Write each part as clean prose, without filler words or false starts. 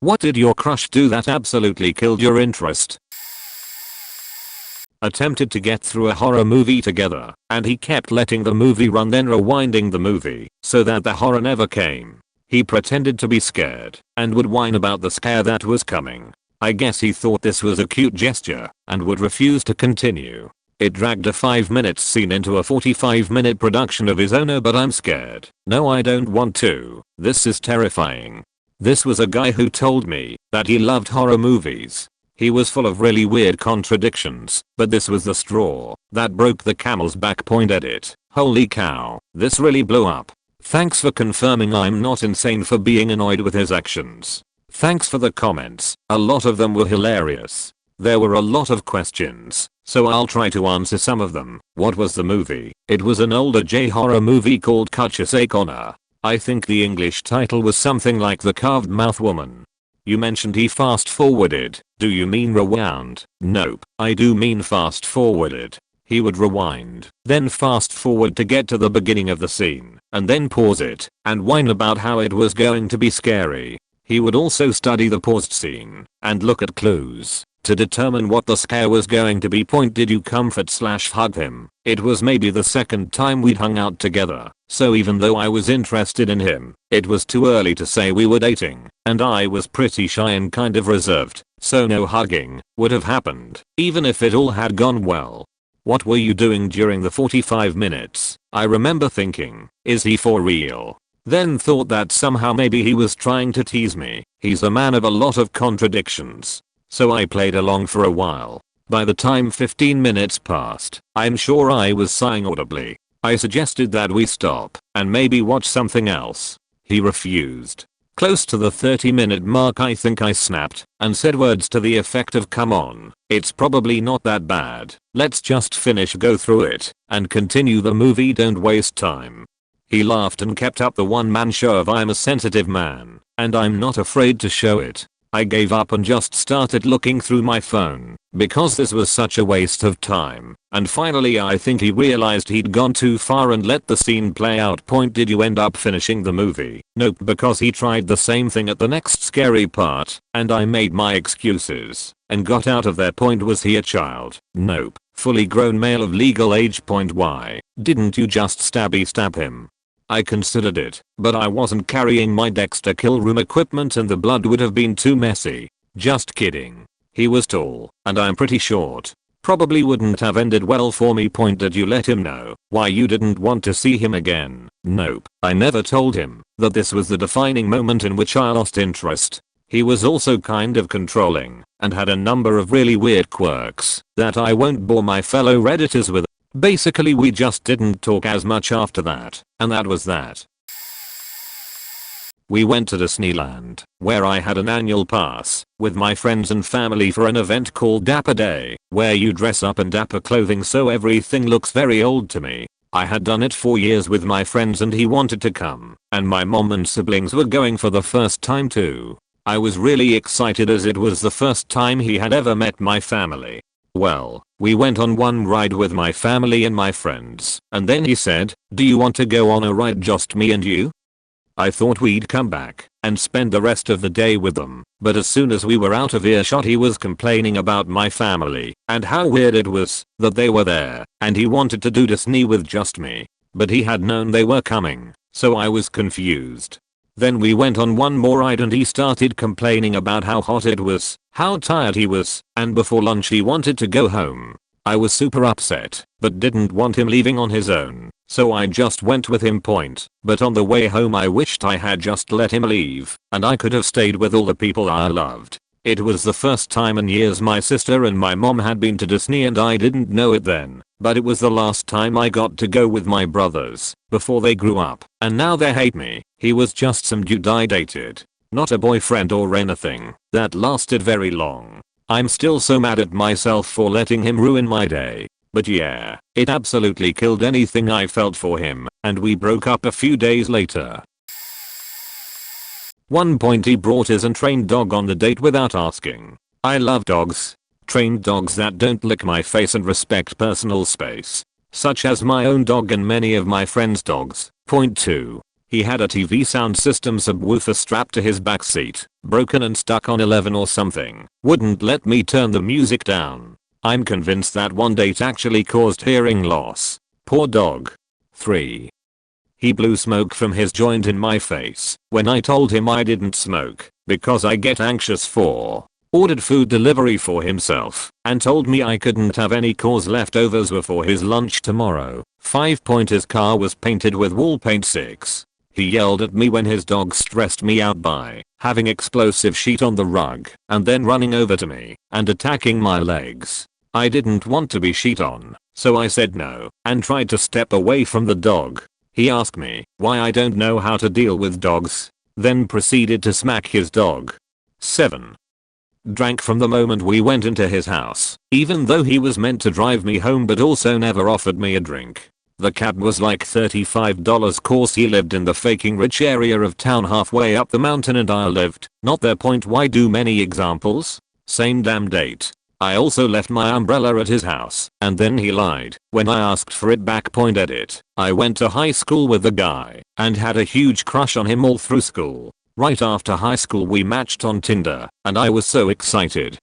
What did your crush do that absolutely killed your interest? Attempted to get through a horror movie together, and he kept letting the movie run then rewinding the movie so that the horror never came. He pretended to be scared and would whine about the scare that was coming. I guess he thought this was a cute gesture and would refuse to continue. It dragged a 5-minute scene into a 45-minute production of his own. But I'm scared. No, I don't want to. This is terrifying. This was a guy who told me that he loved horror movies. He was full of really weird contradictions, but this was the straw that broke the camel's back. Edit. Holy cow, this really blew up. Thanks for confirming I'm not insane for being annoyed with his actions. Thanks for the comments, a lot of them were hilarious. There were a lot of questions, so I'll try to answer some of them. What was the movie? It was an older J-horror movie called Kutchasake Honor. I think the English title was something like The Carved Mouth Woman. You mentioned he fast forwarded. Do you mean rewound? Nope, I do mean fast forwarded. He would rewind, then fast forward to get to the beginning of the scene, and then pause it, and whine about how it was going to be scary. He would also study the paused scene, and look at clues, to determine what the scare was going to be. Did you comfort/hug him? It was maybe the second time we'd hung out together, so even though I was interested in him, it was too early to say we were dating, and I was pretty shy and kind of reserved, so no hugging would have happened, even if it all had gone well. What were you doing during the 45 minutes? I remember thinking, is he for real? Then thought that somehow maybe he was trying to tease me. He's a man of a lot of contradictions. So I played along for a while. By the time 15 minutes passed, I'm sure I was sighing audibly. I suggested that we stop and maybe watch something else. He refused. Close to the 30-minute mark I think I snapped and said words to the effect of, come on, it's probably not that bad. Let's just go through it and continue the movie, don't waste time. He laughed and kept up the one-man show of I'm a sensitive man and I'm not afraid to show it. I gave up and just started looking through my phone because this was such a waste of time, and finally I think he realized he'd gone too far and let the scene play out. Did you end up finishing the movie? Nope, because he tried the same thing at the next scary part and I made my excuses and got out of there. Was he a child? Nope, fully grown male of legal age. Why didn't you just stab him? I considered it, but I wasn't carrying my Dexter kill room equipment and the blood would have been too messy. Just kidding. He was tall, and I'm pretty short. Probably wouldn't have ended well for me. Did you let him know why you didn't want to see him again? Nope, I never told him that this was the defining moment in which I lost interest. He was also kind of controlling, and had a number of really weird quirks that I won't bore my fellow redditors with. Basically we just didn't talk as much after that, and that was that. We went to Disneyland, where I had an annual pass, with my friends and family for an event called Dapper Day, where you dress up in dapper clothing so everything looks very old to me. I had done it for years with my friends and he wanted to come, and my mom and siblings were going for the first time too. I was really excited as it was the first time he had ever met my family. Well, we went on one ride with my family and my friends, and then he said, do you want to go on a ride just me and you? I thought we'd come back and spend the rest of the day with them, but as soon as we were out of earshot he was complaining about my family and how weird it was that they were there, and he wanted to do Disney with just me, but he had known they were coming, so I was confused. Then we went on one more ride and he started complaining about how hot it was, how tired he was, and before lunch he wanted to go home. I was super upset, but didn't want him leaving on his own, so I just went with him. But on the way home I wished I had just let him leave, and I could have stayed with all the people I loved. It was the first time in years my sister and my mom had been to Disney and I didn't know it then, but it was the last time I got to go with my brothers, before they grew up, and now they hate me. He was just some dude I dated, not a boyfriend or anything that lasted very long. I'm still so mad at myself for letting him ruin my day. But yeah, it absolutely killed anything I felt for him, and we broke up a few days later. One point he brought his untrained dog on the date without asking. I love dogs. Trained dogs that don't lick my face and respect personal space. Such as my own dog and many of my friends' dogs. Point 2. He had a TV sound system subwoofer strapped to his backseat, broken and stuck on 11 or something. Wouldn't let me turn the music down. I'm convinced that one date actually caused hearing loss. Poor dog. 3. He blew smoke from his joint in my face when I told him I didn't smoke because I get anxious. 4. Ordered food delivery for himself and told me I couldn't have any cause leftovers were for his lunch tomorrow. 5. His car was painted with wall paint. 6. He yelled at me when his dog stressed me out by having explosive sheet on the rug and then running over to me and attacking my legs. I didn't want to be sheet on, so I said no and tried to step away from the dog. He asked me why I don't know how to deal with dogs, then proceeded to smack his dog. 7. Drank from the moment we went into his house, even though he was meant to drive me home but also never offered me a drink. The cab was like $35 course he lived in the faking rich area of town halfway up the mountain and I lived, not their point. Why do many examples? Same damn date. I also left my umbrella at his house and then he lied when I asked for it back. Edit. I went to high school with the guy and had a huge crush on him all through school. Right after high school we matched on Tinder and I was so excited.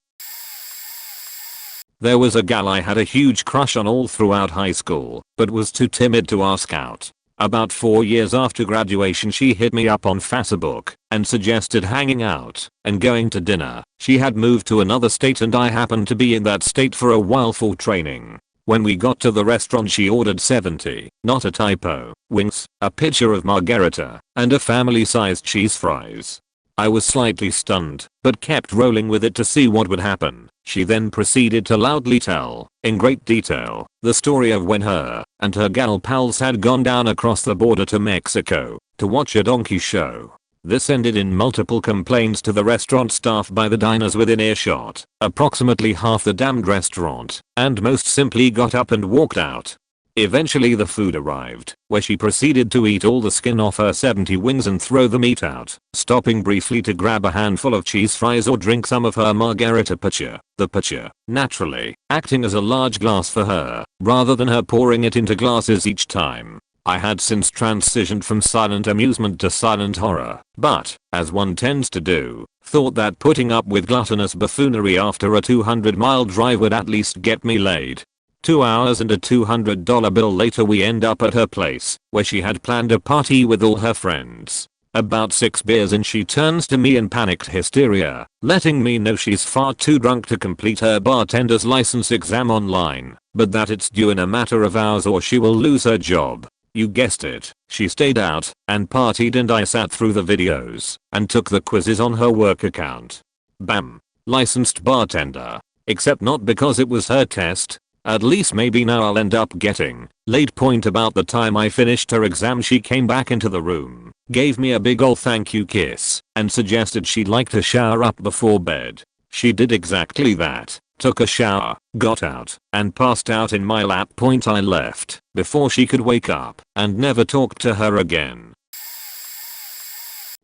There was a gal I had a huge crush on all throughout high school but was too timid to ask out. About 4 years after graduation she hit me up on Facebook and suggested hanging out and going to dinner. She had moved to another state and I happened to be in that state for a while for training. When we got to the restaurant she ordered 70, not a typo, wings, a pitcher of margarita, and a family-sized cheese fries. I was slightly stunned, but kept rolling with it to see what would happen. She then proceeded to loudly tell, in great detail, the story of when her and her gal pals had gone down across the border to Mexico to watch a donkey show. This ended in multiple complaints to the restaurant staff by the diners within earshot, approximately half the damned restaurant, and most simply got up and walked out. Eventually the food arrived, where she proceeded to eat all the skin off her 70 wings and throw the meat out, stopping briefly to grab a handful of cheese fries or drink some of her margarita pitcher, the pitcher, naturally, acting as a large glass for her, rather than her pouring it into glasses each time. I had since transitioned from silent amusement to silent horror, but, as one tends to do, thought that putting up with gluttonous buffoonery after a 200-mile drive would at least get me laid. 2 hours and a $200 bill later we end up at her place, where she had planned a party with all her friends. About 6 beers in she turns to me in panicked hysteria, letting me know she's far too drunk to complete her bartender's license exam online, but that it's due in a matter of hours or she will lose her job. You guessed it, she stayed out and partied and I sat through the videos and took the quizzes on her work account. Bam. Licensed bartender. Except not because it was her test. At least maybe now I'll end up getting laid. About the time I finished her exam she came back into the room, gave me a big ol' thank you kiss, and suggested she'd like to shower up before bed. She did exactly that, took a shower, got out, and passed out in my lap. I left before she could wake up and never talked to her again.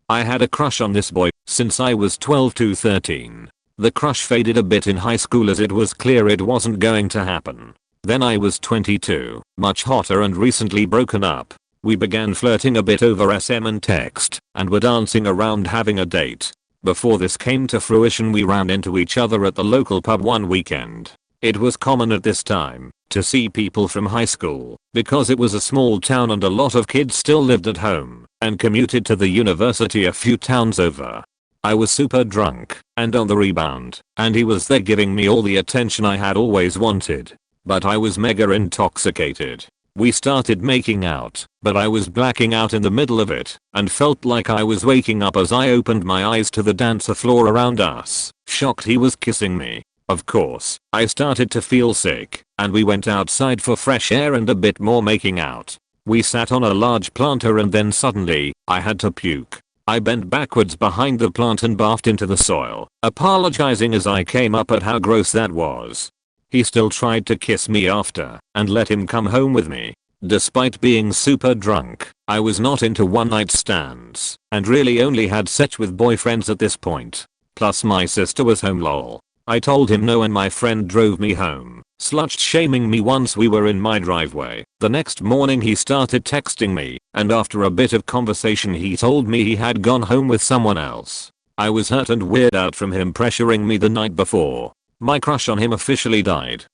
I had a crush on this boy since I was 12 to 13. The crush faded a bit in high school as it was clear it wasn't going to happen. Then I was 22, much hotter and recently broken up. We began flirting a bit over SM and text, and were dancing around having a date. Before this came to fruition we ran into each other at the local pub one weekend. It was common at this time to see people from high school, because it was a small town and a lot of kids still lived at home and commuted to the university a few towns over. I was super drunk and on the rebound, and he was there giving me all the attention I had always wanted. But I was mega intoxicated. We started making out, but I was blacking out in the middle of it and felt like I was waking up as I opened my eyes to the dancer floor around us, shocked he was kissing me. Of course, I started to feel sick, and we went outside for fresh air and a bit more making out. We sat on a large planter and then suddenly, I had to puke. I bent backwards behind the plant and barfed into the soil, apologizing as I came up at how gross that was. He still tried to kiss me after and let him come home with me. Despite being super drunk, I was not into one night stands and really only had sex with boyfriends at this point. Plus my sister was home lol. I told him no and my friend drove me home, slut shaming me once we were in my driveway. The next morning he started texting me, and after a bit of conversation he told me he had gone home with someone else. I was hurt and weirded out from him pressuring me the night before. My crush on him officially died.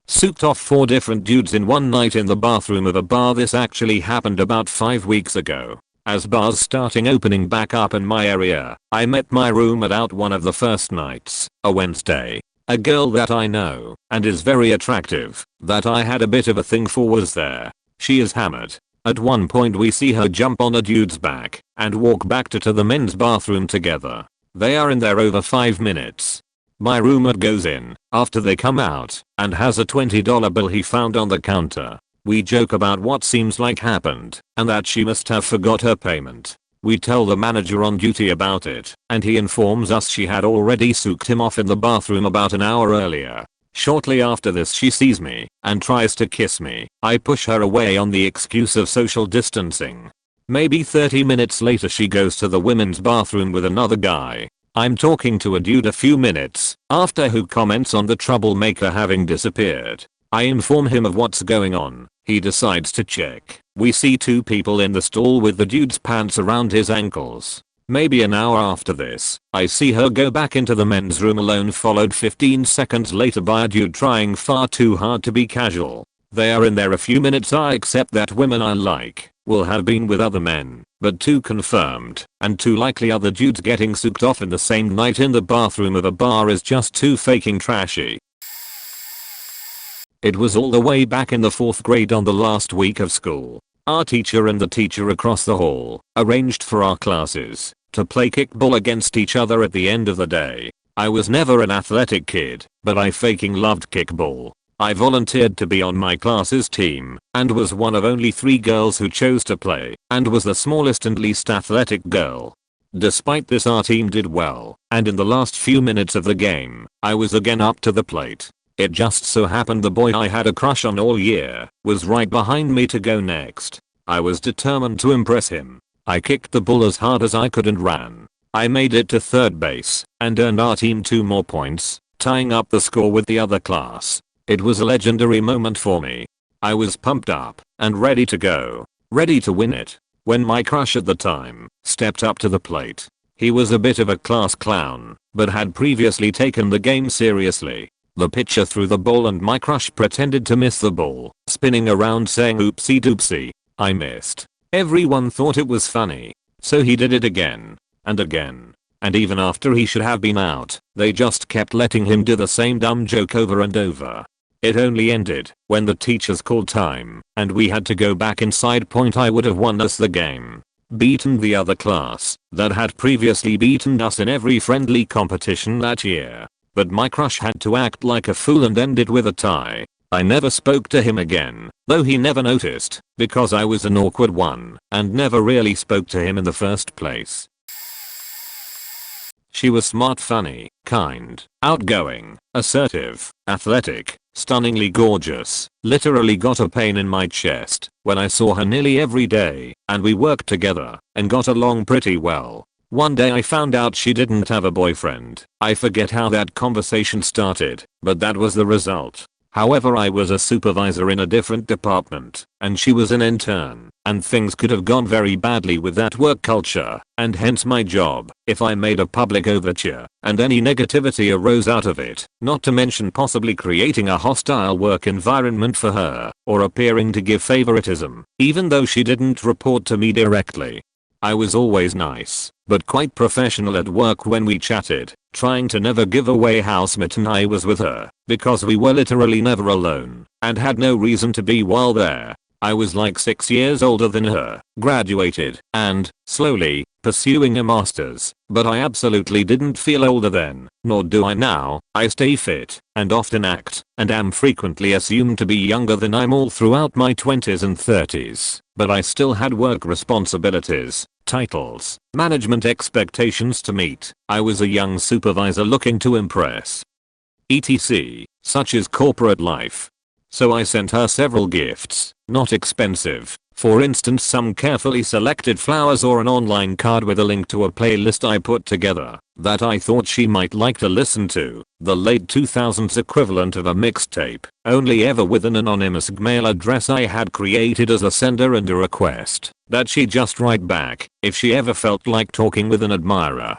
Souped off 4 different dudes in one night in the bathroom of a bar. This actually happened about 5 weeks ago. As bars starting opening back up in my area, I met my roommate out one of the first nights, a Wednesday. A girl that I know, and is very attractive, that I had a bit of a thing for was there. She is hammered. At one point we see her jump on a dude's back, and walk back to the men's bathroom together. They are in there over 5 minutes. My roommate goes in, after they come out, and has a $20 bill he found on the counter. We joke about what seems like happened, and that she must have forgot her payment. We tell the manager on duty about it, and he informs us she had already souped him off in the bathroom about an hour earlier. Shortly after this she sees me, and tries to kiss me. I push her away on the excuse of social distancing. Maybe 30 minutes later she goes to the women's bathroom with another guy. I'm talking to a dude a few minutes after who comments on the troublemaker having disappeared. I inform him of what's going on. He decides to check. We see 2 people in the stall with the dude's pants around his ankles. Maybe an hour after this, I see her go back into the men's room alone, followed 15 seconds later by a dude trying far too hard to be casual. They are in there a few minutes. I accept that women I like will have been with other men, but 2 confirmed and 2 likely other dudes getting souped off in the same night in the bathroom of a bar is just too faking trashy. It was all the way back in the 4th grade on the last week of school. Our teacher and the teacher across the hall arranged for our classes to play kickball against each other at the end of the day. I was never an athletic kid, but I faking loved kickball. I volunteered to be on my class's team and was one of only 3 girls who chose to play, and was the smallest and least athletic girl. Despite this our team did well, and in the last few minutes of the game, I was again up to the plate. It just so happened the boy I had a crush on all year was right behind me to go next. I was determined to impress him. I kicked the ball as hard as I could and ran. I made it to third base and earned our team 2 more points, tying up the score with the other class. It was a legendary moment for me. I was pumped up and ready to go, ready to win it, when my crush at the time stepped up to the plate. He was a bit of a class clown, but had previously taken the game seriously. The pitcher threw the ball and my crush pretended to miss the ball, spinning around saying oopsie doopsie, I missed. Everyone thought it was funny, so he did it again, and again, and even after he should have been out, they just kept letting him do the same dumb joke over and over. It only ended when the teachers called time, and we had to go back inside. I would have won us the game, beaten the other class that had previously beaten us in every friendly competition that year. But my crush had to act like a fool and end it with a tie. I never spoke to him again, though he never noticed, because I was an awkward one and never really spoke to him in the first place. She was smart, funny, kind, outgoing, assertive, athletic, stunningly gorgeous. Literally got a pain in my chest when I saw her nearly every day, and we worked together and got along pretty well. One day I found out she didn't have a boyfriend. I forget how that conversation started, but that was the result. However, I was a supervisor in a different department, and she was an intern, and things could have gone very badly with that work culture, and hence my job, if I made a public overture, and any negativity arose out of it, not to mention possibly creating a hostile work environment for her, or appearing to give favoritism, even though she didn't report to me directly. I was always nice, but quite professional at work when we chatted, trying to never give away how smitten I was with her, because we were literally never alone, and had no reason to be while there. I was like 6 years older than her, graduated, and, slowly, pursuing a master's, but I absolutely didn't feel older then, nor do I now. I stay fit, and often act, and am frequently assumed to be younger than I'm all throughout my 20s and 30s, but I still had work responsibilities, titles, management expectations to meet. I was a young supervisor looking to impress. etc. Such is corporate life. So I sent her several gifts, not expensive, For instance, some carefully selected flowers or an online card with a link to a playlist I put together that I thought she might like to listen to, the late 2000s equivalent of a mixtape, only ever with an anonymous mail address I had created as a sender and a request that she just write back if she ever felt like talking with an admirer.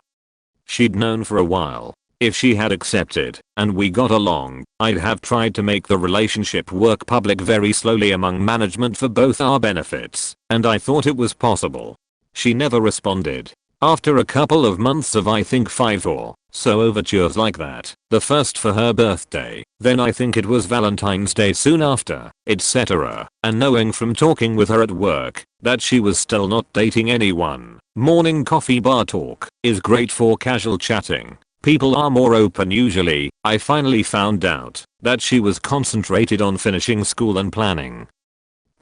She'd known for a while. If she had accepted, and we got along, I'd have tried to make the relationship work public very slowly among management for both our benefits, and I thought it was possible. She never responded. After a couple of months of I think 5 or so overtures like that, the first for her birthday, then I think it was Valentine's Day soon after, etc., and knowing from talking with her at work that she was still not dating anyone, morning coffee bar talk is great for casual chatting. People are more open usually. I finally found out that she was concentrated on finishing school and planning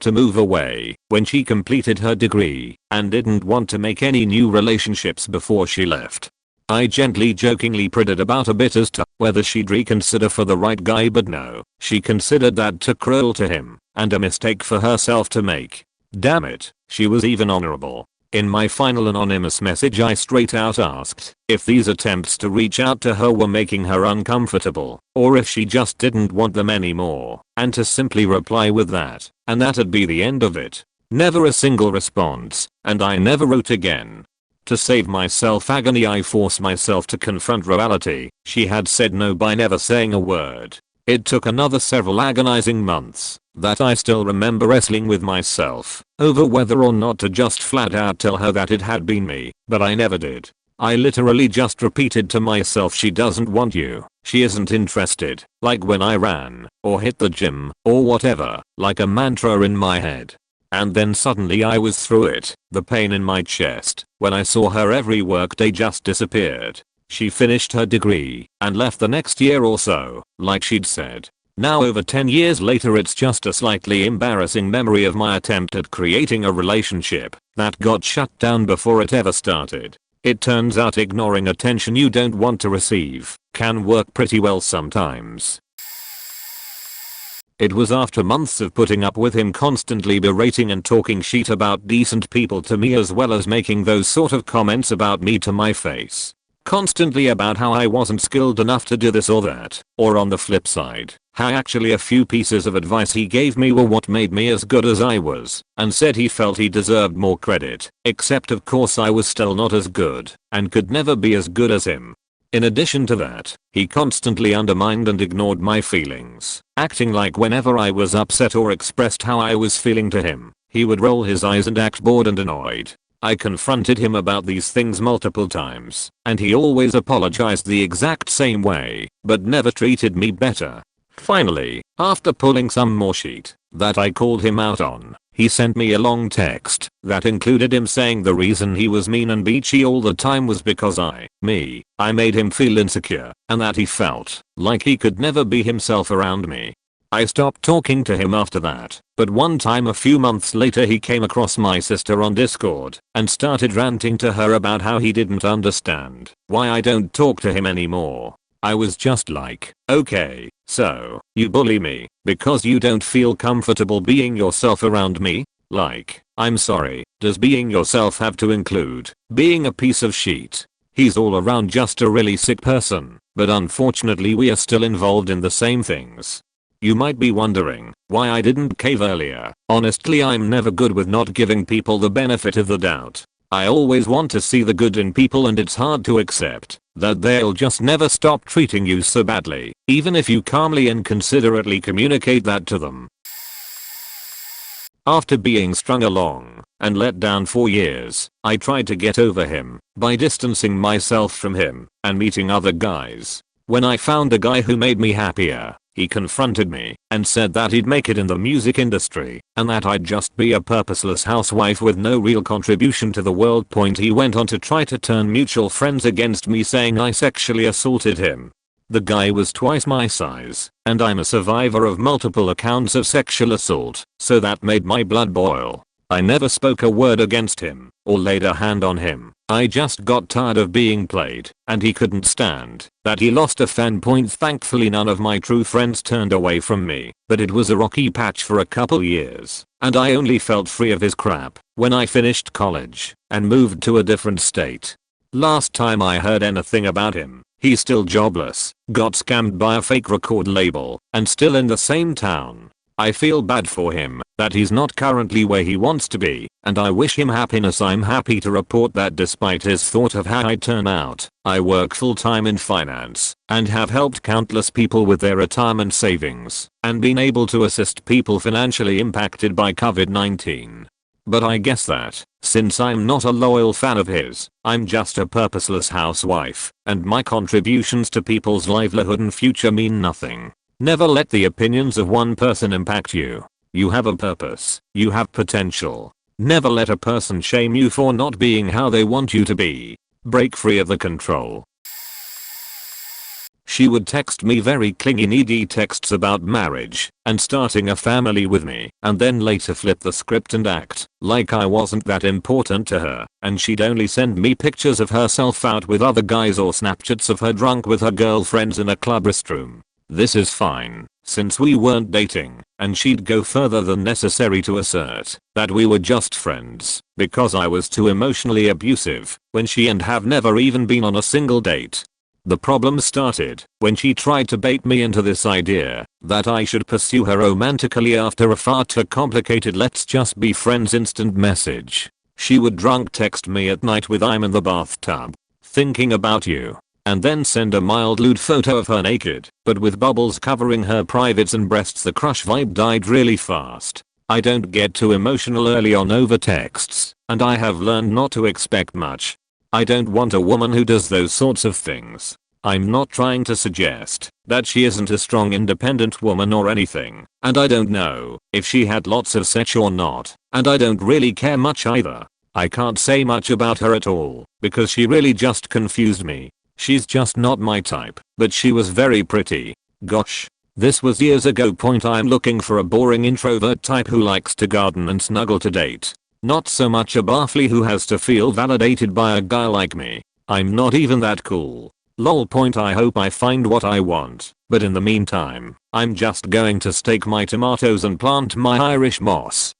to move away when she completed her degree and didn't want to make any new relationships before she left. I gently jokingly prodded about a bit as to whether she'd reconsider for the right guy, but no, she considered that too cruel to him and a mistake for herself to make. Damn it, she was even honorable. In my final anonymous message I straight out asked if these attempts to reach out to her were making her uncomfortable, or if she just didn't want them anymore, and to simply reply with that, and that'd be the end of it. Never a single response, and I never wrote again. To save myself agony I forced myself to confront reality. She had said no by never saying a word. It took another several agonizing months that I still remember wrestling with myself over whether or not to just flat out tell her that it had been me, but I never did. I literally just repeated to myself, she doesn't want you, she isn't interested, like when I ran, or hit the gym, or whatever, like a mantra in my head. And then suddenly I was through it. The pain in my chest when I saw her every workday just disappeared. She finished her degree and left the next year or so, like she'd said. Now over 10 years later it's just a slightly embarrassing memory of my attempt at creating a relationship that got shut down before it ever started. It turns out ignoring attention you don't want to receive can work pretty well sometimes. It was after months of putting up with him constantly berating and talking shit about decent people to me, as well as making those sort of comments about me to my face. Constantly about how I wasn't skilled enough to do this or that, or on the flip side, how actually a few pieces of advice he gave me were what made me as good as I was, and said he felt he deserved more credit, except of course I was still not as good, and could never be as good as him. In addition to that, he constantly undermined and ignored my feelings, acting like whenever I was upset or expressed how I was feeling to him, he would roll his eyes and act bored and annoyed. I confronted him about these things multiple times, and he always apologized the exact same way, but never treated me better. Finally, after pulling some more shit that I called him out on, he sent me a long text that included him saying the reason he was mean and bitchy all the time was because I made him feel insecure, and that he felt like he could never be himself around me. I stopped talking to him after that, but one time a few months later he came across my sister on Discord and started ranting to her about how he didn't understand why I don't talk to him anymore. I was just like, okay, so you bully me because you don't feel comfortable being yourself around me? Like, I'm sorry, does being yourself have to include being a piece of shit? He's all around just a really sick person, but unfortunately we are still involved in the same things. You might be wondering why I didn't cave earlier. Honestly, I'm never good with not giving people the benefit of the doubt. I always want to see the good in people, and it's hard to accept that they'll just never stop treating you so badly, even if you calmly and considerately communicate that to them. After being strung along and let down for years, I tried to get over him by distancing myself from him and meeting other guys. When I found a guy who made me happier, he confronted me and said that he'd make it in the music industry and that I'd just be a purposeless housewife with no real contribution to the world. He went on to try to turn mutual friends against me, saying I sexually assaulted him. The guy was twice my size, and I'm a survivor of multiple accounts of sexual assault, so that made my blood boil. I never spoke a word against him or laid a hand on him, I just got tired of being played, and he couldn't stand that he lost a fan. Thankfully none of my true friends turned away from me, but it was a rocky patch for a couple years, and I only felt free of his crap when I finished college and moved to a different state. Last time I heard anything about him, he's still jobless, got scammed by a fake record label, and still in the same town. I feel bad for him that he's not currently where he wants to be, and I wish him happiness. I'm happy to report that despite his thought of how I turn out, I work full-time in finance and have helped countless people with their retirement savings and been able to assist people financially impacted by COVID-19. But I guess that, since I'm not a loyal fan of his, I'm just a purposeless housewife, and my contributions to people's livelihood and future mean nothing. Never let the opinions of one person impact you. You have a purpose. You have potential. Never let a person shame you for not being how they want you to be. Break free of the control. She would text me very clingy needy texts about marriage and starting a family with me, and then later flip the script and act like I wasn't that important to her, and she'd only send me pictures of herself out with other guys or Snapchats of her drunk with her girlfriends in a club restroom. This is fine, since we weren't dating, and she'd go further than necessary to assert that we were just friends because I was too emotionally abusive when she and have never even been on a single date. The problem started when she tried to bait me into this idea that I should pursue her romantically after a far too complicated let's just be friends instant message. She would drunk text me at night with I'm in the bathtub thinking about you, and then send a mild lewd photo of her naked, but with bubbles covering her privates and breasts. The crush vibe died really fast. I don't get too emotional early on over texts, and I have learned not to expect much. I don't want a woman who does those sorts of things. I'm not trying to suggest that she isn't a strong independent woman or anything, and I don't know if she had lots of sex or not, and I don't really care much either. I can't say much about her at all because she really just confused me. She's just not my type, but she was very pretty. Gosh. This was years ago. I'm looking for a boring introvert type who likes to garden and snuggle to date. Not so much a baffly who has to feel validated by a guy like me. I'm not even that cool. Lol. I hope I find what I want, but in the meantime, I'm just going to stake my tomatoes and plant my Irish moss.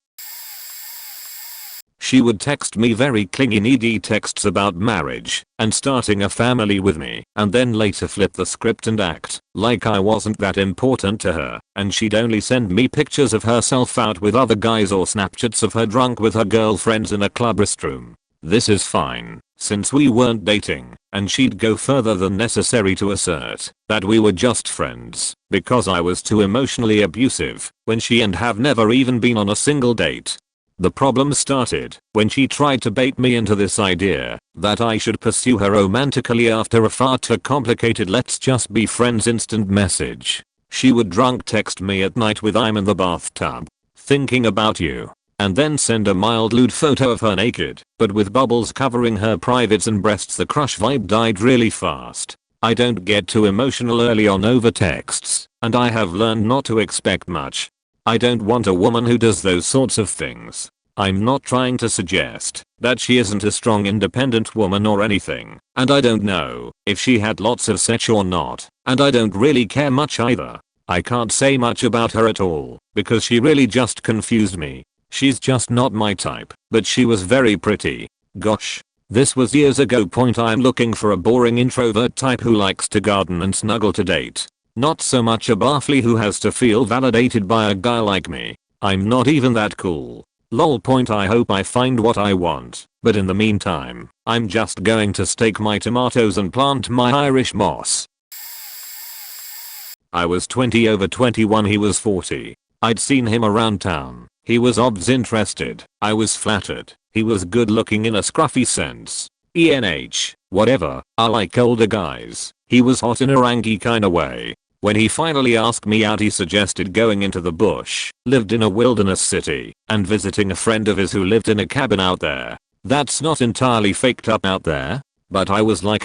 She would text me very clingy needy texts about marriage and starting a family with me, and then later flip the script and act like I wasn't that important to her, and she'd only send me pictures of herself out with other guys or Snapchats of her drunk with her girlfriends in a club restroom. This is fine, since we weren't dating, and she'd go further than necessary to assert that we were just friends because I was too emotionally abusive when she and have never even been on a single date. The problem started when she tried to bait me into this idea that I should pursue her romantically after a far too complicated let's just be friends instant message. She would drunk text me at night with I'm in the bathtub thinking about you, and then send a mild lewd photo of her naked, but with bubbles covering her privates and breasts. The crush vibe died really fast. I don't get too emotional early on over texts, and I have learned not to expect much. I don't want a woman who does those sorts of things. I'm not trying to suggest that she isn't a strong independent woman or anything, and I don't know if she had lots of sex or not, and I don't really care much either. I can't say much about her at all because she really just confused me. She's just not my type, but she was very pretty. Gosh. This was years ago. I'm looking for a boring introvert type who likes to garden and snuggle to date. Not so much a baffly who has to feel validated by a guy like me. I'm not even that cool. Lol. I hope I find what I want, but in the meantime, I'm just going to stake my tomatoes and plant my Irish moss. I was 20 over 21. He was 40. I'd seen him around town. He was obvs interested. I was flattered. He was good looking in a scruffy sense. Whatever. I like older guys. He was hot in a ranky kinda way. When he finally asked me out, he suggested going into the bush, lived in a wilderness city, and visiting a friend of his who lived in a cabin out there. That's not entirely faked up out there, but I was like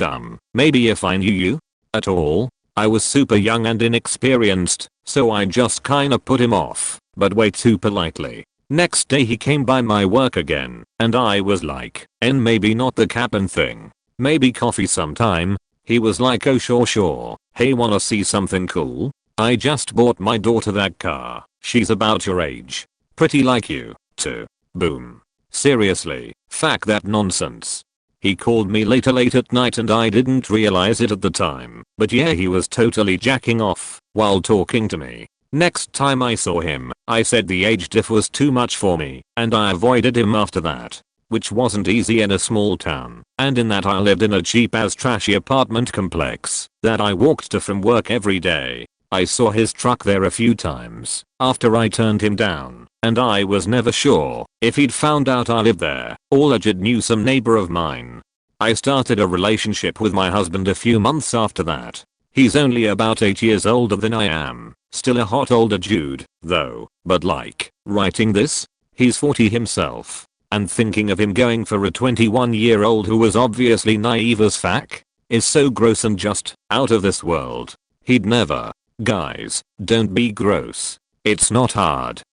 maybe if I knew you at all. I was super young and inexperienced, so I just kinda put him off, but way too politely. Next day he came by my work again, and I was like, maybe not the cabin thing. Maybe coffee sometime. He was like, oh sure. Hey, wanna see something cool? I just bought my daughter that car. She's about your age. Pretty like you, too. Boom. Seriously, fuck that nonsense. He called me late at night and I didn't realize it at the time, but yeah, he was totally jacking off while talking to me. Next time I saw him, I said the age diff was too much for me, and I avoided him after that. Which wasn't easy in a small town, and in that I lived in a cheap as trashy apartment complex that I walked to from work every day. I saw his truck there a few times after I turned him down, and I was never sure if he'd found out I lived there or legit knew some neighbor of mine. I started a relationship with my husband a few months after that. He's only about 8 years older than I am, still a hot older dude, though, but like, writing this, he's 40 himself. And thinking of him going for a 21-year-old who was obviously naive as fuck is so gross and just out of this world. He'd never. Guys, don't be gross. It's not hard.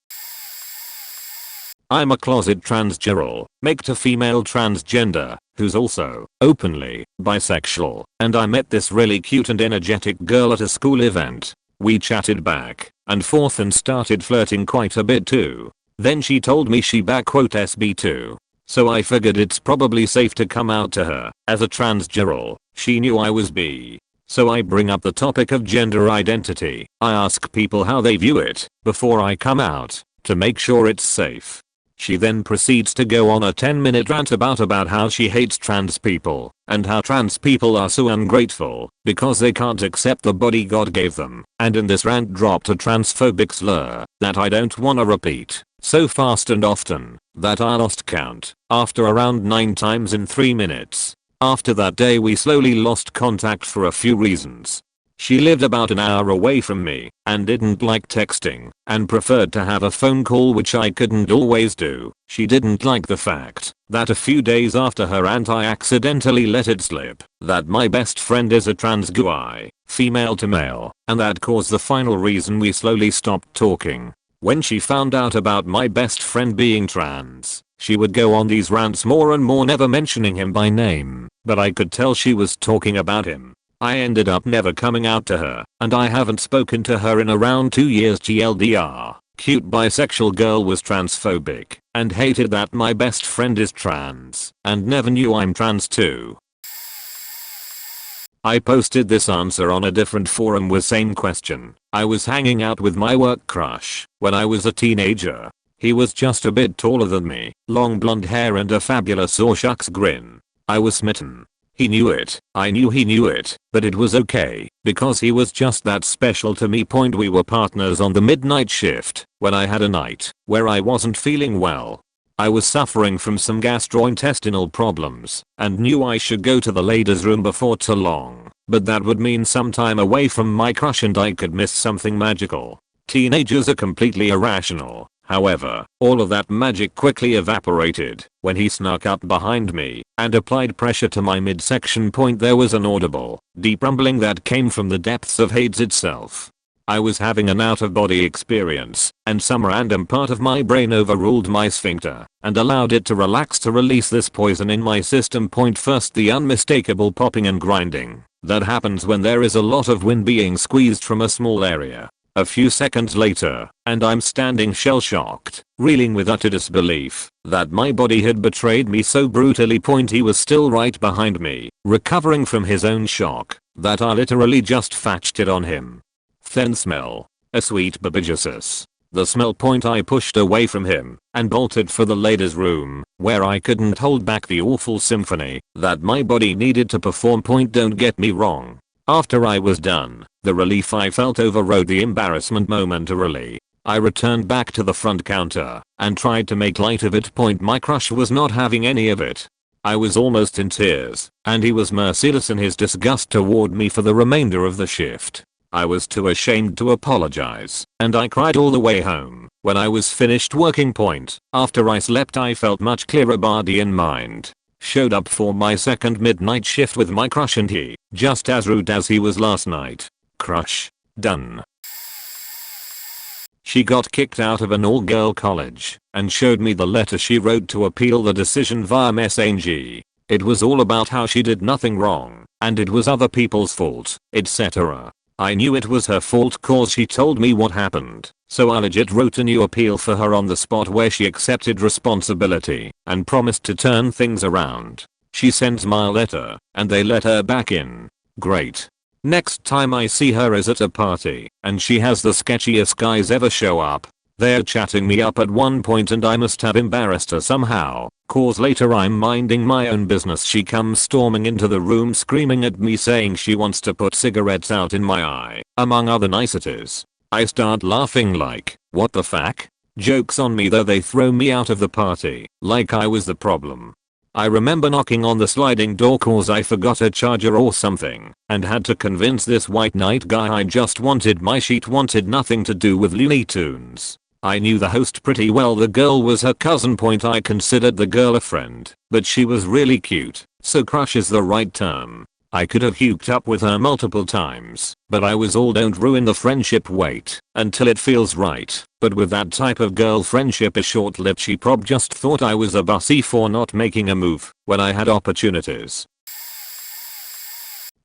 I'm a closet transgirl, make to female transgender, who's also openly bisexual, and I met this really cute and energetic girl at a school event. We chatted back and forth and started flirting quite a bit too. Then she told me she SB2. So I figured it's probably safe to come out to her as a transgirl. She knew I was bi. So I bring up the topic of gender identity. I ask people how they view it before I come out to make sure it's safe. She then proceeds to go on a 10-minute rant about how she hates trans people and how trans people are so ungrateful because they can't accept the body God gave them, and in this rant dropped a transphobic slur that I don't wanna repeat so fast and often that I lost count after around 9 times in 3 minutes. After that day we slowly lost contact for a few reasons. She lived about an hour away from me and didn't like texting and preferred to have a phone call, which I couldn't always do. She didn't like the fact that a few days after her rant I accidentally let it slip that my best friend is a trans guy, female to male, and that caused the final reason we slowly stopped talking. When she found out about my best friend being trans, she would go on these rants more and more, never mentioning him by name, but I could tell she was talking about him. I ended up never coming out to her, and I haven't spoken to her in around 2 years. GLDR. Cute bisexual girl was transphobic and hated that my best friend is trans and never knew I'm trans too. I posted this answer on a different forum with same question. I was hanging out with my work crush when I was a teenager. He was just a bit taller than me, long blonde hair and a fabulous aw shucks grin. I was smitten. He knew it, I knew he knew it, but it was okay because he was just that special to me. We were partners on the midnight shift when I had a night where I wasn't feeling well. I was suffering from some gastrointestinal problems and knew I should go to the ladies' room before too long, but that would mean some time away from my crush and I could miss something magical. Teenagers are completely irrational. However, all of that magic quickly evaporated when he snuck up behind me and applied pressure to my midsection. There was an audible, deep rumbling that came from the depths of Hades itself. I was having an out-of-body experience, and some random part of my brain overruled my sphincter and allowed it to relax to release this poison in my system. First, the unmistakable popping and grinding that happens when there is a lot of wind being squeezed from a small area. A few seconds later, and I'm standing shell-shocked, reeling with utter disbelief that my body had betrayed me so brutally. He was still right behind me, recovering from his own shock, that I literally just fetched it on him. Then smell. A sweet babagesus. The smell. I pushed away from him and bolted for the ladies' room, where I couldn't hold back the awful symphony that my body needed to perform. Don't get me wrong. After I was done, the relief I felt overrode the embarrassment momentarily. I returned back to the front counter and tried to make light of it. My crush was not having any of it. I was almost in tears, and he was merciless in his disgust toward me for the remainder of the shift. I was too ashamed to apologize, and I cried all the way home. When I was finished working. After I slept, I felt much clearer body and mind. Showed up for my second midnight shift with my crush, and he, just as rude as he was last night. Crush. Done. She got kicked out of an all-girl college and showed me the letter she wrote to appeal the decision via Messenger. It was all about how she did nothing wrong and it was other people's fault, etc. I knew it was her fault cause she told me what happened, so I legit wrote a new appeal for her on the spot where she accepted responsibility and promised to turn things around. She sends my letter and they let her back in. Great. Next time I see her is at a party and she has the sketchiest guys ever show up. They're chatting me up at one point and I must have embarrassed her somehow, cause later I'm minding my own business she comes storming into the room screaming at me saying she wants to put cigarettes out in my eye, among other niceties. I start laughing like, what the fuck? Joke's on me though, they throw me out of the party, like I was the problem. I remember knocking on the sliding door cause I forgot a charger or something and had to convince this white knight guy I just wanted my sheet wanted nothing to do with Looney Tunes. I knew the host pretty well, the girl was her cousin. I considered the girl a friend, but she was really cute, so crush is the right term. I could have hooked up with her multiple times, but I was all don't ruin the friendship, wait until it feels right. But with that type of girl, friendship is short-lived. She prob just thought I was a bussy for not making a move when I had opportunities.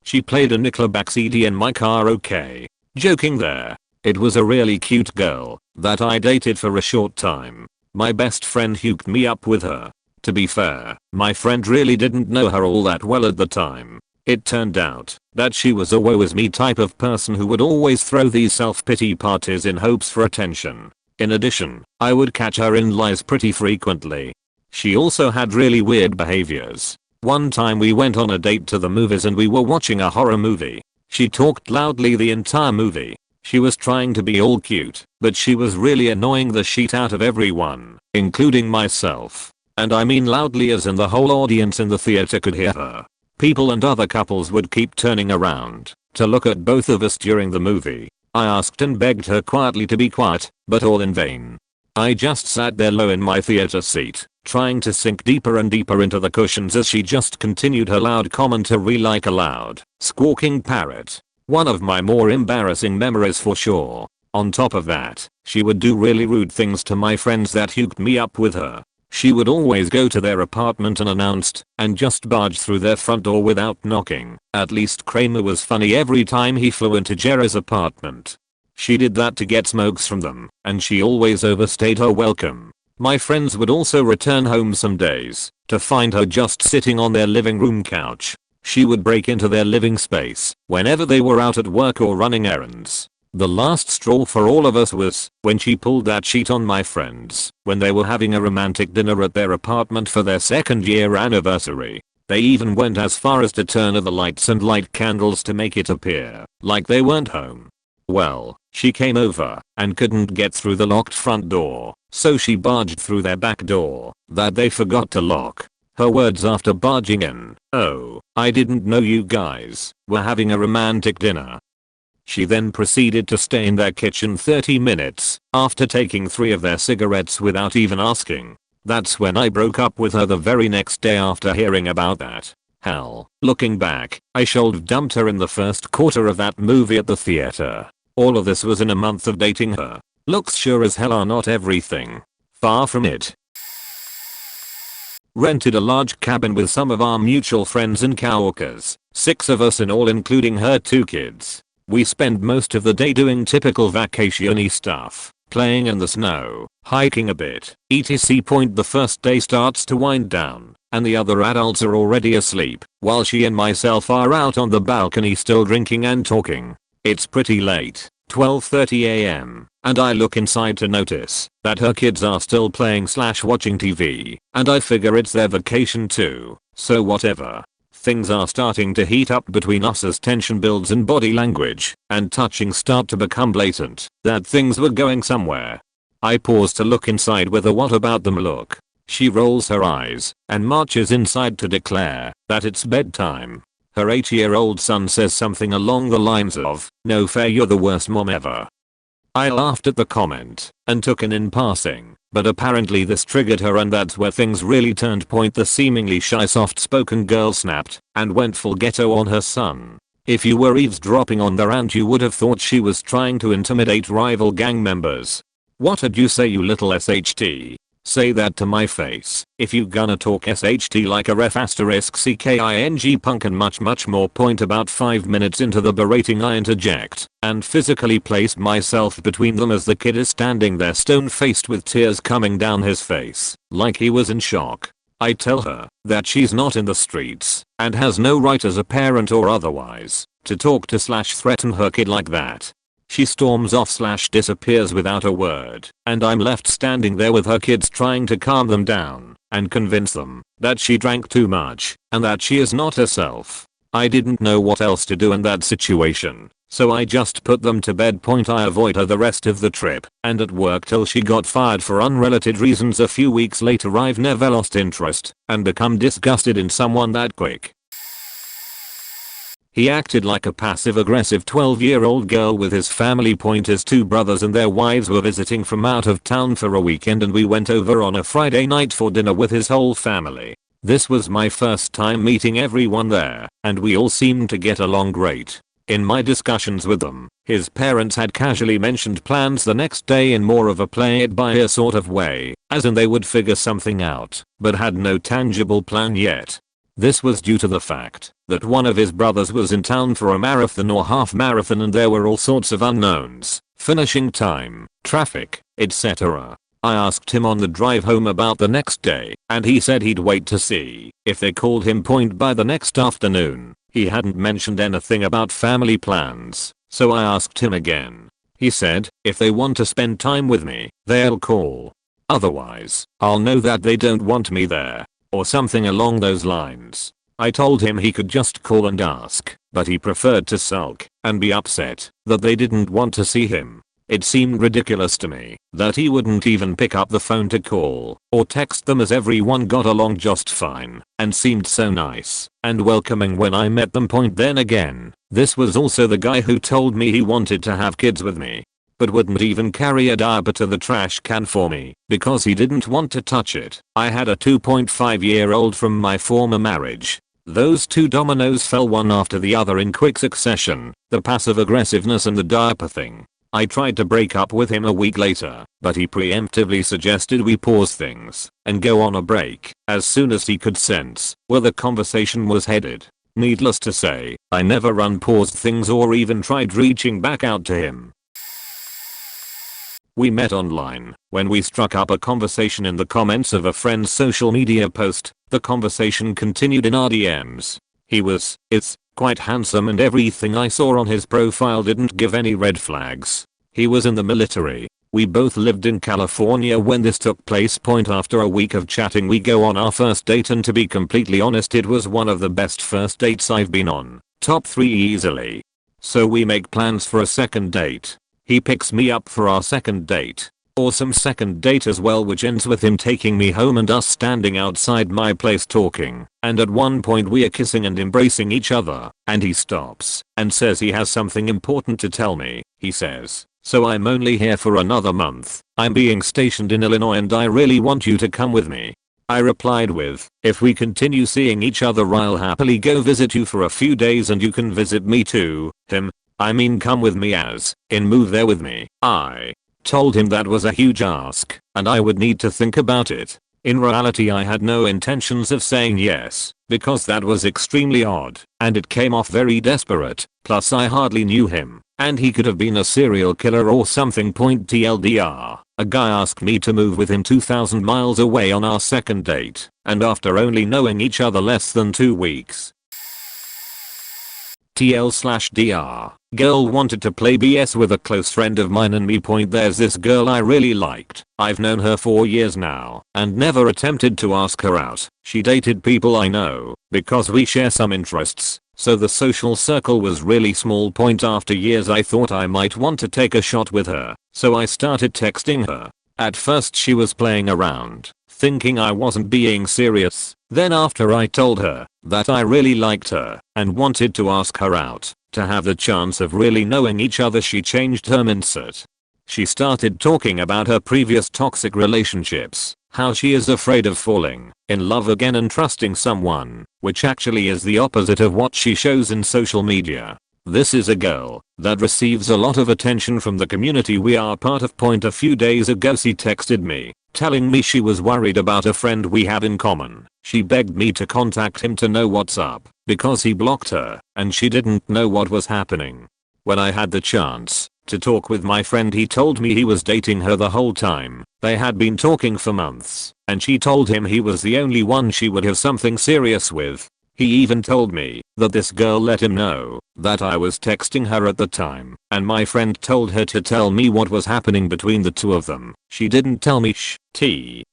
She played a Nickelback CD in my car, okay. Joking there. It was a really cute girl that I dated for a short time. My best friend hooked me up with her. To be fair, my friend really didn't know her all that well at the time. It turned out that she was a woe is me type of person who would always throw these self-pity parties in hopes for attention. In addition, I would catch her in lies pretty frequently. She also had really weird behaviors. One time we went on a date to the movies and we were watching a horror movie. She talked loudly the entire movie. She was trying to be all cute, but she was really annoying the shit out of everyone, including myself. And I mean loudly as in the whole audience in the theater could hear her. People and other couples would keep turning around to look at both of us during the movie. I asked and begged her quietly to be quiet, but all in vain. I just sat there low in my theater seat, trying to sink deeper and deeper into the cushions as she just continued her loud commentary like a loud, squawking parrot. One of my more embarrassing memories for sure. On top of that, she would do really rude things to my friends that hooked me up with her. She would always go to their apartment unannounced and just barge through their front door without knocking. At least Kramer was funny every time he flew into Jerry's apartment. She did that to get smokes from them, and she always overstayed her welcome. My friends would also return home some days to find her just sitting on their living room couch. She would break into their living space whenever they were out at work or running errands. The last straw for all of us was when she pulled that sheet on my friends when they were having a romantic dinner at their apartment for their second-year anniversary. They even went as far as to turn off the lights and light candles to make it appear like they weren't home. Well, she came over and couldn't get through the locked front door, so she barged through their back door that they forgot to lock. Her words after barging in, "Oh, I didn't know you guys were having a romantic dinner." She then proceeded to stay in their kitchen 30 minutes after taking 3 of their cigarettes without even asking. That's when I broke up with her the very next day after hearing about that. Hell, looking back, I should dumped her in the first quarter of that movie at the theater. All of this was in a month of dating her. Looks sure as hell are not everything. Far from it. Rented a large cabin with some of our mutual friends and coworkers, 6 of us in all including her 2 kids. We spend most of the day doing typical vacation-y stuff, playing in the snow, hiking a bit, etc. The first day starts to wind down, and the other adults are already asleep, while she and myself are out on the balcony still drinking and talking. It's pretty late, 12:30 AM, and I look inside to notice that her kids are still playing/watching TV, and I figure it's their vacation too, so whatever. Things are starting to heat up between us as tension builds and body language and touching start to become blatant that things were going somewhere. I pause to look inside with a "what about them" look. She rolls her eyes and marches inside to declare that it's bedtime. Her 8-year-old son says something along the lines of, "No fair, you're the worst mom ever." I laughed at the comment and took it in passing, but apparently this triggered her and that's where things really turned. The seemingly shy soft-spoken girl snapped and went full ghetto on her son. If you were eavesdropping on the rant you would have thought she was trying to intimidate rival gang members. What'd you say, you little SHT? Say that to my face if you gonna talk SHT like a ref asterisk CKING punk and much more. Point about 5 minutes into the berating I interject and physically place myself between them as the kid is standing there stone faced with tears coming down his face like he was in shock. I tell her that she's not in the streets and has no right as a parent or otherwise to talk to / threaten her kid like that. She storms off / disappears without a word, and I'm left standing there with her kids trying to calm them down and convince them that she drank too much and that she is not herself. I didn't know what else to do in that situation, so I just put them to bed. I avoid her the rest of the trip and at work till she got fired for unrelated reasons. A few weeks later I've never lost interest and become disgusted in someone that quick. He acted like a passive-aggressive 12-year-old girl with his family. His 2 brothers and their wives were visiting from out of town for a weekend and we went over on a Friday night for dinner with his whole family. This was my first time meeting everyone there and we all seemed to get along great. In my discussions with them, his parents had casually mentioned plans the next day in more of a play it by ear sort of way, as in they would figure something out, but had no tangible plan yet. This was due to the fact that one of his brothers was in town for a marathon or half marathon and there were all sorts of unknowns, finishing time, traffic, etc. I asked him on the drive home about the next day and he said he'd wait to see if they called him by the next afternoon. He hadn't mentioned anything about family plans, so I asked him again. He said if they want to spend time with me, they'll call. Otherwise, I'll know that they don't want me there. Or something along those lines. I told him he could just call and ask, but he preferred to sulk and be upset that they didn't want to see him. It seemed ridiculous to me that he wouldn't even pick up the phone to call or text them, as everyone got along just fine and seemed so nice and welcoming when I met them. Then again, this was also the guy who told me he wanted to have kids with me, but wouldn't even carry a diaper to the trash can for me because he didn't want to touch it. I had a 2.5-year-old from my former marriage. Those 2 dominoes fell one after the other in quick succession, the passive aggressiveness and the diaper thing. I tried to break up with him a week later, but he preemptively suggested we pause things and go on a break as soon as he could sense where the conversation was headed. Needless to say, I never unpaused things or even tried reaching back out to him. We met online when we struck up a conversation in the comments of a friend's social media post. The conversation continued in our DMs. He was, quite handsome and everything I saw on his profile didn't give any red flags. He was in the military. We both lived in California when this took place. After a week of chatting we go on our first date, and to be completely honest it was one of the best first dates I've been on. Top 3 easily. So we make plans for a second date. He picks me up for our second date. Awesome second date as well, which ends with him taking me home and us standing outside my place talking, and at one point we are kissing and embracing each other, and he stops and says he has something important to tell me. He says, "So I'm only here for another month. I'm being stationed in Illinois and I really want you to come with me." I replied with, "If we continue seeing each other I'll happily go visit you for a few days and you can visit me too." I mean come with me as in move there with me. I told him that was a huge ask and I would need to think about it. In reality I had no intentions of saying yes because that was extremely odd and it came off very desperate, plus I hardly knew him and he could have been a serial killer or something. TLDR, a guy asked me to move with him 2,000 miles away on our second date, and after only knowing each other less than 2 weeks. TL/DR. Girl wanted to play BS with a close friend of mine and me. There's this girl I really liked. I've known her for years now and never attempted to ask her out. She dated people I know because we share some interests, so the social circle was really small. After years I thought I might want to take a shot with her, so I started texting her. At first she was playing around, thinking I wasn't being serious. Then after I told her that I really liked her and wanted to ask her out to have the chance of really knowing each other, she changed her mindset. She started talking about her previous toxic relationships, how she is afraid of falling in love again and trusting someone, which actually is the opposite of what she shows in social media. This is a girl that receives a lot of attention from the community we are part of. A few days ago she texted me, telling me she was worried about a friend we have in common. She begged me to contact him to know what's up, because he blocked her, and she didn't know what was happening. When I had the chance to talk with my friend, he told me he was dating her the whole time. They had been talking for months, and she told him he was the only one she would have something serious with. He even told me that this girl let him know that I was texting her at the time, and my friend told her to tell me what was happening between the two of them. She didn't tell me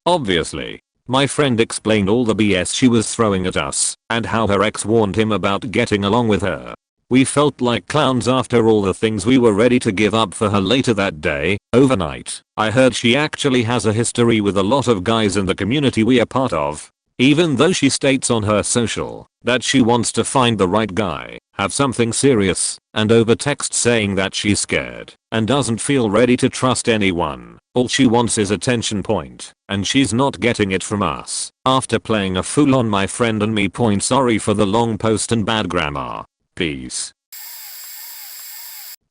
obviously. My friend explained all the BS she was throwing at us, and how her ex warned him about getting along with her. We felt like clowns after all the things we were ready to give up for her. Later that day, overnight, I heard she actually has a history with a lot of guys in the community we are part of. Even though she states on her social that she wants to find the right guy, have something serious, and over text saying that she's scared and doesn't feel ready to trust anyone. All she wants is attention, and she's not getting it from us. After playing a fool on my friend and me. Sorry for the long post and bad grammar. Peace.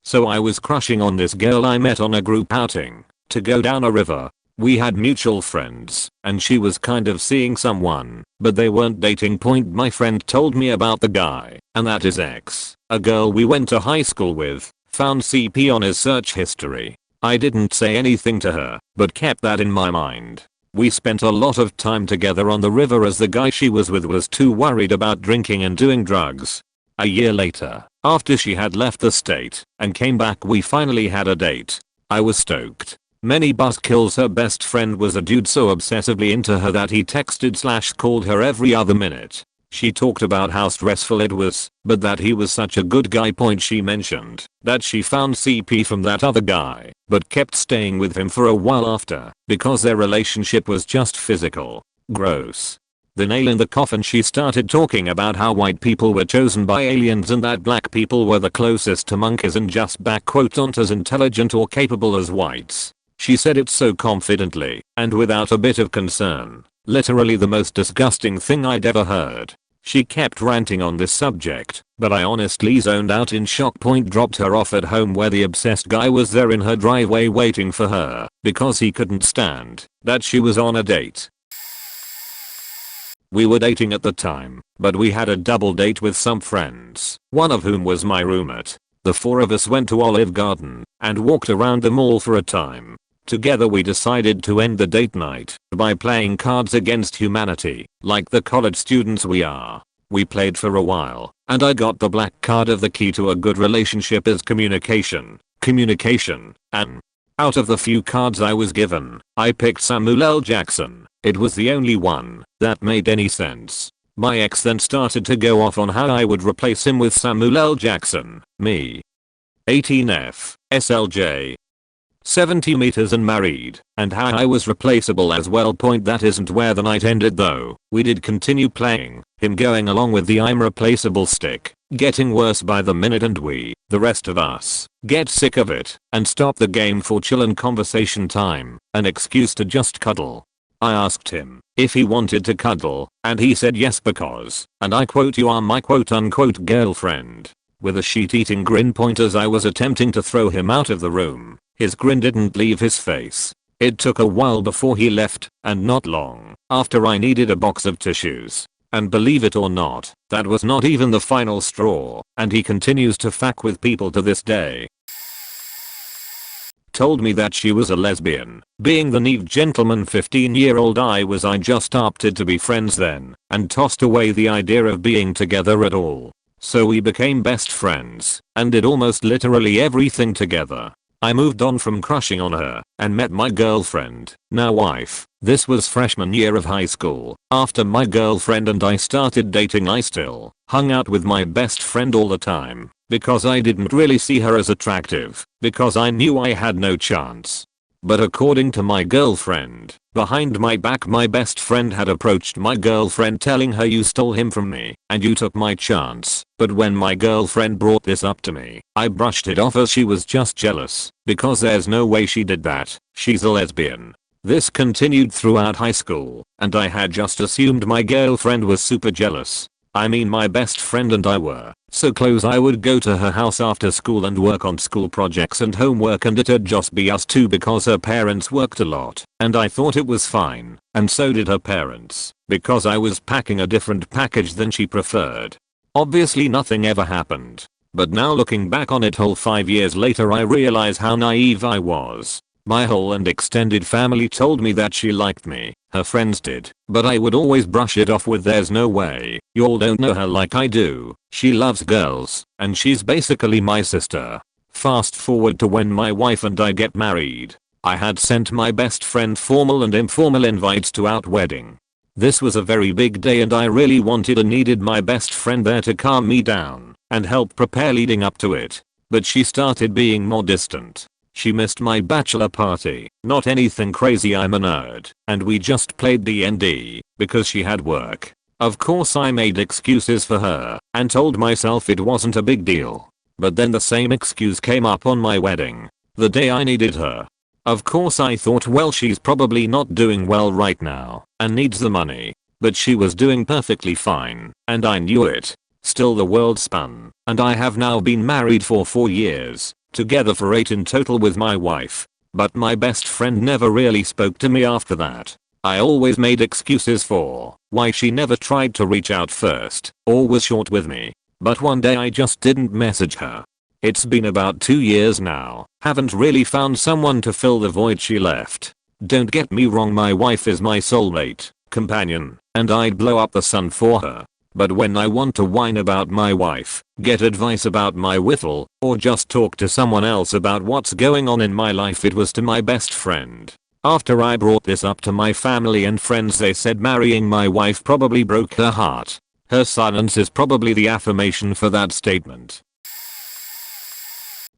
So I was crushing on this girl I met on a group outing to go down a river. We had mutual friends, and she was kind of seeing someone, but they weren't dating. My friend told me about the guy, and that his ex, a girl we went to high school with, found CP on his search history. I didn't say anything to her, but kept that in my mind. We spent a lot of time together on the river as the guy she was with was too worried about drinking and doing drugs. A year later, after she had left the state and came back, we finally had a date. I was stoked. Many buzzkills. Her best friend was a dude so obsessively into her that he texted/called her every other minute. She talked about how stressful it was, but that he was such a good guy. She mentioned that she found CP from that other guy, but kept staying with him for a while after, because their relationship was just physical. Gross. The nail in the coffin, she started talking about how white people were chosen by aliens and that black people were the closest to monkeys and just aren't as intelligent or capable as whites. She said it so confidently and without a bit of concern. Literally the most disgusting thing I'd ever heard. She kept ranting on this subject, but I honestly zoned out in shock. Dropped her off at home where the obsessed guy was there in her driveway waiting for her because he couldn't stand that she was on a date. We were dating at the time, but we had a double date with some friends, one of whom was my roommate. The four of us went to Olive Garden and walked around the mall for a time. Together we decided to end the date night by playing Cards Against Humanity, like the college students we are. We played for a while, and I got the black card of the key to a good relationship is communication, and out of the few cards I was given, I picked Samuel L. Jackson. It was the only one that made any sense. My ex then started to go off on how I would replace him with Samuel L. Jackson, me. 18F, SLJ. 70 meters and married, and how I was replaceable as well. That isn't where the night ended though. We did continue playing, him going along with the I'm replaceable stick, getting worse by the minute, and we, the rest of us, get sick of it and stop the game for chill and conversation time, an excuse to just cuddle. I asked him if he wanted to cuddle, and he said yes because, and I quote, "you are my quote unquote girlfriend," with a sheet-eating grin. As I was attempting to throw him out of the room, his grin didn't leave his face. It took a while before he left, and not long after I needed a box of tissues. And believe it or not, that was not even the final straw, and he continues to fuck with people to this day. Told me that she was a lesbian. Being the naive gentleman 15-year-old I just opted to be friends then, and tossed away the idea of being together at all. So we became best friends, and did almost literally everything together. I moved on from crushing on her, and met my girlfriend, now wife. This was freshman year of high school. After my girlfriend and I started dating, I still hung out with my best friend all the time, because I didn't really see her as attractive, because I knew I had no chance. But according to my girlfriend, behind my back my best friend had approached my girlfriend telling her, "You stole him from me, and you took my chance." But when my girlfriend brought this up to me, I brushed it off as she was just jealous, because there's no way she did that. She's a lesbian. This continued throughout high school, and I had just assumed my girlfriend was super jealous. I mean, my best friend and I were So close I would go to her house after school and work on school projects and homework, and it'd just be us two because her parents worked a lot and I thought it was fine, and so did her parents, because I was packing a different package than she preferred. Obviously nothing ever happened, but now looking back on it whole 5 years later I realize how naive I was. My whole and extended family told me that she liked me, her friends did, but I would always brush it off with there's no way, y'all don't know her like I do, she loves girls, and she's basically my sister. Fast forward to when my wife and I get married. I had sent my best friend formal and informal invites to our wedding. This was a very big day and I really wanted and needed my best friend there to calm me down and help prepare leading up to it, but she started being more distant. She missed my bachelor party, not anything crazy, I'm a nerd, and we just played D&D because she had work. Of course I made excuses for her and told myself it wasn't a big deal. But then the same excuse came up on my wedding, the day I needed her. Of course I thought, well, she's probably not doing well right now and needs the money, but she was doing perfectly fine and I knew it. Still the world spun, and I have now been married for 4 years. Together for 8 in total with my wife. But my best friend never really spoke to me after that. I always made excuses for why she never tried to reach out first or was short with me. But one day I just didn't message her. It's been about 2 years now. Haven't really found someone to fill the void she left. Don't get me wrong, my wife is my soulmate, companion, and I'd blow up the sun for her. But when I want to whine about my wife, get advice about my whittle, or just talk to someone else about what's going on in my life, it was to my best friend. After I brought this up to my family and friends, they said marrying my wife probably broke her heart. Her silence is probably the affirmation for that statement.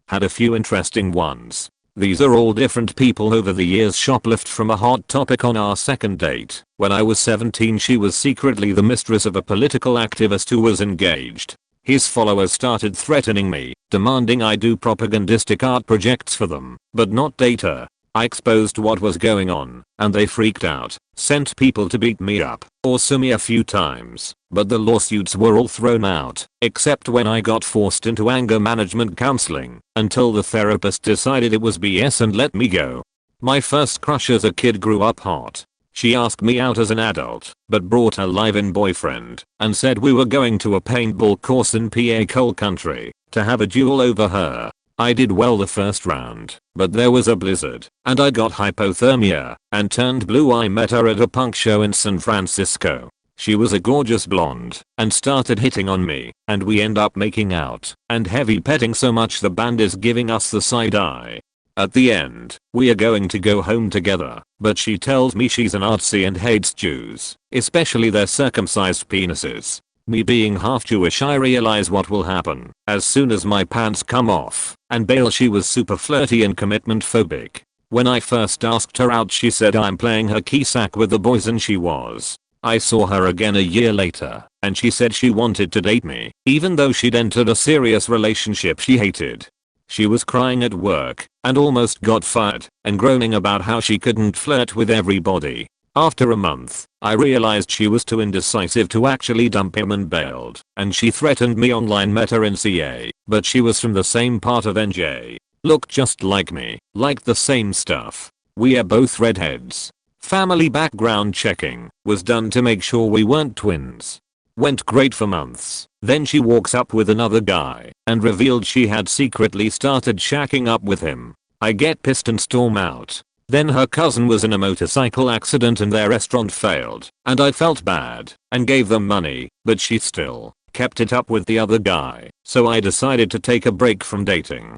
Had a few interesting ones. These are all different people over the years. Shoplift from a hot topic. On our second date, when I was 17, she was secretly the mistress of a political activist who was engaged. His followers started threatening me, demanding I do propagandistic art projects for them, but not date her. I exposed what was going on, and they freaked out, sent people to beat me up or sue me a few times, but the lawsuits were all thrown out, except when I got forced into anger management counseling, until the therapist decided it was BS and let me go. My first crush as a kid grew up hot. She asked me out as an adult, but brought her live-in boyfriend, and said we were going to a paintball course in PA coal country, to have a duel over her. I did well the first round, but there was a blizzard, and I got hypothermia, and turned blue. I met her at a punk show in San Francisco. She was a gorgeous blonde, and started hitting on me, and we end up making out, and heavy petting so much the band is giving us the side eye. At the end, we are going to go home together, but she tells me she's an artsy and hates Jews, especially their circumcised penises. Me being half Jewish, I realize what will happen as soon as my pants come off and bail. She was super flirty and commitment phobic. When I first asked her out, she said I'm playing her key sack with the boys, and she was. I saw her again a year later, and she said she wanted to date me, even though she'd entered a serious relationship she hated. She was crying at work and almost got fired, and groaning about how she couldn't flirt with everybody. After a month, I realized she was too indecisive to actually dump him and bailed, and she threatened me online. Met her in CA, but she was from the same part of NJ. Looked just like me, liked the same stuff. We are both redheads. Family background checking was done to make sure we weren't twins. Went great for months. Then she walks up with another guy and revealed she had secretly started shacking up with him. I get pissed and storm out. Then her cousin was in a motorcycle accident and their restaurant failed, and I felt bad and gave them money, but she still kept it up with the other guy, so I decided to take a break from dating.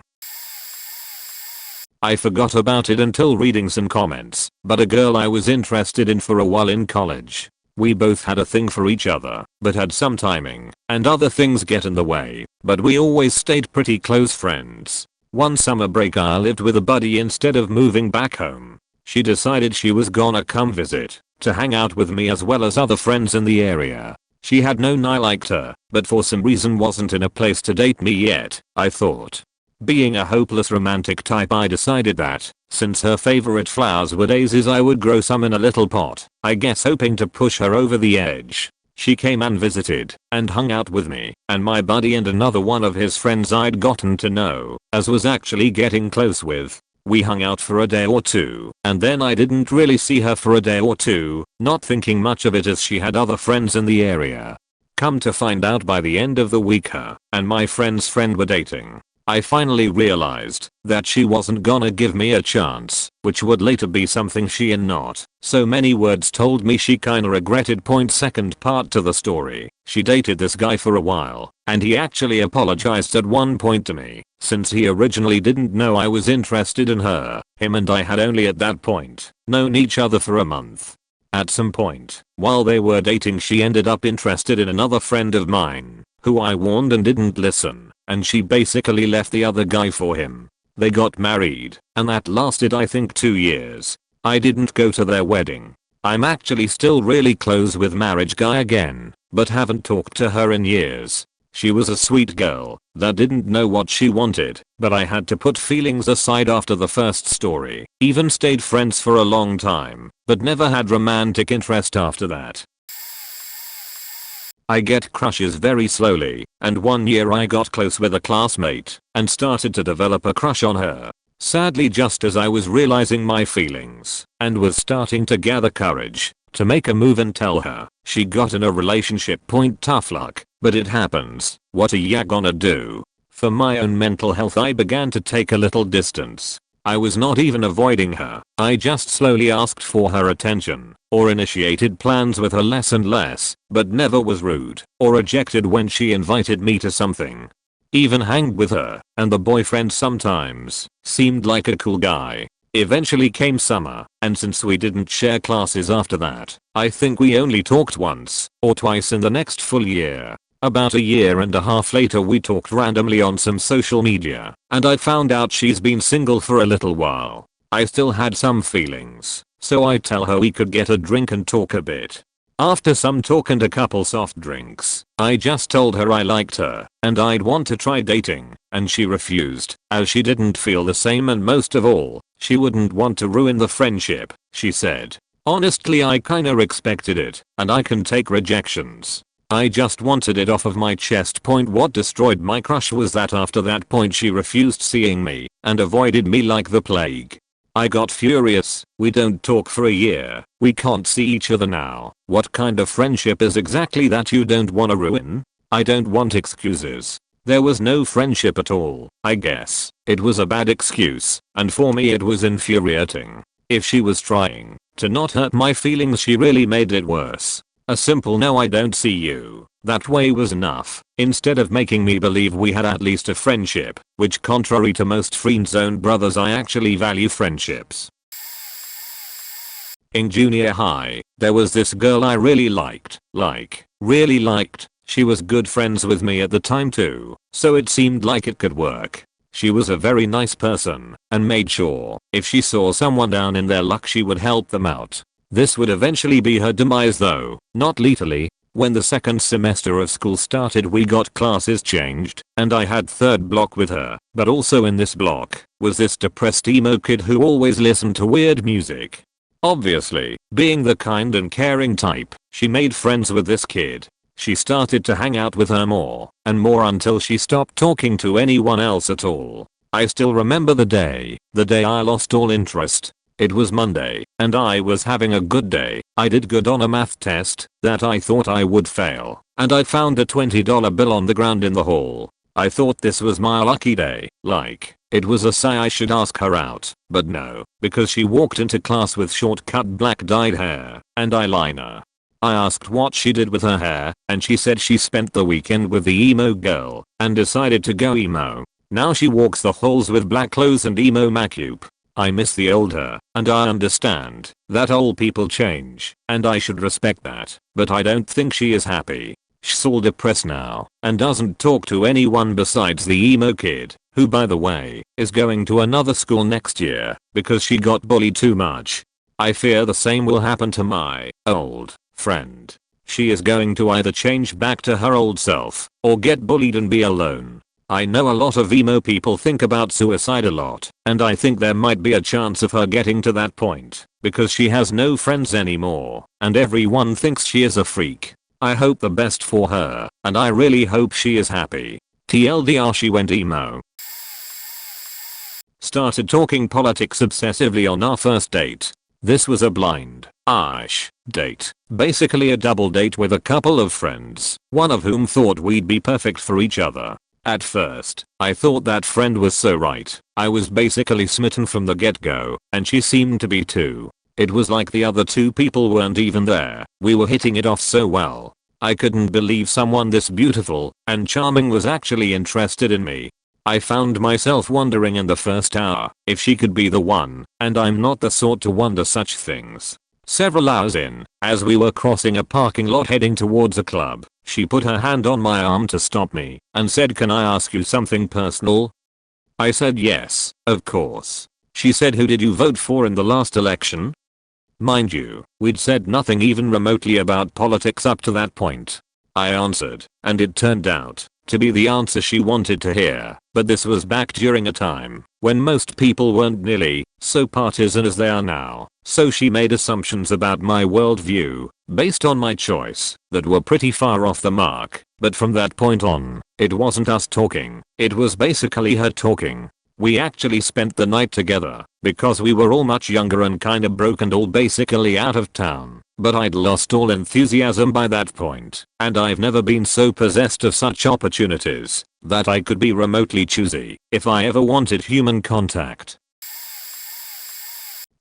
I forgot about it until reading some comments, but a girl I was interested in for a while in college. We both had a thing for each other, but had some timing and other things get in the way, but we always stayed pretty close friends. One summer break I lived with a buddy instead of moving back home. She decided she was gonna come visit, to hang out with me as well as other friends in the area. She had known I liked her, but for some reason wasn't in a place to date me yet, I thought. Being a hopeless romantic type, I decided that, since her favorite flowers were daisies, I would grow some in a little pot, I guess hoping to push her over the edge. She came and visited and hung out with me and my buddy and another one of his friends I'd gotten to know, as was actually getting close with. We hung out for a day or two and then I didn't really see her for a day or two, not thinking much of it as she had other friends in the area. Come to find out by the end of the week her and my friend's friend were dating. I finally realized that she wasn't gonna give me a chance, which would later be something she in not so many words told me she kinda regretted. Second part to the story, she dated this guy for a while, and he actually apologized at one point to me, since he originally didn't know I was interested in her. Him and I had only at that point known each other for a month. At some point, while they were dating, she ended up interested in another friend of mine, who I warned and didn't listen, and she basically left the other guy for him. They got married, and that lasted I think 2 years. I didn't go to their wedding. I'm actually still really close with marriage guy again, but haven't talked to her in years. She was a sweet girl that didn't know what she wanted, but I had to put feelings aside after the first story. Even stayed friends for a long time, but never had romantic interest after that. I get crushes very slowly, and one year I got close with a classmate and started to develop a crush on her. Sadly, just as I was realizing my feelings and was starting to gather courage to make a move and tell her, she got in a relationship. Tough luck, but it happens. What are ya gonna do? For my own mental health I began to take a little distance. I was not even avoiding her, I just slowly asked for her attention, or initiated plans with her less and less, but never was rude or rejected when she invited me to something. Even hanged with her and the boyfriend sometimes. Seemed like a cool guy. Eventually came summer, and since we didn't share classes after that, I think we only talked once or twice in the next full year. About a year and a half later we talked randomly on some social media, and I found out she's been single for a little while. I still had some feelings, so I tell her we could get a drink and talk a bit. After some talk and a couple soft drinks, I just told her I liked her and I'd want to try dating, and she refused, as she didn't feel the same and most of all, she wouldn't want to ruin the friendship, she said. Honestly, I kinda expected it, and I can take rejections. I just wanted it off of my chest. What destroyed my crush was that after that point she refused seeing me and avoided me like the plague. I got furious. We don't talk for a year. We can't see each other now. What kind of friendship is exactly that you don't wanna ruin? I don't want excuses. There was no friendship at all, I guess. It was a bad excuse, and for me it was infuriating. If she was trying to not hurt my feelings, she really made it worse. A simple no, I don't see you that way was enough, instead of making me believe we had at least a friendship, which contrary to most friend-zoned brothers I actually value friendships. In junior high, there was this girl I really liked, really liked. She was good friends with me at the time too, so it seemed like it could work. She was a very nice person and made sure if she saw someone down in their luck she would help them out. This would eventually be her demise though, not lethally. When the second semester of school started we got classes changed, and I had third block with her, but also in this block was this depressed emo kid who always listened to weird music. Obviously, being the kind and caring type, she made friends with this kid. She started to hang out with her more and more until she stopped talking to anyone else at all. I still remember the day I lost all interest. It was Monday, and I was having a good day. I did good on a math test that I thought I would fail, and I found a $20 bill on the ground in the hall. I thought this was my lucky day, like it was a sign I should ask her out, but no, because she walked into class with short-cut black dyed hair and eyeliner. I asked what she did with her hair, and she said she spent the weekend with the emo girl and decided to go emo. Now she walks the halls with black clothes and emo makeup. I miss the old her, and I understand that old people change, and I should respect that, but I don't think she is happy. She's all depressed now, and doesn't talk to anyone besides the emo kid, who by the way, is going to another school next year, because she got bullied too much. I fear the same will happen to my old friend. She is going to either change back to her old self, or get bullied and be alone. I know a lot of emo people think about suicide a lot, and I think there might be a chance of her getting to that point, because she has no friends anymore, and everyone thinks she is a freak. I hope the best for her, and I really hope she is happy. TLDR, she went emo. Started talking politics obsessively on our first date. This was a blind-ish date, basically a double date with a couple of friends, one of whom thought we'd be perfect for each other. At first, I thought that friend was so right. I was basically smitten from the get-go, and she seemed to be too. It was like the other two people weren't even there. We were hitting it off so well. I couldn't believe someone this beautiful and charming was actually interested in me. I found myself wondering in the first hour if she could be the one, and I'm not the sort to wonder such things. Several hours in, as we were crossing a parking lot heading towards a club, she put her hand on my arm to stop me and said, "Can I ask you something personal?" I said yes, of course. She said, "Who did you vote for in the last election?" Mind you, we'd said nothing even remotely about politics up to that point. I answered, and it turned out to be the answer she wanted to hear, but this was back during a time when most people weren't nearly so partisan as they are now, so she made assumptions about my worldview based on my choice that were pretty far off the mark. But from that point on, it wasn't us talking, it was basically her talking. We actually spent the night together because we were all much younger and kinda broke and all basically out of town, but I'd lost all enthusiasm by that point, and I've never been so possessed of such opportunities that I could be remotely choosy if I ever wanted human contact.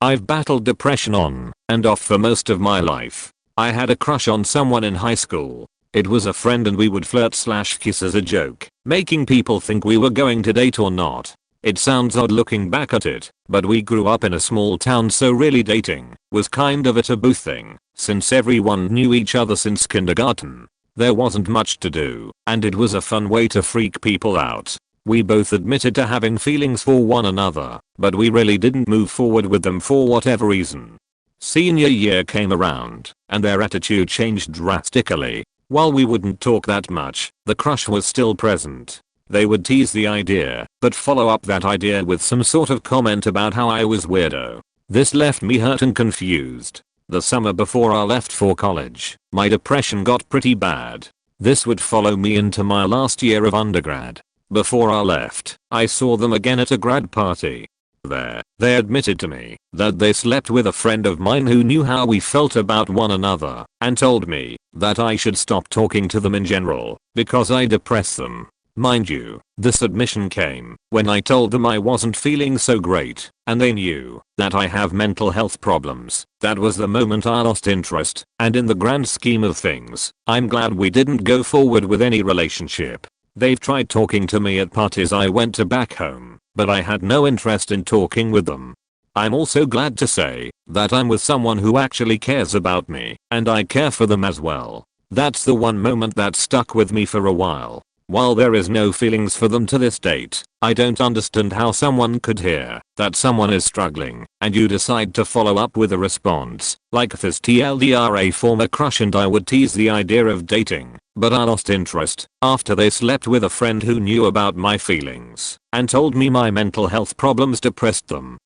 I've battled depression on and off for most of my life. I had a crush on someone in high school. It was a friend and we would flirt/kiss as a joke, making people think we were going to date or not. It sounds odd looking back at it, but we grew up in a small town, so really dating was kind of a taboo thing, since everyone knew each other since kindergarten. There wasn't much to do, and it was a fun way to freak people out. We both admitted to having feelings for one another, but we really didn't move forward with them for whatever reason. Senior year came around, and their attitude changed drastically. While we wouldn't talk that much, the crush was still present. They would tease the idea, but follow up that idea with some sort of comment about how I was weirdo. This left me hurt and confused. The summer before I left for college, my depression got pretty bad. This would follow me into my last year of undergrad. Before I left, I saw them again at a grad party. There, they admitted to me that they slept with a friend of mine who knew how we felt about one another, and told me that I should stop talking to them in general because I depressed them. Mind you, this admission came when I told them I wasn't feeling so great, and they knew that I have mental health problems. That was the moment I lost interest, and in the grand scheme of things, I'm glad we didn't go forward with any relationship. They've tried talking to me at parties I went to back home, but I had no interest in talking with them. I'm also glad to say that I'm with someone who actually cares about me, and I care for them as well. That's the one moment that stuck with me for a while. While there is no feelings for them to this date, I don't understand how someone could hear that someone is struggling and you decide to follow up with a response like this. TLDR, a former crush and I would tease the idea of dating, but I lost interest after they slept with a friend who knew about my feelings and told me my mental health problems depressed them.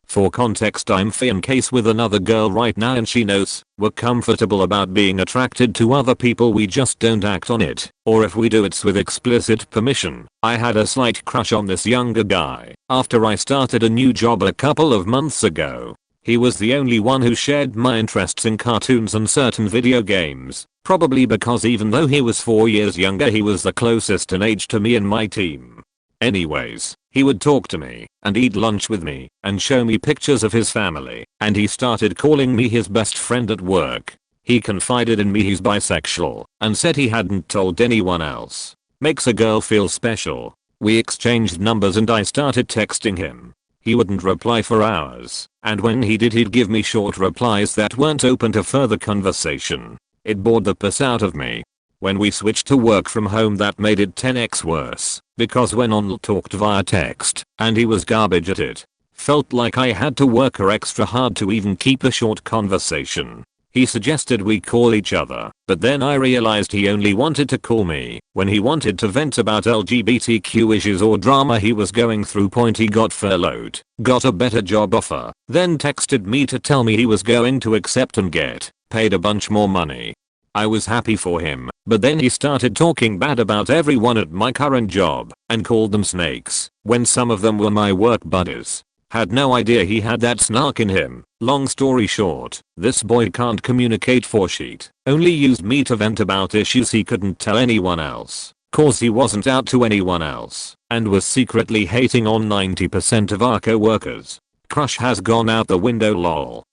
For context, I'm in case with another girl right now and she knows we're comfortable about being attracted to other people, we just don't act on it, or if we do it's with explicit permission. I had a slight crush on this younger guy after I started a new job a couple of months ago. He was the only one who shared my interests in cartoons and certain video games, probably because even though he was 4 years younger he was the closest in age to me and my team. Anyways, he would talk to me and eat lunch with me and show me pictures of his family, and he started calling me his best friend at work. He confided in me he's bisexual and said he hadn't told anyone else. Makes a girl feel special. We exchanged numbers and I started texting him. He wouldn't reply for hours, and when he did he'd give me short replies that weren't open to further conversation. It bored the piss out of me. When we switched to work from home that made it 10x worse, because when on talked via text, and he was garbage at it. Felt like I had to work extra hard to even keep a short conversation. He suggested we call each other, but then I realized he only wanted to call me when he wanted to vent about LGBTQ issues or drama he was going through. He got furloughed, got a better job offer, then texted me to tell me he was going to accept and get paid a bunch more money. I was happy for him, but then he started talking bad about everyone at my current job and called them snakes when some of them were my work buddies. Had no idea he had that snark in him. Long story short, this boy can't communicate for shit, only used me to vent about issues he couldn't tell anyone else, cause he wasn't out to anyone else, and was secretly hating on 90% of our co-workers. Crush has gone out the window lol.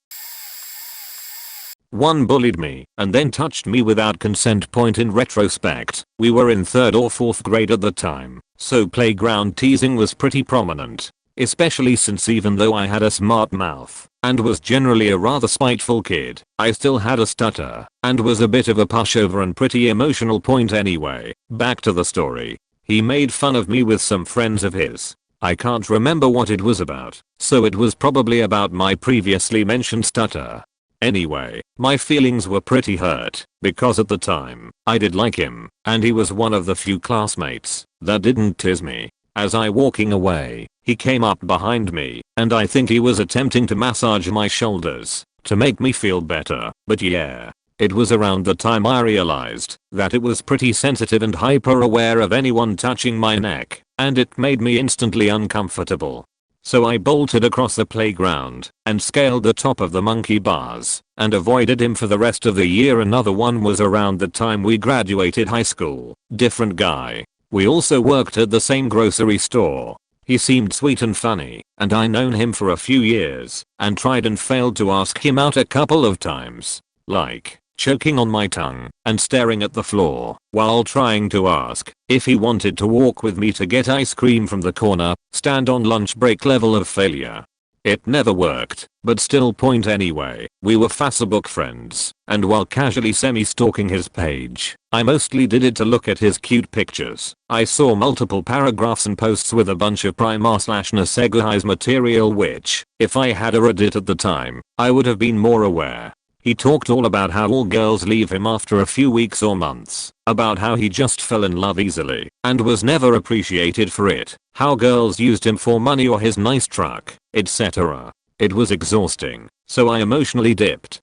One bullied me and then touched me without consent. In retrospect, we were in 3rd or 4th grade at the time, so playground teasing was pretty prominent. Especially since even though I had a smart mouth and was generally a rather spiteful kid, I still had a stutter and was a bit of a pushover and pretty emotional. Anyway, back to the story. He made fun of me with some friends of his. I can't remember what it was about, so it was probably about my previously mentioned stutter. Anyway, my feelings were pretty hurt because at the time, I did like him and he was one of the few classmates that didn't tease me. As I walking away, he came up behind me and I think he was attempting to massage my shoulders to make me feel better, but yeah. It was around the time I realized that it was pretty sensitive and hyper aware of anyone touching my neck, and it made me instantly uncomfortable. So I bolted across the playground and scaled the top of the monkey bars and avoided him for the rest of the year. Another one was around the time we graduated high school. Different guy. We also worked at the same grocery store. He seemed sweet and funny, and I known him for a few years and tried and failed to ask him out a couple of times. Like, choking on my tongue and staring at the floor while trying to ask if he wanted to walk with me to get ice cream from the corner stand on lunch break. Level of failure. It never worked, but still. Anyway, we were Facebook friends, and while casually semi-stalking his page, I mostly did it to look at his cute pictures. I saw multiple paragraphs and posts with a bunch of prima/necessities material which, if I had a Reddit at the time, I would have been more aware. He talked all about how all girls leave him after a few weeks or months, about how he just fell in love easily and was never appreciated for it, how girls used him for money or his nice truck, etc. It was exhausting, so I emotionally dipped.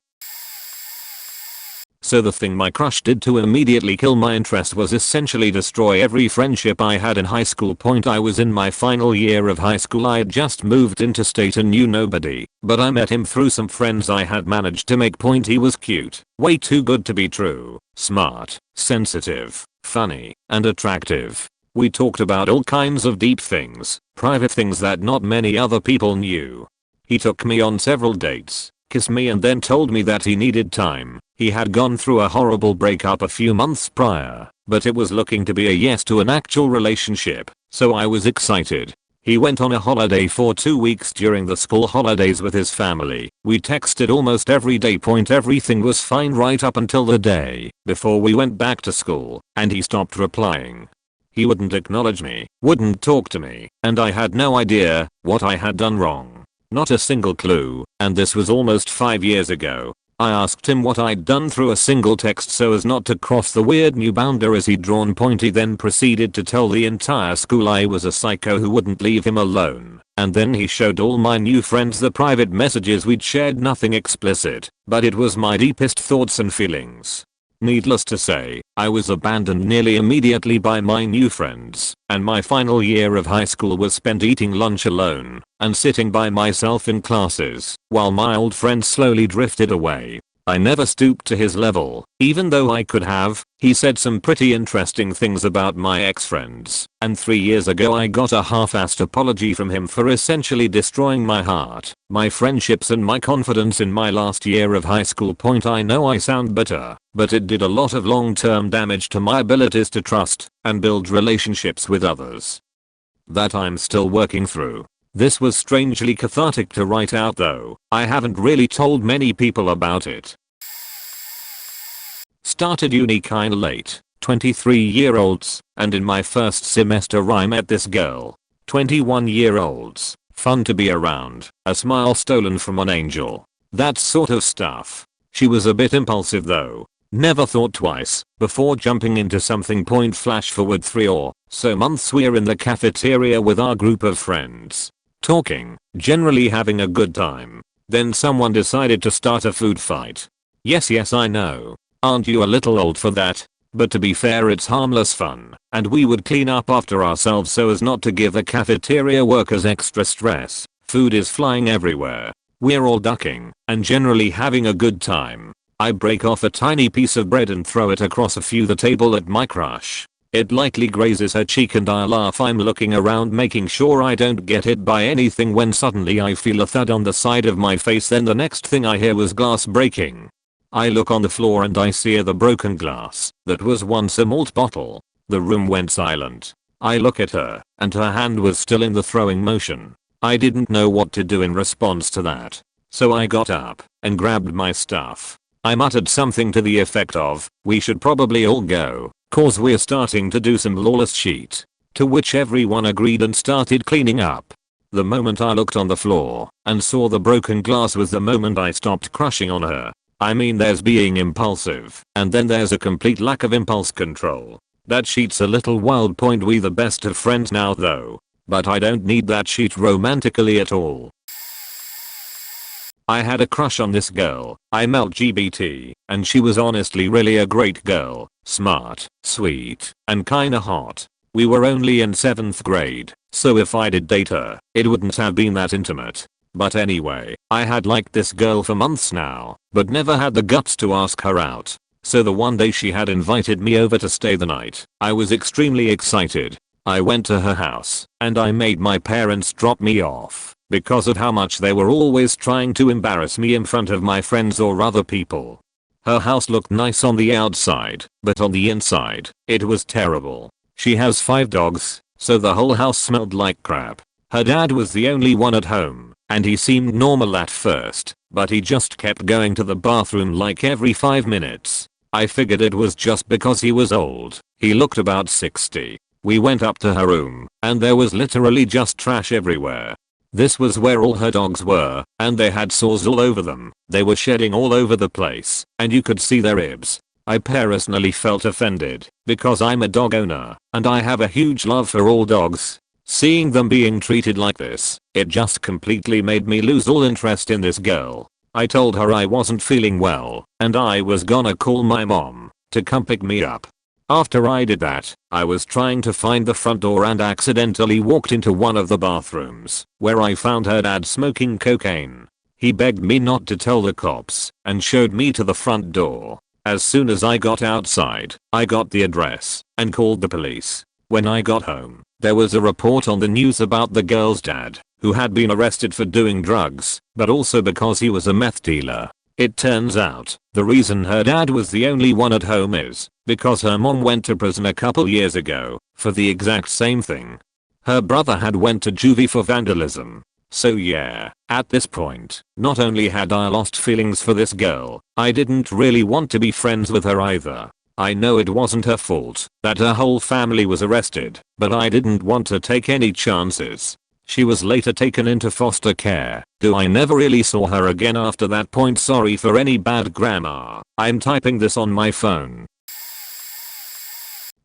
So the thing my crush did to immediately kill my interest was essentially destroy every friendship I had in high school. I was in my final year of high school. I had just moved interstate and knew nobody, but I met him through some friends I had managed to make. He was cute, way too good to be true, smart, sensitive, funny, and attractive. We talked about all kinds of deep things, private things that not many other people knew. He took me on several dates, kissed me, and then told me that he needed time. He had gone through a horrible breakup a few months prior, but it was looking to be a yes to an actual relationship, so I was excited. He went on a holiday for 2 weeks during the school holidays with his family. We texted almost every day. Everything was fine right up until the day before we went back to school, and he stopped replying. He wouldn't acknowledge me, wouldn't talk to me, and I had no idea what I had done wrong. Not a single clue, and this was almost 5 years ago. I asked him what I'd done through a single text so as not to cross the weird new boundaries he'd drawn. He then proceeded to tell the entire school I was a psycho who wouldn't leave him alone, and then he showed all my new friends the private messages we'd shared. Nothing explicit, but it was my deepest thoughts and feelings. Needless to say, I was abandoned nearly immediately by my new friends, and my final year of high school was spent eating lunch alone and sitting by myself in classes while my old friends slowly drifted away. I never stooped to his level, even though I could have. He said some pretty interesting things about my ex-friends, and 3 years ago I got a half-assed apology from him for essentially destroying my heart, my friendships, and my confidence in my last year of high school. I know I sound bitter, but it did a lot of long-term damage to my abilities to trust and build relationships with others that I'm still working through. This was strangely cathartic to write out, though I haven't really told many people about it. Started uni kinda late, 23-year-olds, and in my first semester I met this girl. 21-year-olds, fun to be around, a smile stolen from an angel. That sort of stuff. She was a bit impulsive though. Never thought twice before jumping into something. Flash forward 3 or so months, we're in the cafeteria with our group of friends, talking, generally having a good time. Then someone decided to start a food fight. Yes, I know. Aren't you a little old for that? But to be fair, it's harmless fun, and we would clean up after ourselves so as not to give the cafeteria workers extra stress. Food is flying everywhere. We're all ducking and generally having a good time. I break off a tiny piece of bread and throw it across the table at my crush. It lightly grazes her cheek and I laugh. I'm looking around making sure I don't get hit by anything when suddenly I feel a thud on the side of my face. Then the next thing I hear was glass breaking. I look on the floor and I see the broken glass that was once a malt bottle. The room went silent. I look at her and her hand was still in the throwing motion. I didn't know what to do in response to that. So I got up and grabbed my stuff. I muttered something to the effect of, "We should probably all go, cause we're starting to do some lawless shit." To which everyone agreed and started cleaning up. The moment I looked on the floor and saw the broken glass was the moment I stopped crushing on her. I mean, there's being impulsive and then there's a complete lack of impulse control. That shit's a little wild. Point. We the best of friends now though. But I don't need that shit romantically at all. I had a crush on this girl. I'm LGBT, and she was honestly really a great girl. Smart, sweet, and kinda hot. We were only in 7th grade, so if I did date her, it wouldn't have been that intimate. But anyway, I had liked this girl for months now, but never had the guts to ask her out. So the one day she had invited me over to stay the night, I was extremely excited. I went to her house, and I made my parents drop me off, because of how much they were always trying to embarrass me in front of my friends or other people. Her house looked nice on the outside, but on the inside, it was terrible. She has 5 dogs, so the whole house smelled like crap. Her dad was the only one at home, and he seemed normal at first, but he just kept going to the bathroom like every 5 minutes. I figured it was just because he was old. He looked about 60. We went up to her room, and there was literally just trash everywhere. This was where all her dogs were, and they had sores all over them. They were shedding all over the place, and you could see their ribs. I personally felt offended, because I'm a dog owner, and I have a huge love for all dogs. Seeing them being treated like this, it just completely made me lose all interest in this girl. I told her I wasn't feeling well, and I was gonna call my mom to come pick me up. After I did that, I was trying to find the front door and accidentally walked into one of the bathrooms, where I found her dad smoking cocaine. He begged me not to tell the cops, and showed me to the front door. As soon as I got outside, I got the address, and called the police. When I got home, there was a report on the news about the girl's dad, who had been arrested for doing drugs, but also because he was a meth dealer. It turns out, the reason her dad was the only one at home is because her mom went to prison a couple years ago for the exact same thing. Her brother had went to juvie for vandalism. So yeah, at this point, not only had I lost feelings for this girl, I didn't really want to be friends with her either. I know it wasn't her fault that her whole family was arrested, but I didn't want to take any chances. She was later taken into foster care. I never really saw her again after that point. Sorry for any bad grammar. I'm typing this on my phone.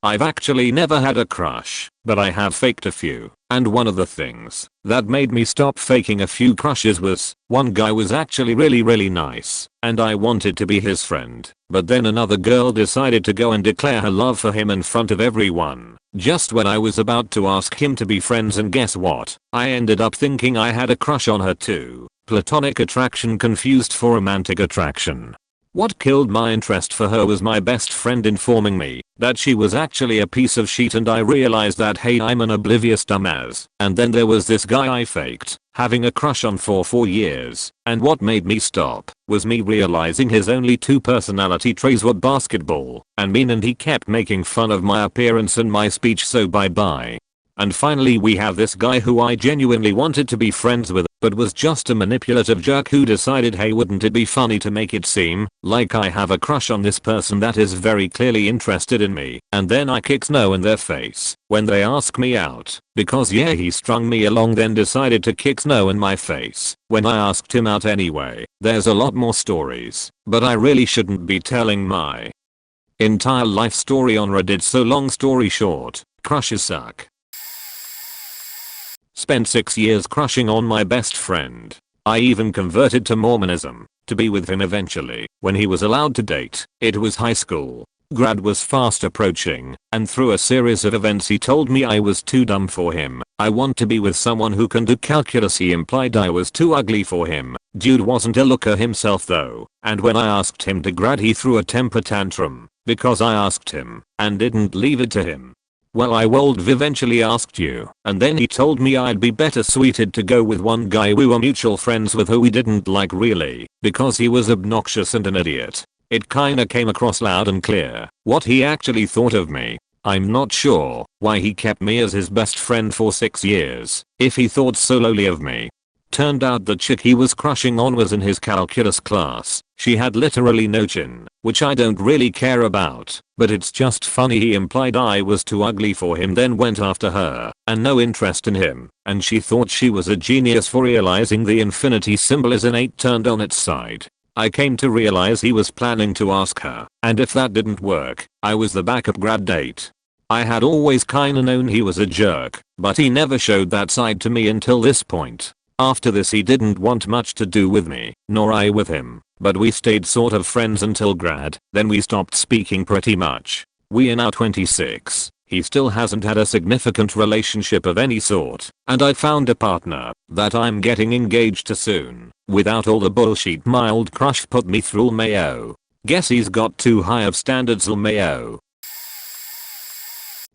I've actually never had a crush, but I have faked a few, and one of the things that made me stop faking a few crushes was, one guy was actually really nice, and I wanted to be his friend, but then another girl decided to go and declare her love for him in front of everyone, just when I was about to ask him to be friends, and guess what? I ended up thinking I had a crush on her too. Platonic attraction confused for romantic attraction. What killed my interest for her was my best friend informing me that she was actually a piece of shit, and I realized that hey, I'm an oblivious dumbass. And then there was this guy I faked having a crush on for 4 years, and what made me stop was me realizing his only 2 personality traits were basketball and mean, and he kept making fun of my appearance and my speech, so bye bye. And finally we have this guy who I genuinely wanted to be friends with, but was just a manipulative jerk who decided hey, wouldn't it be funny to make it seem like I have a crush on this person that is very clearly interested in me, and then I kick snow in their face when they ask me out, because yeah, he strung me along then decided to kick snow in my face when I asked him out anyway. There's a lot more stories, but I really shouldn't be telling my entire life story on Reddit, so long story short, crushes suck. Spent 6 years crushing on my best friend. I even converted to Mormonism to be with him eventually when he was allowed to date. It was high school. Grad was fast approaching, and through a series of events he told me I was too dumb for him. I want to be with someone who can do calculus. He implied I was too ugly for him. Dude wasn't a looker himself though, and when I asked him to grad he threw a temper tantrum because I asked him and didn't leave it to him. Well, I would eventually asked you, and then he told me I'd be better suited to go with one guy we were mutual friends with who we didn't like really because he was obnoxious and an idiot. It kinda came across loud and clear what he actually thought of me. I'm not sure why he kept me as his best friend for 6 years if he thought so lowly of me. Turned out the chick he was crushing on was in his calculus class. She had literally no chin, which I don't really care about, but it's just funny he implied I was too ugly for him then went after her and no interest in him, and she thought she was a genius for realizing the infinity symbol is an 8 turned on its side. I came to realize he was planning to ask her, and if that didn't work, I was the backup grad date. I had always kinda known he was a jerk, but he never showed that side to me until this point. After this he didn't want much to do with me, nor I with him, but we stayed sort of friends until grad, then we stopped speaking pretty much. We are now 26. He still hasn't had a significant relationship of any sort, and I found a partner that I'm getting engaged to soon. Without all the bullshit mild crush put me through Mayo. Guess he's got too high of standards Mayo.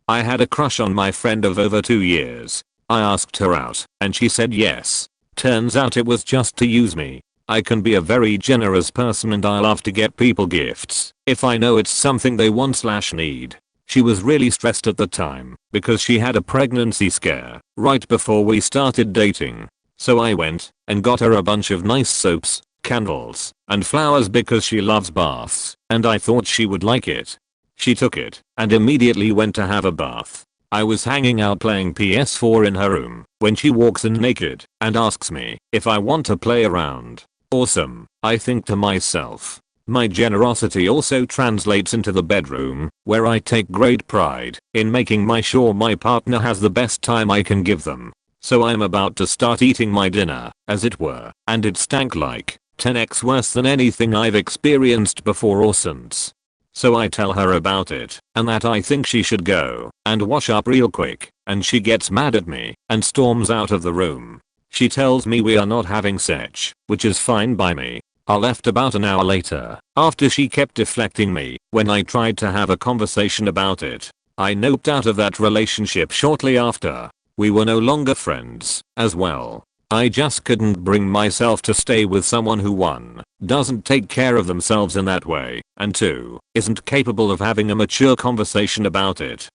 I had a crush on my friend of over 2 years. I asked her out, and she said yes. Turns out it was just to use me. I can be a very generous person and I love to get people gifts if I know it's something they want/need. She was really stressed at the time because she had a pregnancy scare right before we started dating. So I went and got her a bunch of nice soaps, candles, and flowers because she loves baths, and I thought she would like it. She took it and immediately went to have a bath. I was hanging out playing PS4 in her room when she walks in naked and asks me if I want to play around. Awesome, I think to myself. My generosity also translates into the bedroom, where I take great pride in making sure my partner has the best time I can give them. So I'm about to start eating my dinner, as it were, and it stank like 10x worse than anything I've experienced before or since. So I tell her about it, and that I think she should go and wash up real quick, and she gets mad at me and storms out of the room. She tells me we are not having sex, which is fine by me. I left about an hour later, after she kept deflecting me when I tried to have a conversation about it. I noped out of that relationship shortly after. We were no longer friends, as well. I just couldn't bring myself to stay with someone who 1. Doesn't take care of themselves in that way, and 2. Isn't capable of having a mature conversation about it.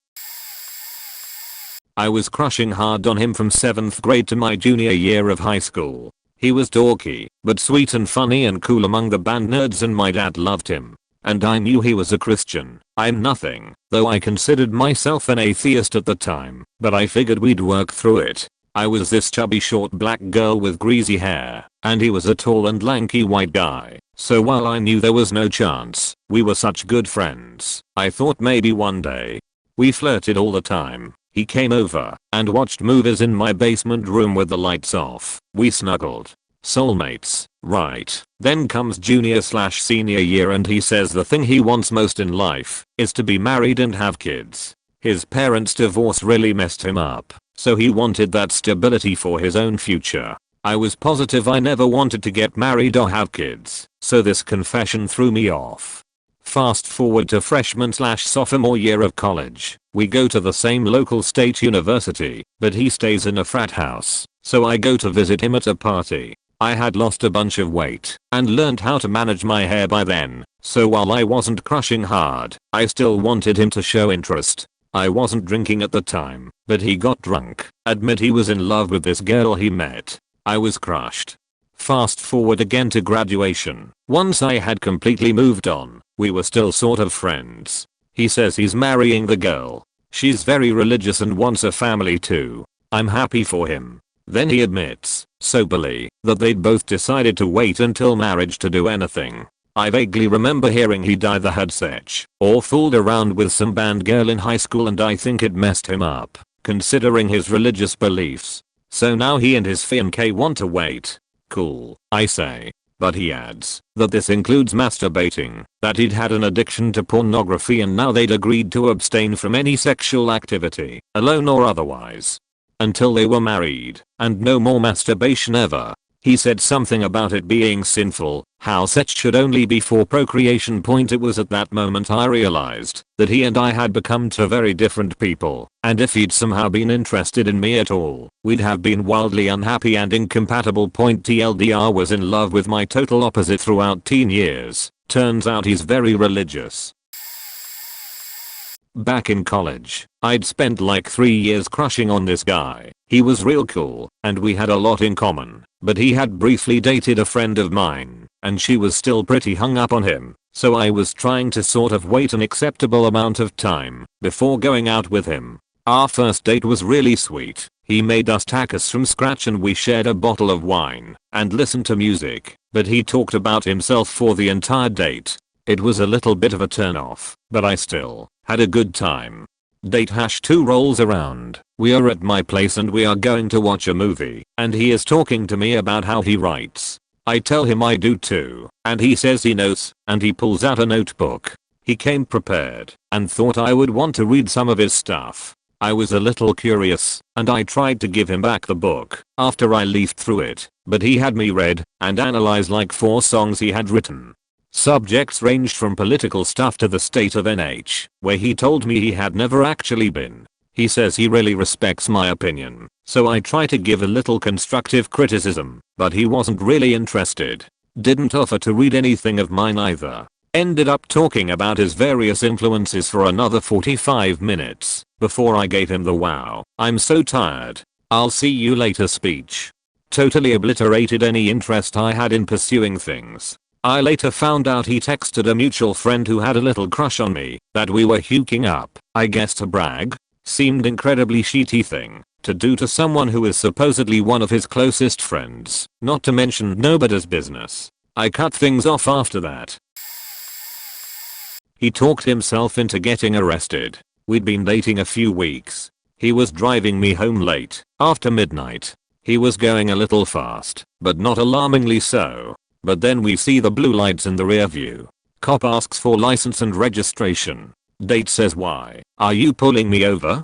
I was crushing hard on him from 7th grade to my junior year of high school. He was dorky, but sweet and funny and cool among the band nerds, and my dad loved him. And I knew he was a Christian. I'm nothing, though I considered myself an atheist at the time, but I figured we'd work through it. I was this chubby short black girl with greasy hair, and he was a tall and lanky white guy. So while I knew there was no chance, we were such good friends, I thought maybe one day. We flirted all the time. He came over and watched movies in my basement room with the lights off. We snuggled. Soulmates, right? Then comes junior/senior year and he says the thing he wants most in life is to be married and have kids. His parents' divorce really messed him up, so he wanted that stability for his own future. I was positive I never wanted to get married or have kids, so this confession threw me off. Fast forward to freshman/sophomore year of college. We go to the same local state university, but he stays in a frat house, so I go to visit him at a party. I had lost a bunch of weight and learned how to manage my hair by then, so while I wasn't crushing hard, I still wanted him to show interest. I wasn't drinking at the time, but he got drunk, admit he was in love with this girl he met. I was crushed. Fast forward again to graduation. Once I had completely moved on, we were still sort of friends. He says he's marrying the girl. She's very religious and wants a family too. I'm happy for him. Then he admits, soberly, that they'd both decided to wait until marriage to do anything. I vaguely remember hearing he'd either had sex or fooled around with some band girl in high school, and I think it messed him up, considering his religious beliefs. So now he and his fiancée want to wait. Cool, I say. But he adds that this includes masturbating, that he'd had an addiction to pornography and now they'd agreed to abstain from any sexual activity, alone or otherwise, until they were married, and no more masturbation ever. He said something about it being sinful, how sex should only be for procreation. It was at that moment I realized that he and I had become two very different people, and if he'd somehow been interested in me at all, we'd have been wildly unhappy and incompatible. TLDR was in love with my total opposite throughout teen years. Turns out he's very religious. Back in college, I'd spent like 3 years crushing on this guy. He was real cool, and we had a lot in common, but he had briefly dated a friend of mine, and she was still pretty hung up on him, so I was trying to sort of wait an acceptable amount of time before going out with him. Our first date was really sweet. He made us tacos from scratch and we shared a bottle of wine and listened to music, but he talked about himself for the entire date. It was a little bit of a turn off, but I still had a good time. Date #2 rolls around. We are at my place and we are going to watch a movie, and he is talking to me about how he writes. I tell him I do too, and he says he knows, and he pulls out a notebook. He came prepared and thought I would want to read some of his stuff. I was a little curious, and I tried to give him back the book after I leafed through it, but he had me read and analyze like 4 songs he had written. Subjects ranged from political stuff to the state of NH, where he told me he had never actually been. He says he really respects my opinion, so I try to give a little constructive criticism, but he wasn't really interested. Didn't offer to read anything of mine either. Ended up talking about his various influences for another 45 minutes before I gave him the "wow, I'm so tired, I'll see you later" speech. Totally obliterated any interest I had in pursuing things. I later found out he texted a mutual friend who had a little crush on me that we were hooking up, I guess to brag. Seemed incredibly shitty thing to do to someone who is supposedly one of his closest friends, not to mention nobody's business. I cut things off after that. He talked himself into getting arrested. We'd been dating a few weeks. He was driving me home late, after midnight. He was going a little fast, but not alarmingly so. But then we see the blue lights in the rear view. Cop asks for license and registration. Date says, "Why are you pulling me over?"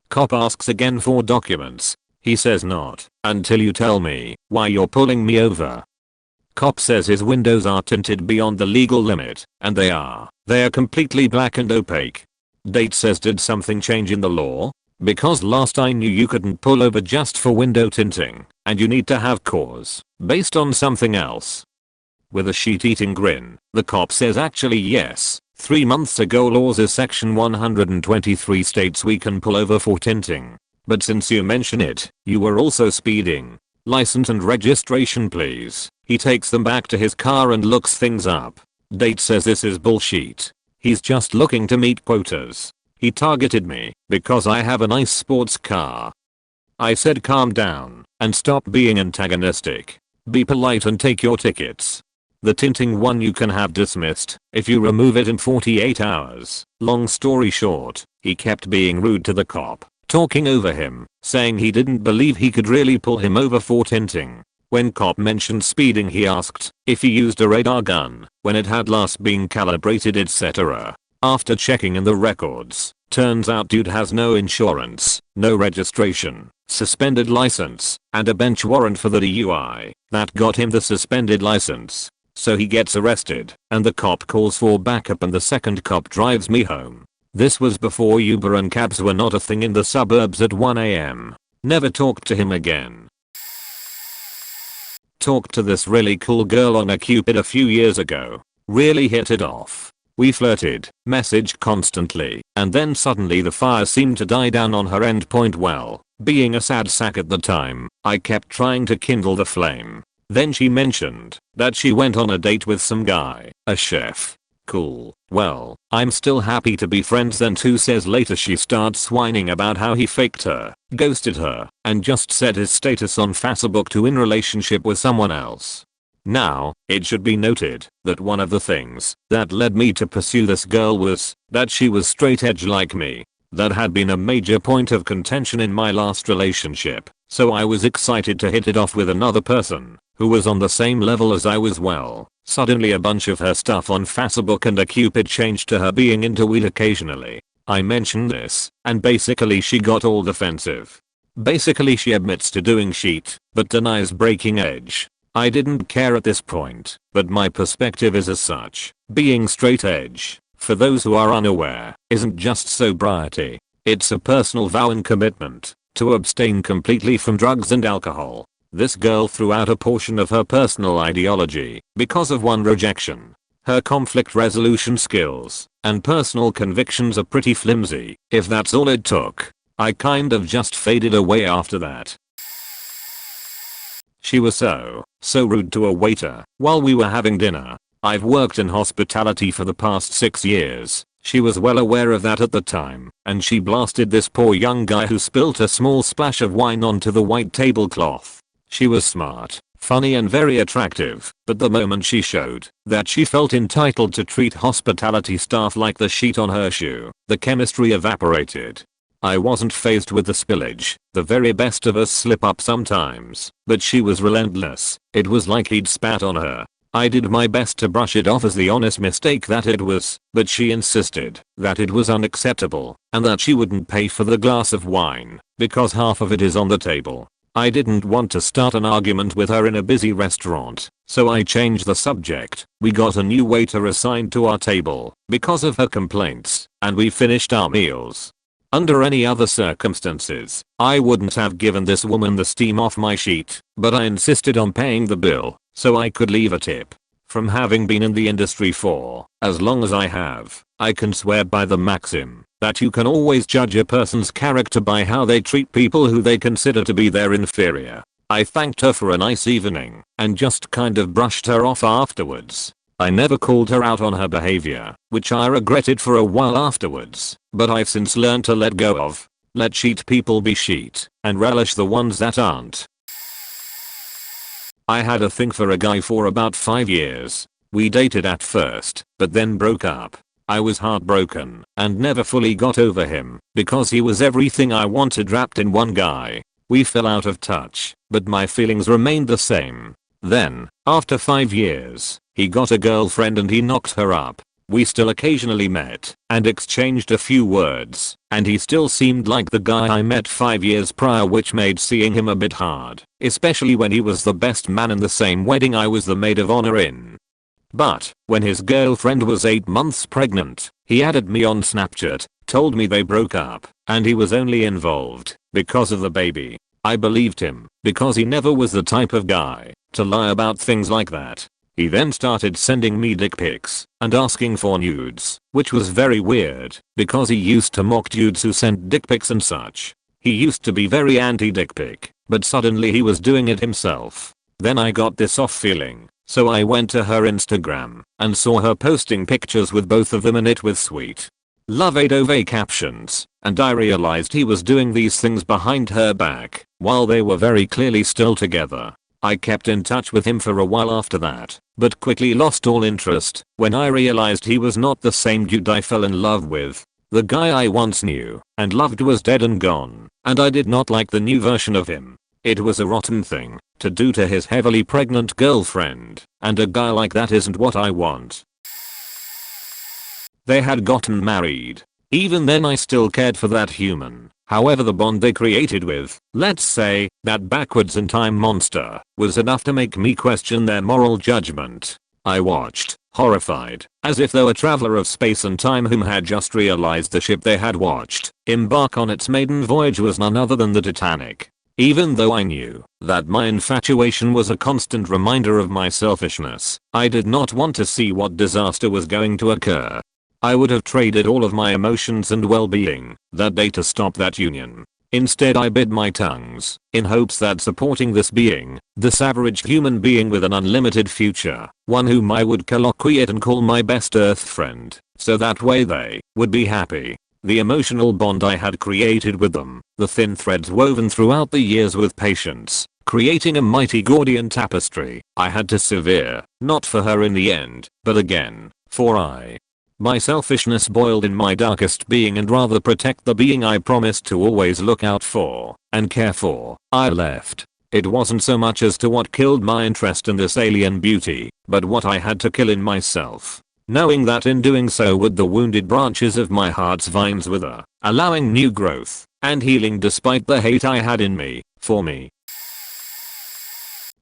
Cop asks again for documents. He says, "Not until you tell me why you're pulling me over." Cop says his windows are tinted beyond the legal limit, and they are. They are completely black and opaque. Date says, "Did something change in the law? Because last I knew you couldn't pull over just for window tinting, and you need to have cause based on something else." With a shit-eating grin, the cop says, "Actually yes, 3 months ago laws is section 123 states we can pull over for tinting. But since you mention it, you were also speeding. License and registration please." He takes them back to his car and looks things up. Date says this is bullshit. He's just looking to meet quotas. He targeted me because I have a nice sports car. I said calm down and stop being antagonistic. Be polite and take your tickets. The tinting one you can have dismissed if you remove it in 48 hours. Long story short, he kept being rude to the cop, talking over him, saying he didn't believe he could really pull him over for tinting. When cop mentioned speeding, he asked if he used a radar gun, when it had last been calibrated, etc. After checking in the records, turns out dude has no insurance, no registration, suspended license, and a bench warrant for the DUI that got him the suspended license. So he gets arrested, and the cop calls for backup and the second cop drives me home. This was before Uber and cabs were not a thing in the suburbs at 1 AM. Never talked to him again. Talked to this really cool girl on a Cupid a few years ago. Really hit it off. We flirted, messaged constantly, and then suddenly the fire seemed to die down on her end. Well, being a sad sack at the time, I kept trying to kindle the flame. Then she mentioned that she went on a date with some guy, a chef. Cool. Well, I'm still happy to be friends then. 2 says later she starts whining about how he faked her, ghosted her, and just set his status on Facebook to in relationship with someone else. Now, it should be noted that one of the things that led me to pursue this girl was that she was straight edge like me. That had been a major point of contention in my last relationship, so I was excited to hit it off with another person. who was on the same level as I was. Well, suddenly a bunch of her stuff on Facebook and a Cupid changed to her being into weed occasionally. I mentioned this, and basically she got all defensive. Basically she admits to doing shit, but denies breaking edge. I didn't care at this point, but my perspective is as such. Being straight edge, for those who are unaware, isn't just sobriety. It's a personal vow and commitment to abstain completely from drugs and alcohol. This girl threw out a portion of her personal ideology because of one rejection. Her conflict resolution skills and personal convictions are pretty flimsy. If that's all it took, I kind of just faded away after that. She was so rude to a waiter while we were having dinner. I've worked in hospitality for the past 6 years. She was well aware of that at the time, and she blasted this poor young guy who spilt a small splash of wine onto the white tablecloth. She was smart, funny and very attractive, but the moment she showed that she felt entitled to treat hospitality staff like the sheet on her shoe, the chemistry evaporated. I wasn't fazed with the spillage. The very best of us slip up sometimes, but she was relentless. It was like he'd spat on her. I did my best to brush it off as the honest mistake that it was, but she insisted that it was unacceptable and that she wouldn't pay for the glass of wine because half of it is on the table. I didn't want to start an argument with her in a busy restaurant, so I changed the subject. We got a new waiter assigned to our table because of her complaints, and we finished our meals. Under any other circumstances, I wouldn't have given this woman the steam off my sheet, but I insisted on paying the bill so I could leave a tip. From having been in the industry for as long as I have, I can swear by the maxim that you can always judge a person's character by how they treat people who they consider to be their inferior. I thanked her for a nice evening and just kind of brushed her off afterwards. I never called her out on her behavior, which I regretted for a while afterwards, but I've since learned to let go of. Let sheet people be sheet, and relish the ones that aren't. I had a thing for a guy for about 5 years. We dated at first, but then broke up. I was heartbroken and never fully got over him because he was everything I wanted wrapped in one guy. We fell out of touch, but my feelings remained the same. Then, after 5 years, he got a girlfriend and he knocked her up. We still occasionally met and exchanged a few words, and he still seemed like the guy I met 5 years prior, which made seeing him a bit hard, especially when he was the best man in the same wedding I was the maid of honor in. But, when his girlfriend was 8 months pregnant, he added me on Snapchat, told me they broke up, and he was only involved because of the baby. I believed him, because he never was the type of guy to lie about things like that. He then started sending me dick pics and asking for nudes, which was very weird, because he used to mock dudes who sent dick pics and such. He used to be very anti-dick pic, but suddenly he was doing it himself. Then I got this off feeling, so I went to her Instagram and saw her posting pictures with both of them in it with sweet love Adove captions, and I realized he was doing these things behind her back while they were very clearly still together. I kept in touch with him for a while after that, but quickly lost all interest when I realized he was not the same dude I fell in love with. The guy I once knew and loved was dead and gone, and I did not like the new version of him. It was a rotten thing to do to his heavily pregnant girlfriend, and a guy like that isn't what I want. They had gotten married. Even then I still cared for that human. However, the bond they created with, let's say, that backwards in time monster was enough to make me question their moral judgment. I watched, horrified, as if though a traveler of space and time whom had just realized the ship they had watched embark on its maiden voyage was none other than the Titanic. Even though I knew that my infatuation was a constant reminder of my selfishness, I did not want to see what disaster was going to occur. I would have traded all of my emotions and well-being that day to stop that union. Instead I bit my tongues, in hopes that supporting this being, this average human being with an unlimited future, one whom I would colloquiate and call my best earth friend, so that way they would be happy. The emotional bond I had created with them, the thin threads woven throughout the years with patience, creating a mighty Gordian tapestry, I had to sever, not for her in the end, but again, for my selfishness boiled in my darkest being and rather protect the being I promised to always look out for and care for, I left. It wasn't so much as to what killed my interest in this alien beauty, but what I had to kill in myself. Knowing that in doing so would the wounded branches of my heart's vines wither, allowing new growth and healing despite the hate I had in me, for me.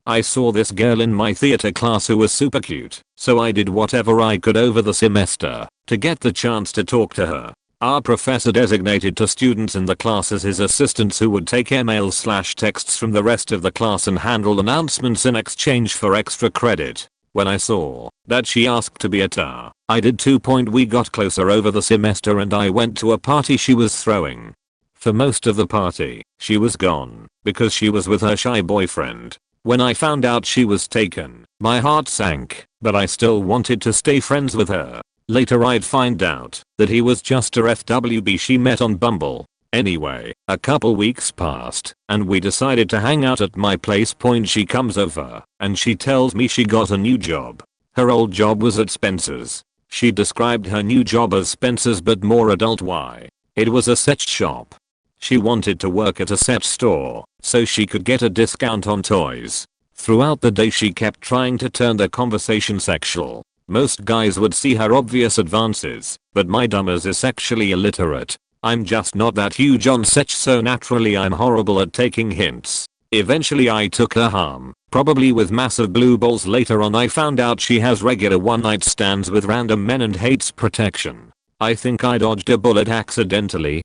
I saw this girl in my theater class who was super cute, so I did whatever I could over the semester to get the chance to talk to her. Our professor designated to students in the class as his assistants who would take emails/texts from the rest of the class and handle announcements in exchange for extra credit. When I saw that she asked to be a tar, I did too. We got closer over the semester and I went to a party she was throwing. For most of the party, she was gone because she was with her shy boyfriend. When I found out she was taken, my heart sank, but I still wanted to stay friends with her. Later I'd find out that he was just a FWB she met on Bumble. Anyway, a couple weeks passed, and we decided to hang out at my place. She comes over, and she tells me she got a new job. Her old job was at Spencer's. She described her new job as Spencer's but more adult. Why? It was a sex shop. She wanted to work at a sex store, so she could get a discount on toys. Throughout the day she kept trying to turn the conversation sexual. Most guys would see her obvious advances, but my dumb ass is sexually illiterate. I'm just not that huge on sex, so naturally I'm horrible at taking hints. Eventually I took her home, probably with massive blue balls. Later on I found out she has regular one night stands with random men and hates protection. I think I dodged a bullet accidentally.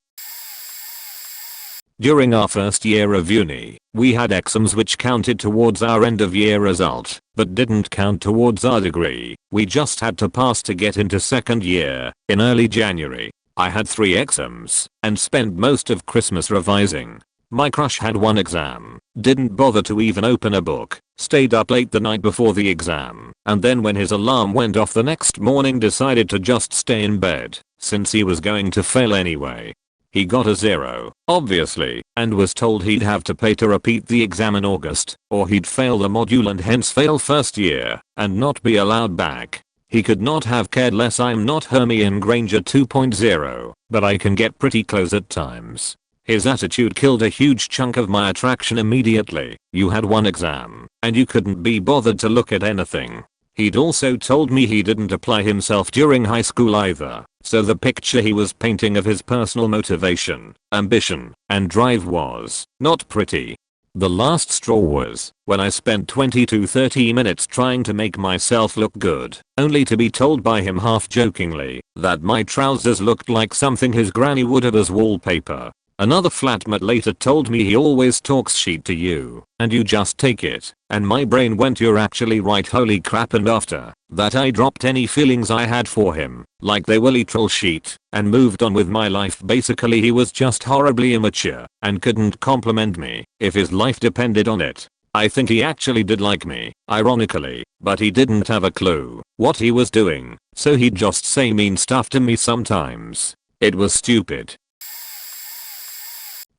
During our first year of uni, we had exams which counted towards our end of year result, but didn't count towards our degree. We just had to pass to get into second year. In early January, I had 3 exams and spent most of Christmas revising. My crush had 1 exam, didn't bother to even open a book, stayed up late the night before the exam, and then when his alarm went off the next morning decided to just stay in bed, since he was going to fail anyway. He got a 0, obviously, and was told he'd have to pay to repeat the exam in August, or he'd fail the module and hence fail first year, and not be allowed back. He could not have cared less. I'm not Hermione Granger 2.0, but I can get pretty close at times. His attitude killed a huge chunk of my attraction immediately. You had 1 exam, and you couldn't be bothered to look at anything. He'd also told me he didn't apply himself during high school either, so the picture he was painting of his personal motivation, ambition, and drive was not pretty. The last straw was when I spent 20 to 30 minutes trying to make myself look good, only to be told by him half-jokingly that my trousers looked like something his granny would have as wallpaper. Another flatmate later told me he always talks shit to you, and you just take it, and my brain went, you're actually right, holy crap. And after that I dropped any feelings I had for him, like they were literal shit, and moved on with my life. Basically he was just horribly immature, and couldn't compliment me if his life depended on it. I think he actually did like me, ironically, but he didn't have a clue what he was doing, so he'd just say mean stuff to me sometimes. It was stupid.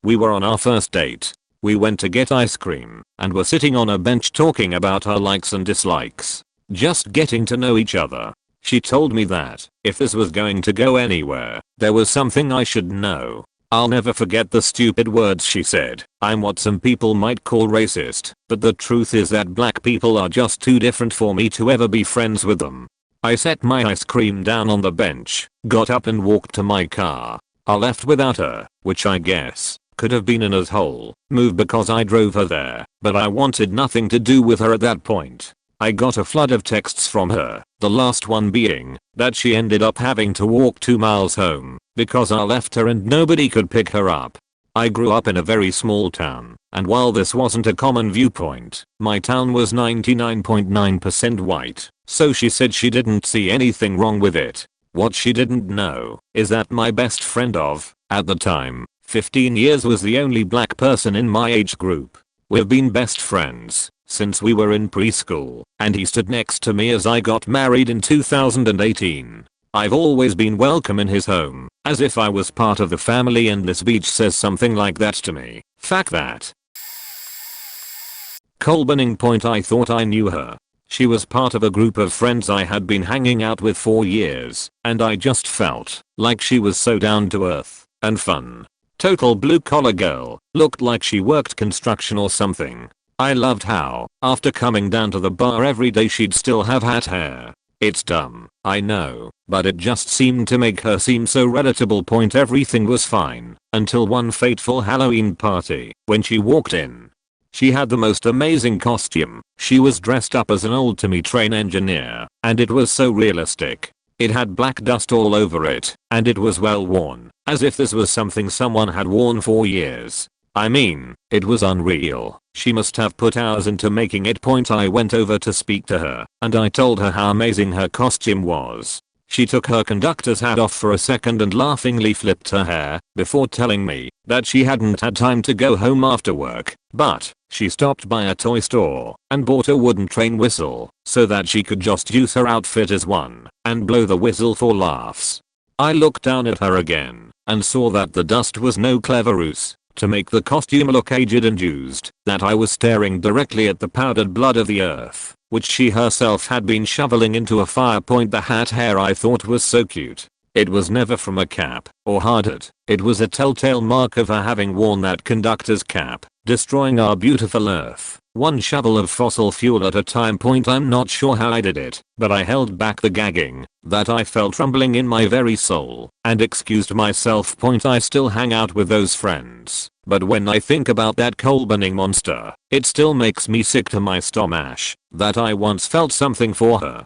We were on our first date. We went to get ice cream and were sitting on a bench talking about our likes and dislikes. Just getting to know each other. She told me that if this was going to go anywhere, there was something I should know. I'll never forget the stupid words she said. I'm what some people might call racist, but the truth is that black people are just too different for me to ever be friends with them. I set my ice cream down on the bench, got up and walked to my car. I left without her, which I guess could have been an asshole move because I drove her there, but I wanted nothing to do with her at that point. I got a flood of texts from her, the last one being that she ended up having to walk 2 miles home because I left her and nobody could pick her up. I grew up in a very small town, and while this wasn't a common viewpoint, my town was 99.9% white, so she said she didn't see anything wrong with it. What she didn't know is that my best friend of, at the time, 15 years was the only black person in my age group. We've been best friends since we were in preschool, and he stood next to me as I got married in 2018. I've always been welcome in his home, as if I was part of the family, and this beach says something like that to me. Fuck that. Culmining point, I thought I knew her. She was part of a group of friends I had been hanging out with for years, and I just felt like she was so down to earth and fun. Total blue collar girl, looked like she worked construction or something. I loved how, after coming down to the bar every day, she'd still have hat hair. It's dumb, I know, but it just seemed to make her seem so relatable. Everything was fine until one fateful Halloween party when she walked in. She had the most amazing costume. She was dressed up as an old-timey train engineer, and it was so realistic. It had black dust all over it, and it was well worn, as if this was something someone had worn for years. I mean, it was unreal. She must have put hours into making it. I went over to speak to her, and I told her how amazing her costume was. She took her conductor's hat off for a second and laughingly flipped her hair, before telling me that she hadn't had time to go home after work, but she stopped by a toy store and bought a wooden train whistle so that she could just use her outfit as one and blow the whistle for laughs. I looked down at her again and saw that the dust was no clever ruse to make the costume look aged and used, that I was staring directly at the powdered blood of the earth, which she herself had been shoveling into a fire. The hat hair I thought was so cute. It was never from a cap or hard hat. It was a telltale mark of her having worn that conductor's cap, destroying our beautiful earth, one shovel of fossil fuel at a time. I'm not sure how I did it, but I held back the gagging that I felt rumbling in my very soul and excused myself. I still hang out with those friends, but when I think about that coal-burning monster, it still makes me sick to my stomach that I once felt something for her.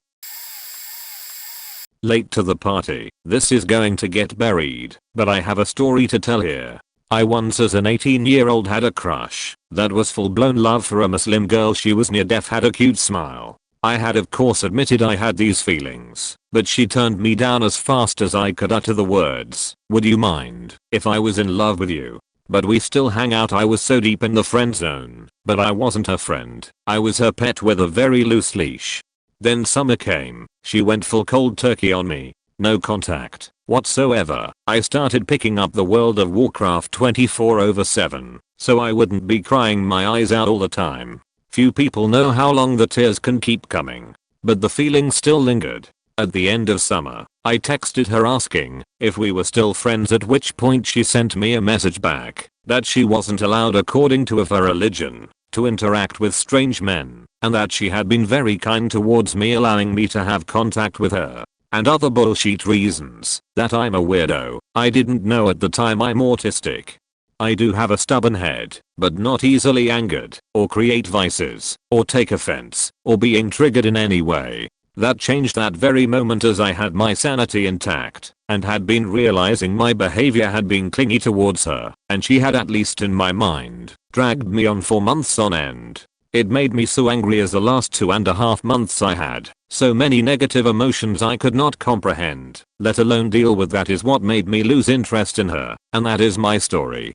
Late to the party. This is going to get buried, but I have a story to tell here. I once as an 18-year-old had a crush that was full-blown love for a Muslim girl. She was near deaf, had a cute smile. I had of course admitted I had these feelings, but she turned me down as fast as I could utter the words, "Would you mind if I was in love with you?" But we still hang out. I was so deep in the friend zone, but I wasn't her friend. I was her pet with a very loose leash. Then summer came. She went full cold turkey on me. No contact whatsoever. I started picking up the World of Warcraft 24/7, so I wouldn't be crying my eyes out all the time. Few people know how long the tears can keep coming, but the feeling still lingered. At the end of summer, I texted her asking if we were still friends, at which point she sent me a message back that she wasn't allowed according to her religion to interact with strange men, and that she had been very kind towards me, allowing me to have contact with her, and other bullshit reasons, that I'm a weirdo. I didn't know at the time I'm autistic. I do have a stubborn head, but not easily angered, or create vices, or take offense, or being triggered in any way. That changed that very moment as I had my sanity intact and had been realizing my behavior had been clingy towards her, and she had, at least in my mind, dragged me on for months on end. It made me so angry as the last 2.5 months I had so many negative emotions I could not comprehend, let alone deal with. That is what made me lose interest in her, and that is my story.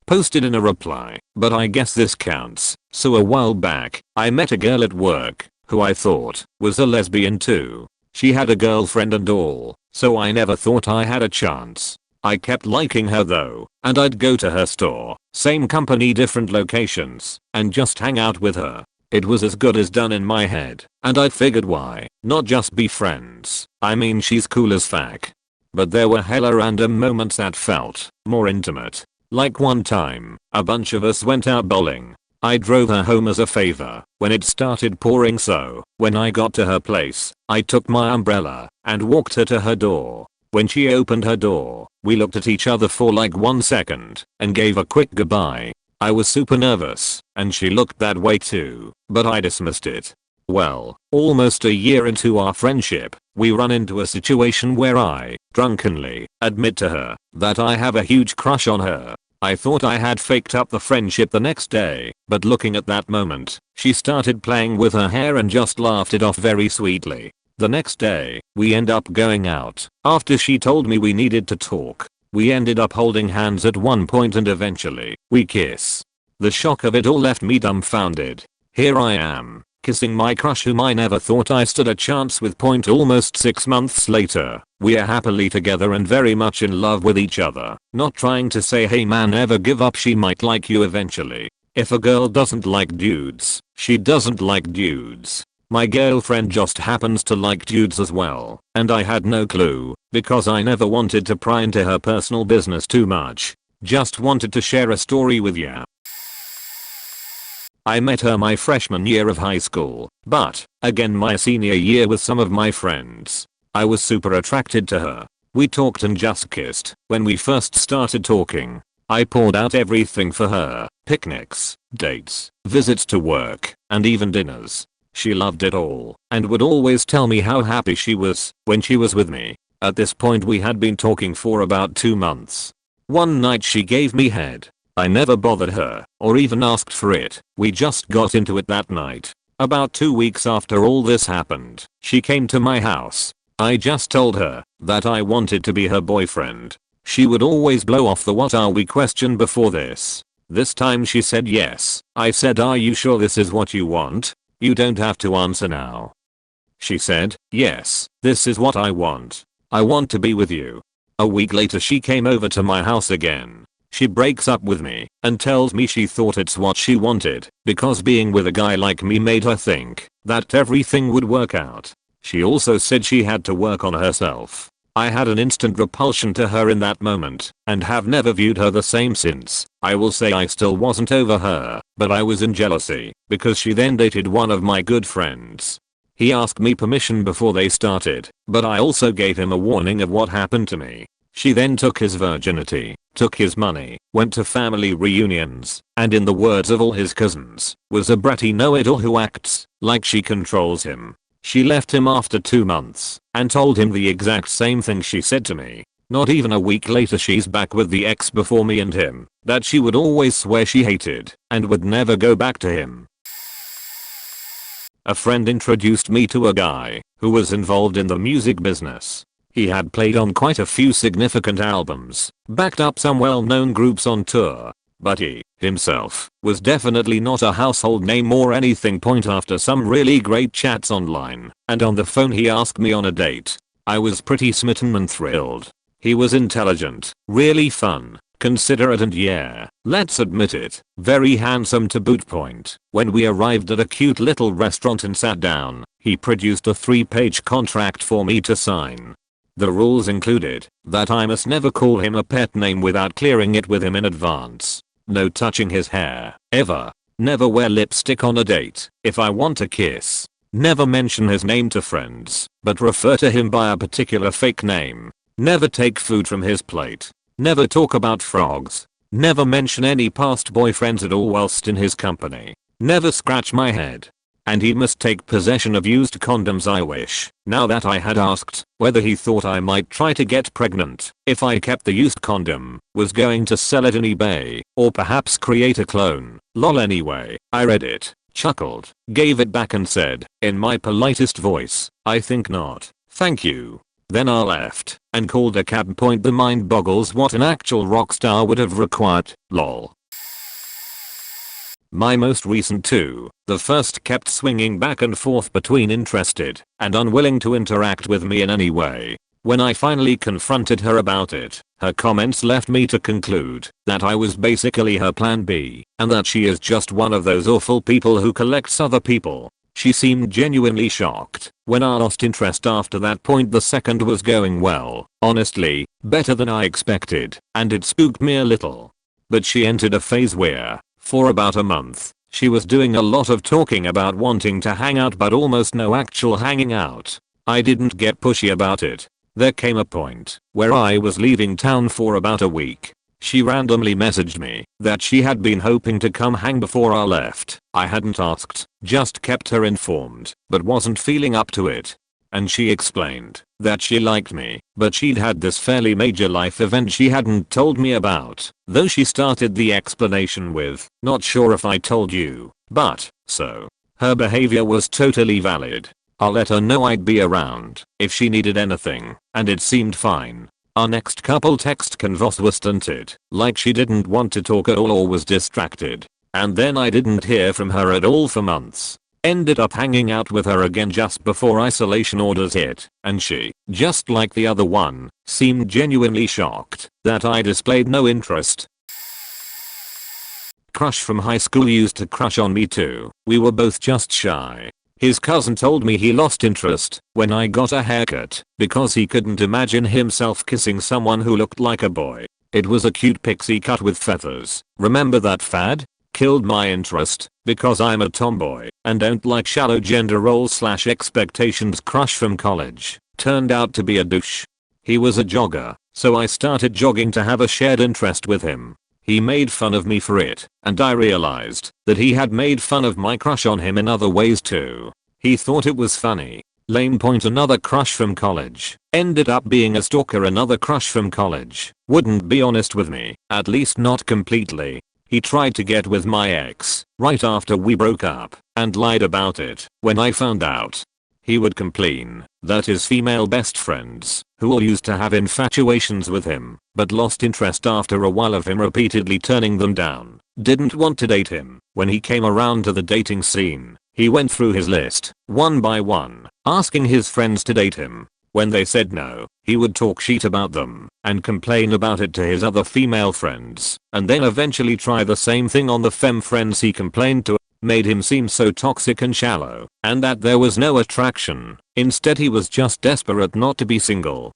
Posted in a reply, but I guess this counts. So a while back, I met a girl at work who I thought was a lesbian too. She had a girlfriend and all, so I never thought I had a chance. I kept liking her though, and I'd go to her store, same company different locations, and just hang out with her. It was as good as done in my head, and I figured why not just be friends. I mean, she's cool as fuck. But there were hella random moments that felt more intimate. Like one time, a bunch of us went out bowling. I drove her home as a favor when it started pouring, so when I got to her place, I took my umbrella and walked her to her door. When she opened her door, we looked at each other for like 1 second and gave a quick goodbye. I was super nervous, and she looked that way too, but I dismissed it. Well, almost a year into our friendship, we run into a situation where I, drunkenly, admit to her that I have a huge crush on her. I thought I had faked up the friendship the next day, but looking at that moment, she started playing with her hair and just laughed it off very sweetly. The next day, we end up going out. After she told me we needed to talk, we ended up holding hands at one point and eventually, we kiss. The shock of it all left me dumbfounded. Here I am, kissing my crush whom I never thought I stood a chance with. Almost 6 months later, we are happily together and very much in love with each other. Not trying to say hey man, never give up, she might like you eventually. If a girl doesn't like dudes, she doesn't like dudes. My girlfriend just happens to like dudes as well, and I had no clue, because I never wanted to pry into her personal business too much. Just wanted to share a story with ya. I met her my freshman year of high school, but, again my senior year with some of my friends. I was super attracted to her. We talked and just kissed. When we first started talking, I poured out everything for her, picnics, dates, visits to work, and even dinners. She loved it all, and would always tell me how happy she was when she was with me. At this point we had been talking for about 2 months. One night she gave me head. I never bothered her, or even asked for it. We just got into it that night. About 2 weeks after all this happened, she came to my house. I just told her that I wanted to be her boyfriend. She would always blow off the "what are we" question before this. This time she said yes. I said, "Are you sure this is what you want? You don't have to answer now." She said, "Yes, this is what I want. I want to be with you." A week later she came over to my house again. She breaks up with me and tells me she thought it's what she wanted because being with a guy like me made her think that everything would work out. She also said she had to work on herself. I had an instant repulsion to her in that moment and have never viewed her the same since. I will say I still wasn't over her, but I was in jealousy because she then dated one of my good friends. He asked me permission before they started, but I also gave him a warning of what happened to me. She then took his virginity, took his money, went to family reunions, and in the words of all his cousins, was a bratty know-it-all who acts like she controls him. She left him after 2 months and told him the exact same thing she said to me. Not even a week later she's back with the ex before me and him that she would always swear she hated and would never go back to him. A friend introduced me to a guy who was involved in the music business. He had played on quite a few significant albums, backed up some well-known groups on tour, but he, himself, was definitely not a household name or anything. After some really great chats online and on the phone he asked me on a date. I was pretty smitten and thrilled. He was intelligent, really fun, considerate and yeah, let's admit it, very handsome to boot. When we arrived at a cute little restaurant and sat down, he produced a 3-page contract for me to sign. The rules included that I must never call him a pet name without clearing it with him in advance. No touching his hair, ever. Never wear lipstick on a date. If I want a kiss, never mention his name to friends, but refer to him by a particular fake name. Never take food from his plate. Never talk about frogs. Never mention any past boyfriends at all whilst in his company. Never scratch my head. And he must take possession of used condoms. I wish, now that I had asked whether he thought I might try to get pregnant if I kept the used condom, was going to sell it on eBay, or perhaps create a clone. Lol. Anyway, I read it, chuckled, gave it back and said, in my politest voice, "I think not, thank you." Then I left and called a cab. The mind boggles what an actual rock star would have required. Lol. My most recent two. The first kept swinging back and forth between interested and unwilling to interact with me in any way. When I finally confronted her about it, her comments left me to conclude that I was basically her plan B, and that she is just one of those awful people who collects other people. She seemed genuinely shocked when I lost interest. After that point the second was going well, honestly, better than I expected, and it spooked me a little. But she entered a phase where, for about a month, she was doing a lot of talking about wanting to hang out but almost no actual hanging out. I didn't get pushy about it. There came a point where I was leaving town for about a week. She randomly messaged me that she had been hoping to come hang before I left. I hadn't asked, just kept her informed, but wasn't feeling up to it. And she explained that she liked me, but she'd had this fairly major life event she hadn't told me about, though she started the explanation with, "Not sure if I told you, but," so. Her behavior was totally valid. I let her know I'd be around if she needed anything, and it seemed fine. Our next couple text convos were stunted, like she didn't want to talk at all or was distracted. And then I didn't hear from her at all for months. Ended up hanging out with her again just before isolation orders hit, and she, just like the other one, seemed genuinely shocked that I displayed no interest. Crush from high school used to crush on me too. We were both just shy. His cousin told me he lost interest when I got a haircut because he couldn't imagine himself kissing someone who looked like a boy. It was a cute pixie cut with feathers. Remember that fad? Killed my interest because I'm a tomboy and don't like shallow gender roles / expectations. Crush from college turned out to be a douche. He was a jogger, so I started jogging to have a shared interest with him. He made fun of me for it, and I realized that he had made fun of my crush on him in other ways too. He thought it was funny. Lame point. Another crush from college ended up being a stalker. Another crush from college wouldn't be honest with me, at least not completely. He tried to get with my ex right after we broke up and lied about it when I found out. He would complain that his female best friends, who all used to have infatuations with him but lost interest after a while of him repeatedly turning them down, didn't want to date him. When he came around to the dating scene, he went through his list one by one, asking his friends to date him. When they said no, he would talk shit about them and complain about it to his other female friends, and then eventually try the same thing on the femme friends he complained to. Made him seem so toxic and shallow, and that there was no attraction. Instead, he was just desperate not to be single.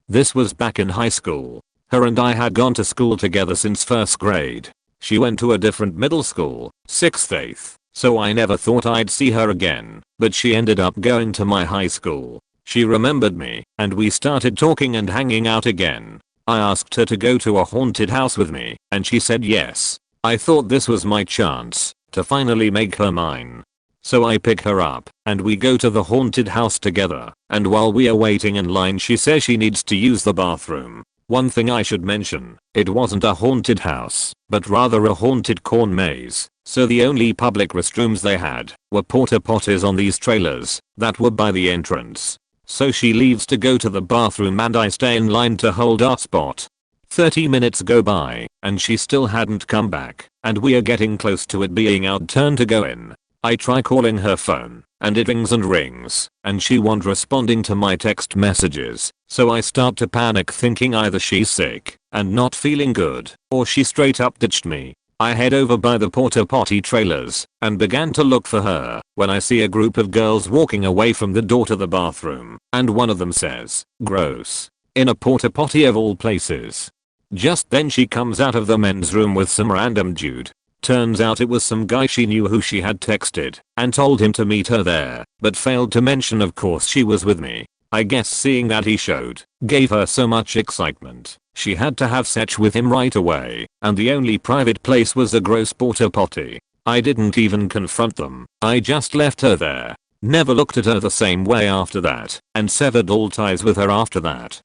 This was back in high school. Her and I had gone to school together since first grade. She went to a different middle school, 6th 8th, so I never thought I'd see her again, but she ended up going to my high school. She remembered me, and we started talking and hanging out again. I asked her to go to a haunted house with me, and she said yes. I thought this was my chance to finally make her mine. So I pick her up and we go to the haunted house together, and while we are waiting in line she says she needs to use the bathroom. One thing I should mention, it wasn't a haunted house, but rather a haunted corn maze, so the only public restrooms they had were porta potties on these trailers that were by the entrance. So she leaves to go to the bathroom and I stay in line to hold our spot. 30 minutes go by and she still hadn't come back, and we are getting close to it being our turn to go in. I try calling her phone and it rings and rings and she won't responding to my text messages, so I start to panic thinking either she's sick and not feeling good or she straight up ditched me. I head over by the porta potty trailers and began to look for her when I see a group of girls walking away from the door to the bathroom, and one of them says, "Gross," in a porta potty of all places. Just then she comes out of the men's room with some random dude. Turns out it was some guy she knew who she had texted and told him to meet her there, but failed to mention of course she was with me. I guess seeing that he showed gave her so much excitement, she had to have sex with him right away, and the only private place was a gross porta potty. I didn't even confront them, I just left her there. Never looked at her the same way after that, and severed all ties with her after that.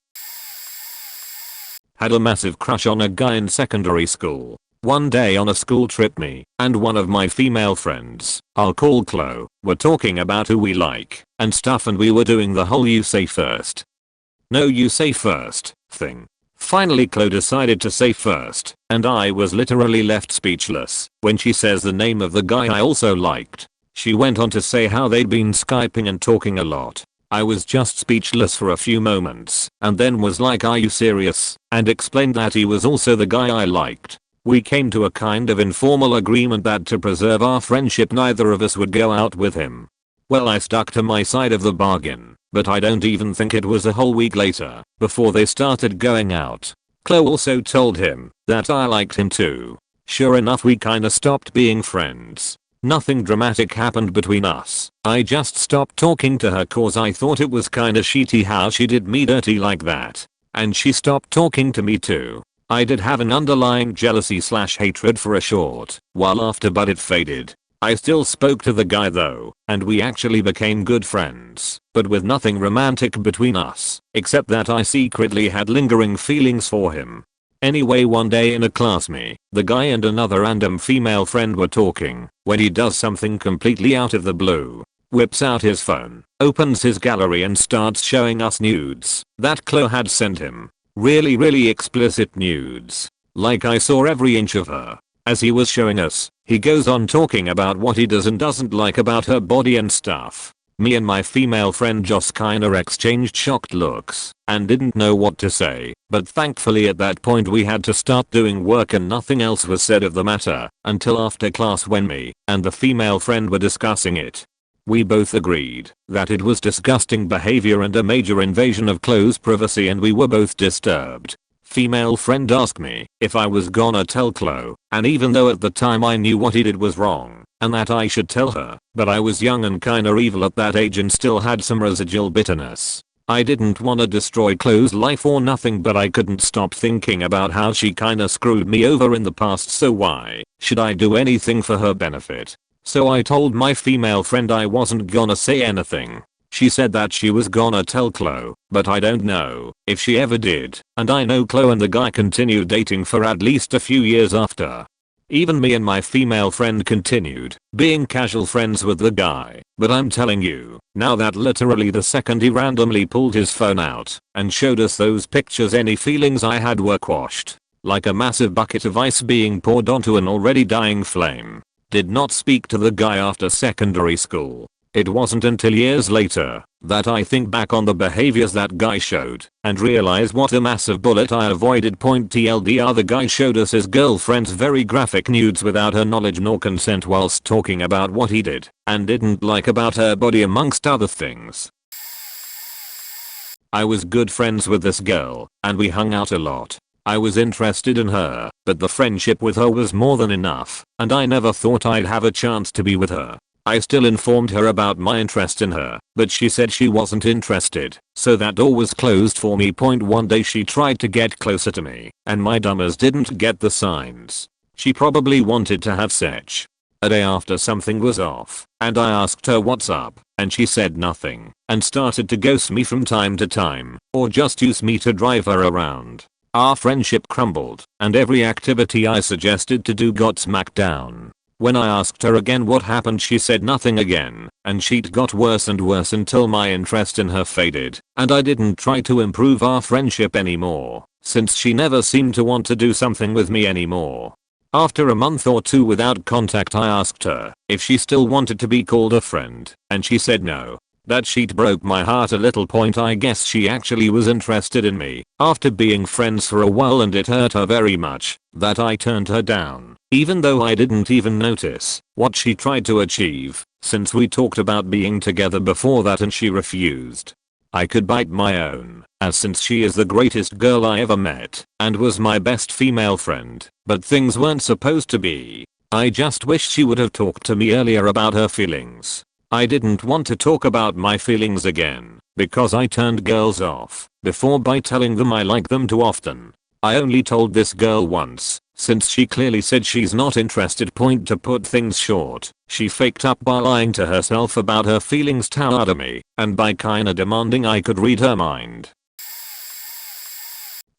Had a massive crush on a guy in secondary school. One day on a school trip, me and one of my female friends, I'll call Chloe, were talking about who we like and stuff, and we were doing the whole you say first, no you say first thing. Finally Chloe decided to say first, and I was literally left speechless when she says the name of the guy I also liked. She went on to say how they'd been Skyping and talking a lot. I was just speechless for a few moments and then was like, "Are you serious?" and explained that he was also the guy I liked. We came to a kind of informal agreement that to preserve our friendship neither of us would go out with him. Well, I stuck to my side of the bargain, but I don't even think it was a whole week later before they started going out. Chloe also told him that I liked him too. Sure enough, we kinda stopped being friends. Nothing dramatic happened between us. I just stopped talking to her cause I thought it was kinda shitty how she did me dirty like that. And she stopped talking to me too. I did have an underlying jealousy / hatred for a short while after, but it faded. I still spoke to the guy though, and we actually became good friends, but with nothing romantic between us, except that I secretly had lingering feelings for him. Anyway, one day in a class, me, the guy and another random female friend were talking when he does something completely out of the blue. Whips out his phone, opens his gallery and starts showing us nudes that Chloe had sent him. Really explicit nudes. Like I saw every inch of her. As he was showing us, he goes on talking about what he does and doesn't like about her body and stuff. Me and my female friend just kinda exchanged shocked looks and didn't know what to say, but thankfully at that point we had to start doing work and nothing else was said of the matter until after class when me and the female friend were discussing it. We both agreed that it was disgusting behavior and a major invasion of Chloe's privacy, and we were both disturbed. female friend asked me if I was gonna tell Chloe, and even though at the time I knew what he did was wrong and that I should tell her, but I was young and kinda evil at that age and still had some residual bitterness. I didn't wanna destroy Chloe's life or nothing, but I couldn't stop thinking about how she kinda screwed me over in the past, so why should I do anything for her benefit? So I told my female friend I wasn't gonna say anything. She said that she was gonna tell Chloe, but I don't know if she ever did, and I know Chloe and the guy continued dating for at least a few years after. Even me and my female friend continued being casual friends with the guy, but I'm telling you, now that literally the second he randomly pulled his phone out and showed us those pictures, any feelings I had were quashed. Like a massive bucket of ice being poured onto an already dying flame. Did not speak to the guy after secondary school. It wasn't until years later that I think back on the behaviors that guy showed and realize what a massive bullet I avoided. TLDR, the guy showed us his girlfriend's very graphic nudes without her knowledge nor consent whilst talking about what he did and didn't like about her body amongst other things. I was good friends with this girl and we hung out a lot. I was interested in her, but the friendship with her was more than enough and I never thought I'd have a chance to be with her. I still informed her about my interest in her, but she said she wasn't interested, so that door was closed for me. One day she tried to get closer to me, and my dumbass didn't get the signs. She probably wanted to have sex. A day after, something was off, and I asked her what's up, and she said nothing, and started to ghost me from time to time, or just use me to drive her around. Our friendship crumbled, and every activity I suggested to do got smacked down. When I asked her again what happened, she said nothing again, and shit got worse and worse until my interest in her faded, and I didn't try to improve our friendship anymore, since she never seemed to want to do something with me anymore. After a month or two without contact, I asked her if she still wanted to be called a friend, and she said no. That shit broke my heart a little. I guess she actually was interested in me after being friends for a while, and it hurt her very much that I turned her down, even though I didn't even notice what she tried to achieve, since we talked about being together before that and she refused. I could bite my own, as since she is the greatest girl I ever met and was my best female friend, but things weren't supposed to be. I just wish she would have talked to me earlier about her feelings. I didn't want to talk about my feelings again because I turned girls off before by telling them I like them too often. I only told this girl once, since she clearly said she's not interested. To put things short, she faked up by lying to herself about her feelings toward me and by kinda demanding I could read her mind.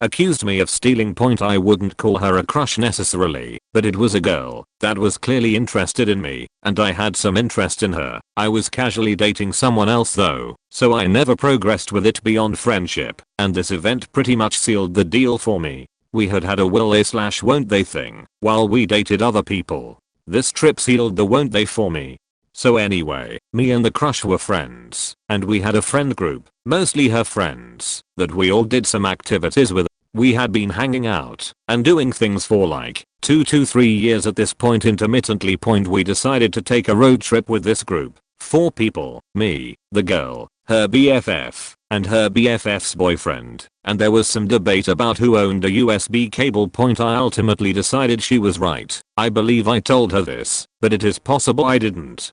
Accused me of stealing. I wouldn't call her a crush necessarily, but it was a girl that was clearly interested in me, and I had some interest in her. I was casually dating someone else though, so I never progressed with it beyond friendship, and this event pretty much sealed the deal for me. We had a will they/won't they thing while we dated other people. This trip sealed the won't they for me. So anyway, me and the crush were friends, and we had a friend group, mostly her friends, that we all did some activities with. We had been hanging out and doing things for like 2 to 3 years at this point intermittently. We decided to take a road trip with this group. 4 people, me, the girl, her BFF, and her BFF's boyfriend, and there was some debate about who owned a USB cable. I ultimately decided she was right. I believe I told her this, but it is possible I didn't.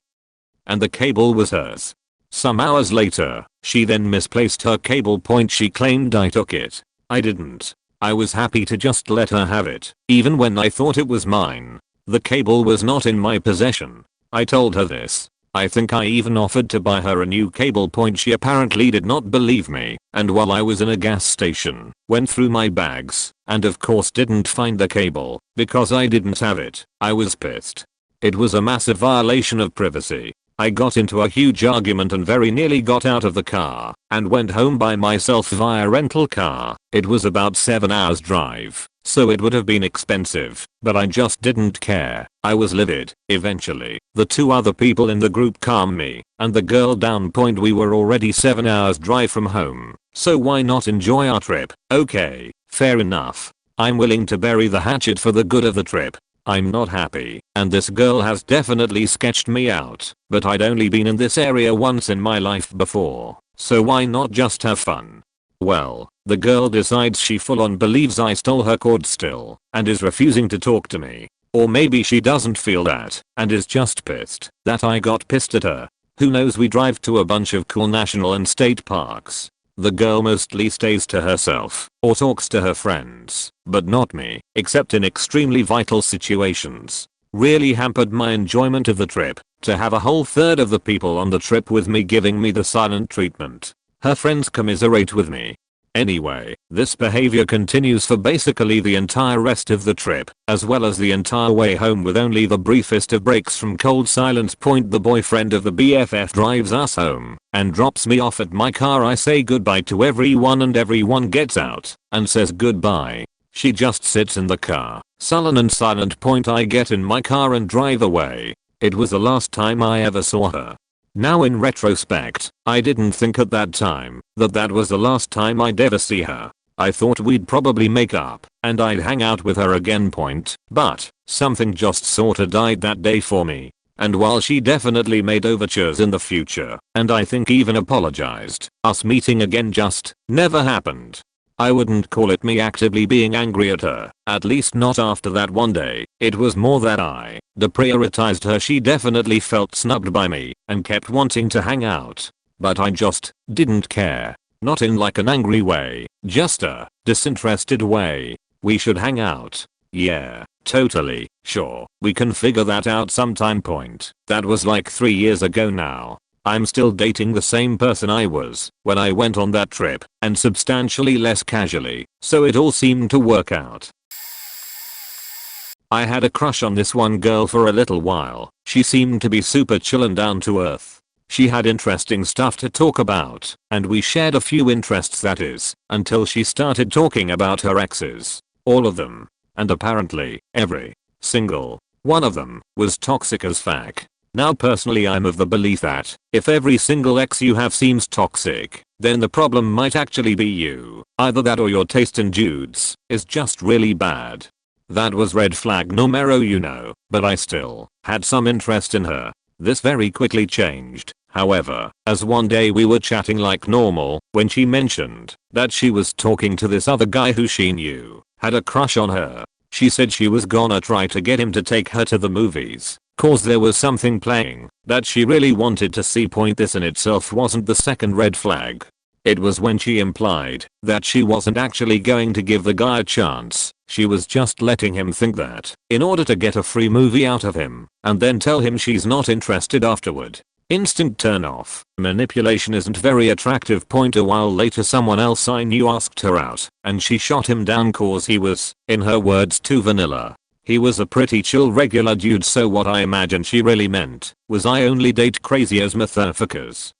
And the cable was hers. Some hours later, she then misplaced her cable. She claimed I took it. I didn't. I was happy to just let her have it, even when I thought it was mine. The cable was not in my possession. I told her this. I think I even offered to buy her a new cable. She apparently did not believe me, and while I was in a gas station, went through my bags, and of course didn't find the cable, because I didn't have it. I was pissed. It was a massive violation of privacy. I got into a huge argument and very nearly got out of the car and went home by myself via rental car. It was about 7 hours drive, so it would have been expensive, but I just didn't care. I was livid. Eventually, the 2 other people in the group calmed me and the girl down. We were already 7 hours drive from home, so why not enjoy our trip? Okay, fair enough. I'm willing to bury the hatchet for the good of the trip. I'm not happy, and this girl has definitely sketched me out, but I'd only been in this area once in my life before, so why not just have fun? Well, The girl decides she full on believes I stole her cord still and is refusing to talk to me. Or maybe she doesn't feel that and is just pissed that I got pissed at her. Who knows? We drive to a bunch of cool national and state parks. The girl mostly stays to herself or talks to her friends, but not me, except in extremely vital situations. Really hampered my enjoyment of the trip to have a whole third of the people on the trip with me giving me the silent treatment. Her friends commiserate with me. Anyway, this behavior continues for basically the entire rest of the trip, as well as the entire way home, with only the briefest of breaks from cold silence. The boyfriend of the BFF drives us home and drops me off at my car. I say goodbye to everyone and everyone gets out and says goodbye. She just sits in the car, sullen and silent. I get in my car and drive away. It was the last time I ever saw her. Now in retrospect, I didn't think at that time that that was the last time I'd ever see her. I thought we'd probably make up and I'd hang out with her again. But something just sorta died that day for me. And while she definitely made overtures in the future and I think even apologized, us meeting again just never happened. I wouldn't call it me actively being angry at her, at least not after that one day. It was more that I deprioritized her. She definitely felt snubbed by me and kept wanting to hang out. But I just didn't care. Not in like an angry way, just a disinterested way. We should hang out. Yeah, totally, sure, we can figure that out sometime. That was like 3 years ago now. I'm still dating the same person I was when I went on that trip, and substantially less casually, so it all seemed to work out. I had a crush on this one girl for a little while. She seemed to be super chill and down to earth. She had interesting stuff to talk about, and we shared a few interests, that is, until she started talking about her exes. All of them. And apparently, every single one of them was toxic as fuck. Now personally I'm of the belief that if every single ex you have seems toxic, then the problem might actually be you. Either that or your taste in dudes is just really bad. That was red flag numero uno, but I still had some interest in her. This very quickly changed, however, as one day we were chatting like normal when she mentioned that she was talking to this other guy who she knew had a crush on her. She said she was gonna try to get him to take her to the movies, cause there was something playing that she really wanted to see. This in itself wasn't the second red flag. It was when she implied that she wasn't actually going to give the guy a chance. She was just letting him think that in order to get a free movie out of him and then tell him she's not interested afterward. Instant turn off. Manipulation isn't very attractive. A while later someone else I knew asked her out and she shot him down cause he was, in her words, too vanilla. He was a pretty chill regular dude, so what I imagine she really meant was I only date crazy as motherfuckers.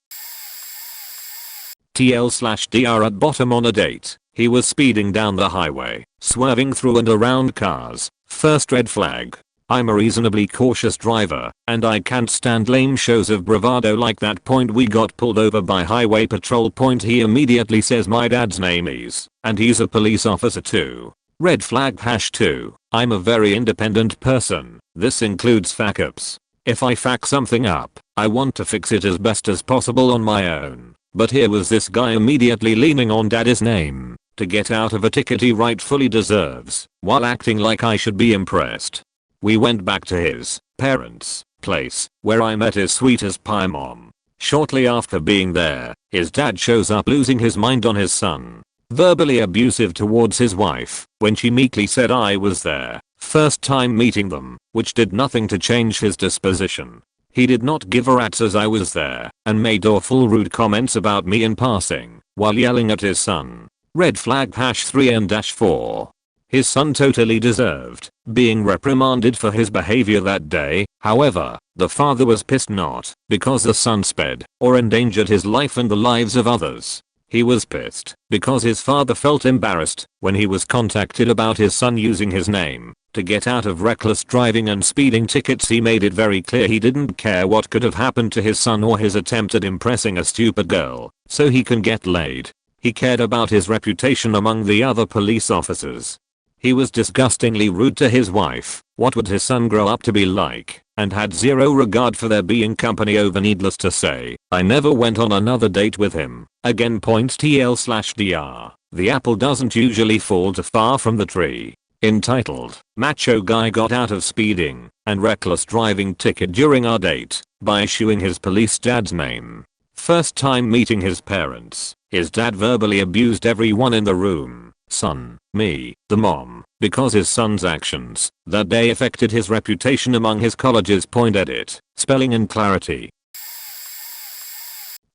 TL/DR at bottom on a date. He was speeding down the highway, swerving through and around cars. First red flag. I'm a reasonably cautious driver, and I can't stand lame shows of bravado like that. We got pulled over by highway patrol. He immediately says my dad's name is, and he's a police officer too. Red flag #2. I'm a very independent person. This includes fuck ups. If I fuck something up, I want to fix it as best as possible on my own. But here was this guy immediately leaning on daddy's name to get out of a ticket he rightfully deserves, while acting like I should be impressed. We went back to his parents' place, where I met his sweet as pie mom. Shortly after being there, his dad shows up losing his mind on his son. Verbally abusive towards his wife when she meekly said I was there. First time meeting them, which did nothing to change his disposition. He did not give a rat's as I was there and made awful rude comments about me in passing while yelling at his son. Red flag #3 and -4. His son totally deserved being reprimanded for his behavior that day. However, the father was pissed not because the son sped or endangered his life and the lives of others. He was pissed because his father felt embarrassed when he was contacted about his son using his name to get out of reckless driving and speeding tickets. He made it very clear he didn't care what could have happened to his son or his attempt at impressing a stupid girl so he can get laid. He cared about his reputation among the other police officers. He was disgustingly rude to his wife. What would his son grow up to be like? and had zero regard for their being company over. Needless to say, I never went on another date with him. Again .tl/dr. The apple doesn't usually fall too far from the tree. Entitled, Macho Guy Got Out of Speeding and Reckless Driving Ticket During Our Date by Issuing His Police Dad's Name. First time meeting his parents, his dad verbally abused everyone in the room, son, me, the mom, because his son's actions that day affected his reputation among his college's edit, spelling and clarity.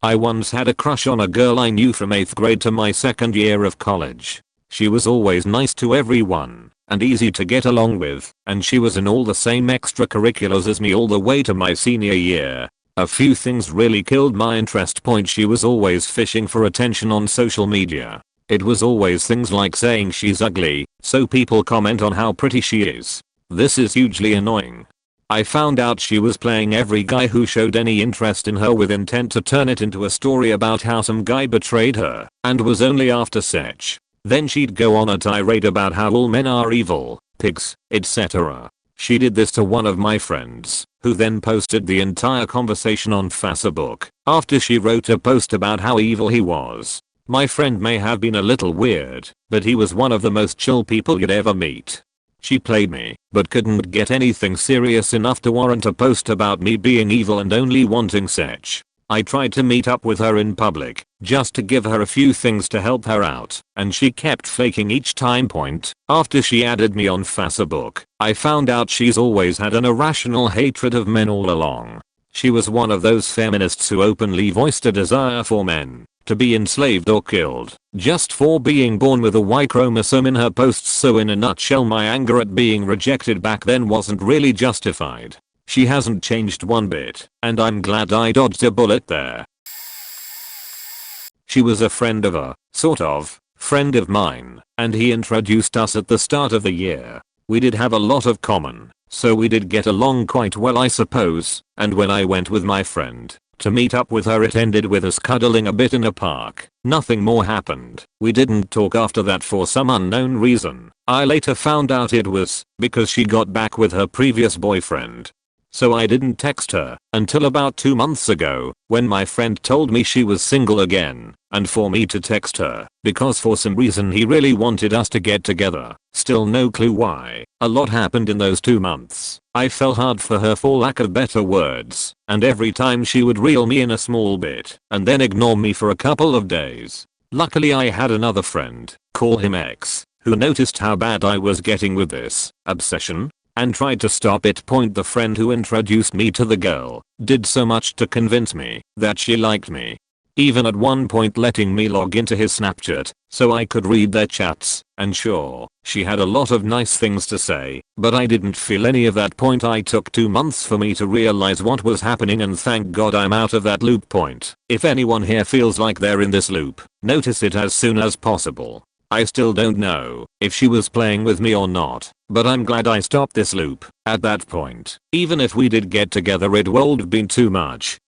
I once had a crush on a girl I knew from 8th grade to my 2nd year of college. She was always nice to everyone and easy to get along with, and she was in all the same extracurriculars as me all the way to my senior year. A few things really killed my interest. She was always fishing for attention on social media. It was always things like saying she's ugly, so people comment on how pretty she is. This is hugely annoying. I found out she was playing every guy who showed any interest in her with intent to turn it into a story about how some guy betrayed her and was only after sex. Then she'd go on a tirade about how all men are evil, pigs, etc. She did this to one of my friends, who then posted the entire conversation on Facebook after she wrote a post about how evil he was. My friend may have been a little weird, but he was one of the most chill people you'd ever meet. She played me, but couldn't get anything serious enough to warrant a post about me being evil and only wanting sex. I tried to meet up with her in public, just to give her a few things to help her out, and she kept faking each time. After she added me on Facebook, I found out she's always had an irrational hatred of men all along. She was one of those feminists who openly voiced a desire for men to be enslaved or killed, just for being born with a Y chromosome in her posts. So in a nutshell, my anger at being rejected back then wasn't really justified. She hasn't changed one bit, and I'm glad I dodged a bullet there. She was a friend of a, sort of, friend of mine, and he introduced us at the start of the year. We did have a lot of common, so we did get along quite well, I suppose, and when I went with my friend to meet up with her, it ended with us cuddling a bit in a park. Nothing more happened. We didn't talk after that for some unknown reason. I later found out it was because she got back with her previous boyfriend. So I didn't text her until about 2 months ago, when my friend told me she was single again, and for me to text her, because for some reason he really wanted us to get together. Still no clue why. A lot happened in those 2 months. I fell hard for her, for lack of better words, and every time she would reel me in a small bit, and then ignore me for a couple of days. Luckily I had another friend, call him X, who noticed how bad I was getting with this obsession and tried to stop it. The friend who introduced me to the girl did so much to convince me that she liked me, even at one point letting me log into his Snapchat so I could read their chats, and sure, she had a lot of nice things to say, but I didn't feel any of that. I took 2 months for me to realize what was happening, and thank God I'm out of that loop. If anyone here feels like they're in this loop, notice it as soon as possible. I still don't know if she was playing with me or not, but I'm glad I stopped this loop at that point. Even if we did get together, it would have been too much.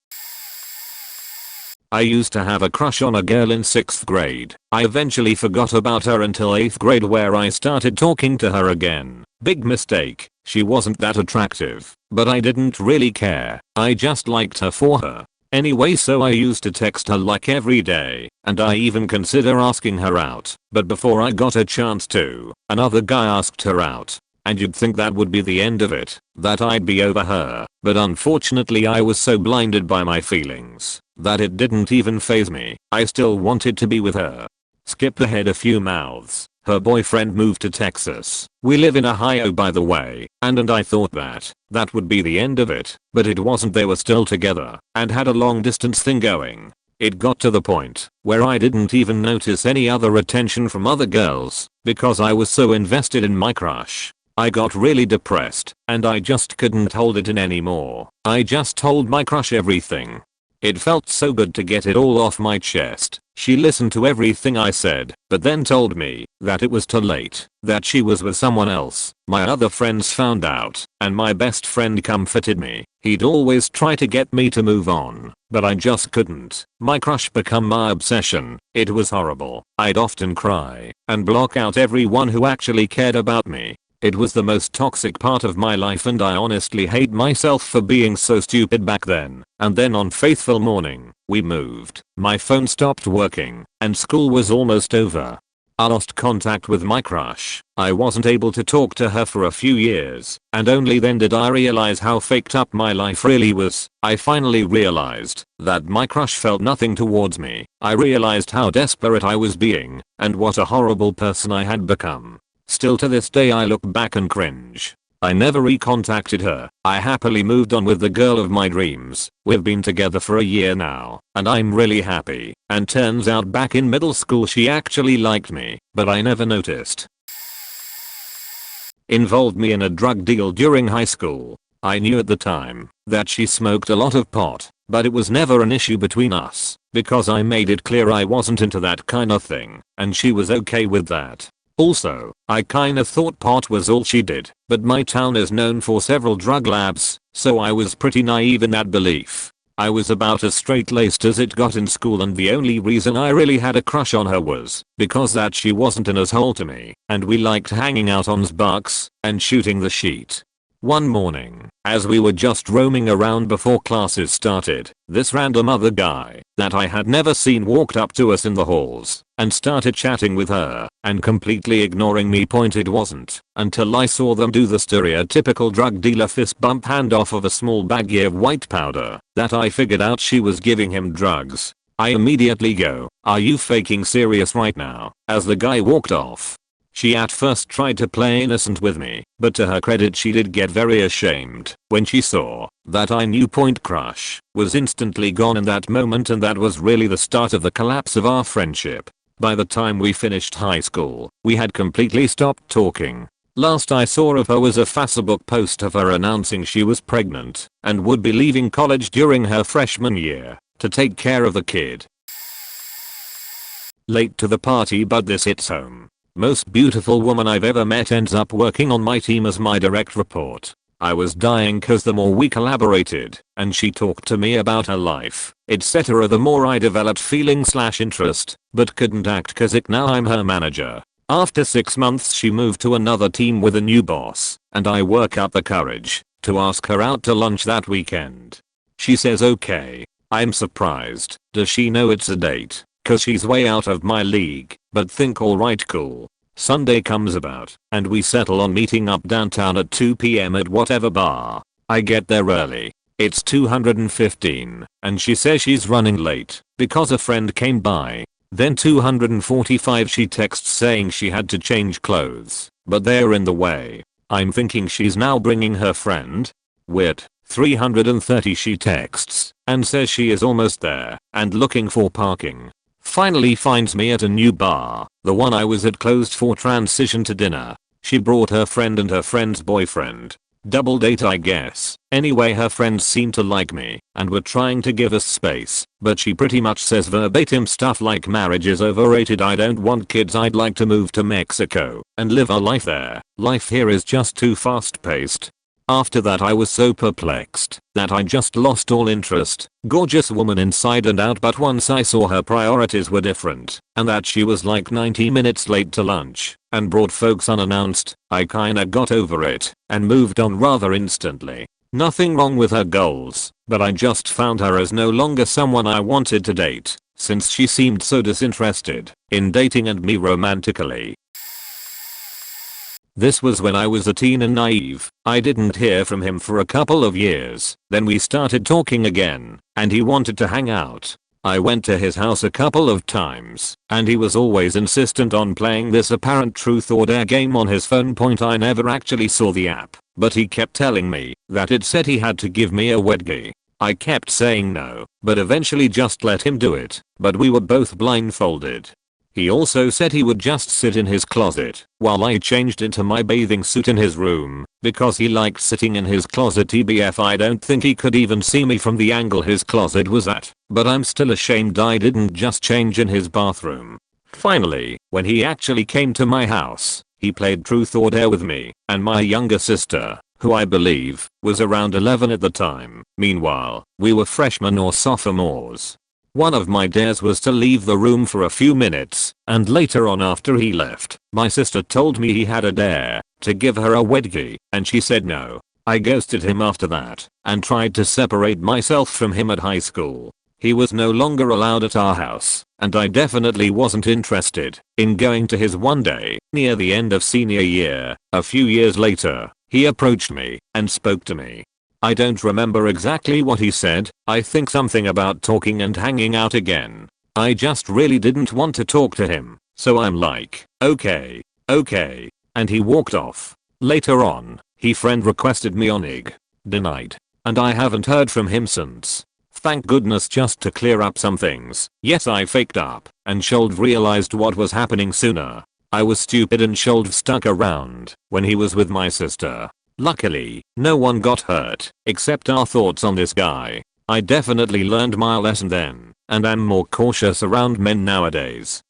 I used to have a crush on a girl in 6th grade. I eventually forgot about her until 8th grade, where I started talking to her again. Big mistake. She wasn't that attractive, but I didn't really care. I just liked her for her. Anyway, so I used to text her like every day, and I even consider asking her out, but before I got a chance to, another guy asked her out. And you'd think that would be the end of it, that I'd be over her, but unfortunately I was so blinded by my feelings that it didn't even faze me. I still wanted to be with her. Skip ahead a few mouths. Her boyfriend moved to Texas. We live in Ohio, by the way, and I thought that would be the end of it, but it wasn't. They were still together and had a long distance thing going. It got to the point where I didn't even notice any other attention from other girls because I was so invested in my crush. I got really depressed and I just couldn't hold it in anymore. I just told my crush everything. It felt so good to get it all off my chest. She listened to everything I said, but then told me that it was too late, that she was with someone else. My other friends found out, and my best friend comforted me. He'd always try to get me to move on, but I just couldn't. My crush became my obsession. It was horrible. I'd often cry and block out everyone who actually cared about me. It was the most toxic part of my life and I honestly hate myself for being so stupid back then. And then on fateful morning, we moved, my phone stopped working, and school was almost over. I lost contact with my crush. I wasn't able to talk to her for a few years, and only then did I realize how faked up my life really was. I finally realized that my crush felt nothing towards me. I realized how desperate I was being, and what a horrible person I had become. Still to this day I look back and cringe. I never recontacted her. I happily moved on with the girl of my dreams. We've been together for a year now, and I'm really happy. And turns out back in middle school she actually liked me, but I never noticed. Involved me in a drug deal during high school. I knew at the time that she smoked a lot of pot, but it was never an issue between us, because I made it clear I wasn't into that kind of thing, and she was okay with that. Also, I kinda thought pot was all she did, but my town is known for several drug labs, so I was pretty naive in that belief. I was about as straight-laced as it got in school and the only reason I really had a crush on her was because that she wasn't an asshole to me, and we liked hanging out on bucks and shooting the sheet. One morning, as we were just roaming around before classes started, this random other guy that I had never seen walked up to us in the halls and started chatting with her, and completely ignoring me point it wasn't until I saw them do the stereotypical drug dealer fist bump handoff of a small baggie of white powder that I figured out she was giving him drugs. I immediately go, "Are you faking serious right now?" as the guy walked off. She at first tried to play innocent with me, but to her credit she did get very ashamed when she saw that I knew point crush was instantly gone in that moment, and that was really the start of the collapse of our friendship. By the time we finished high school, we had completely stopped talking. Last I saw of her was a Facebook post of her announcing she was pregnant and would be leaving college during her freshman year to take care of the kid. Late to the party, but this hits home. Most beautiful woman I've ever met ends up working on my team as my direct report. I was dying cause the more we collaborated and she talked to me about her life, etc., the more I developed feeling/interest, but couldn't act cause now I'm her manager. After 6 months she moved to another team with a new boss, and I work up the courage to ask her out to lunch that weekend. She says okay. I'm surprised. Does she know it's a date? Cause she's way out of my league, but think alright cool. Sunday comes about, and we settle on meeting up downtown at 2 PM at whatever bar. I get there early. It's 2:15, and she says she's running late because a friend came by. Then 2:45 she texts saying she had to change clothes, but they're in the way. I'm thinking she's now bringing her friend. Weird. 3:30 she texts and says she is almost there and looking for parking. Finally finds me at a new bar. The one I was at closed for transition to dinner. She brought her friend and her friend's boyfriend. Double date I guess. Anyway, her friends seemed to like me and were trying to give us space, but she pretty much says verbatim stuff like marriage is overrated, I don't want kids, I'd like to move to Mexico and live a life there. Life here is just too fast paced. After that I was so perplexed that I just lost all interest. Gorgeous woman inside and out, but once I saw her priorities were different and that she was like 90 minutes late to lunch and brought folks unannounced, I kinda got over it and moved on rather instantly. Nothing wrong with her goals, but I just found her as no longer someone I wanted to date, since she seemed so disinterested in dating and me romantically. This was when I was a teen and naive. I didn't hear from him for a couple of years. Then we started talking again, and he wanted to hang out. I went to his house a couple of times, and he was always insistent on playing this apparent truth or dare game on his phone. Point I never actually saw the app, but he kept telling me that it said he had to give me a wedgie. I kept saying no, but eventually just let him do it, but we were both blindfolded. He also said he would just sit in his closet while I changed into my bathing suit in his room because he liked sitting in his closet. TBF, I don't think he could even see me from the angle his closet was at, but I'm still ashamed I didn't just change in his bathroom. Finally, when he actually came to my house, he played truth or dare with me and my younger sister, who I believe was around 11 at the time. Meanwhile, we were freshmen or sophomores. One of my dares was to leave the room for a few minutes, and later on after he left, my sister told me he had a dare to give her a wedgie, and she said no. I ghosted him after that and tried to separate myself from him at high school. He was no longer allowed at our house, and I definitely wasn't interested in going to his one day. Near the end of senior year, a few years later, he approached me and spoke to me. I don't remember exactly what he said. I think something about talking and hanging out again. I just really didn't want to talk to him, so I'm like, okay, and he walked off. Later on, he friend requested me on IG. Denied. And I haven't heard from him since. Thank goodness. Just to clear up some things, yes, I faked up and should've realized what was happening sooner. I was stupid and should've stuck around when he was with my sister. Luckily, no one got hurt except our thoughts on this guy. I definitely learned my lesson then and am more cautious around men nowadays.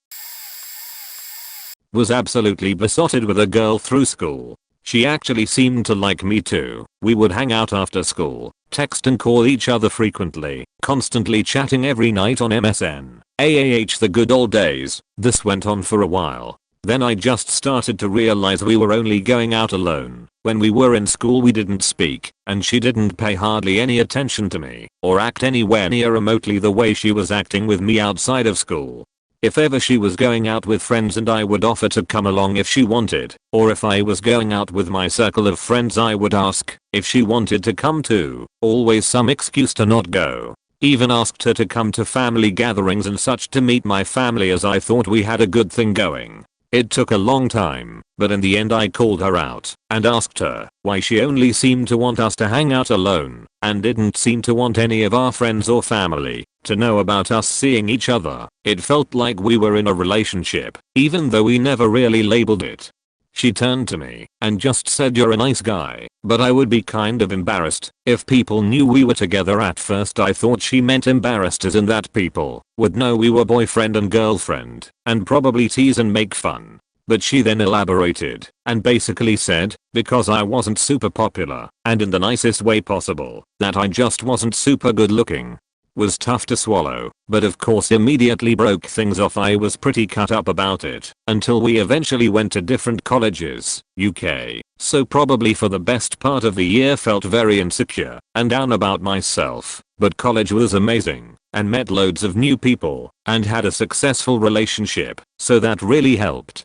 Was absolutely besotted with a girl through school. She actually seemed to like me too. We would hang out after school, text and call each other frequently, constantly chatting every night on MSN. The good old days. This went on for a while. Then I just started to realize we were only going out alone. When we were in school we didn't speak, and she didn't pay hardly any attention to me, or act anywhere near remotely the way she was acting with me outside of school. If ever she was going out with friends and I would offer to come along if she wanted, or if I was going out with my circle of friends I would ask if she wanted to come too. Always some excuse to not go. Even asked her to come to family gatherings and such to meet my family as I thought we had a good thing going. It took a long time, but in the end I called her out and asked her why she only seemed to want us to hang out alone and didn't seem to want any of our friends or family to know about us seeing each other. It felt like we were in a relationship, even though we never really labeled it. She turned to me and just said, "You're a nice guy, but I would be kind of embarrassed if people knew we were together." At first I thought she meant embarrassed as in that people would know we were boyfriend and girlfriend and probably tease and make fun. But she then elaborated and basically said, because I wasn't super popular and in the nicest way possible, that I just wasn't super good looking. Was tough to swallow, but of course immediately broke things off. I was pretty cut up about it until we eventually went to different colleges, UK, so probably for the best part of the year felt very insecure and down about myself. But college was amazing and met loads of new people and had a successful relationship, so that really helped.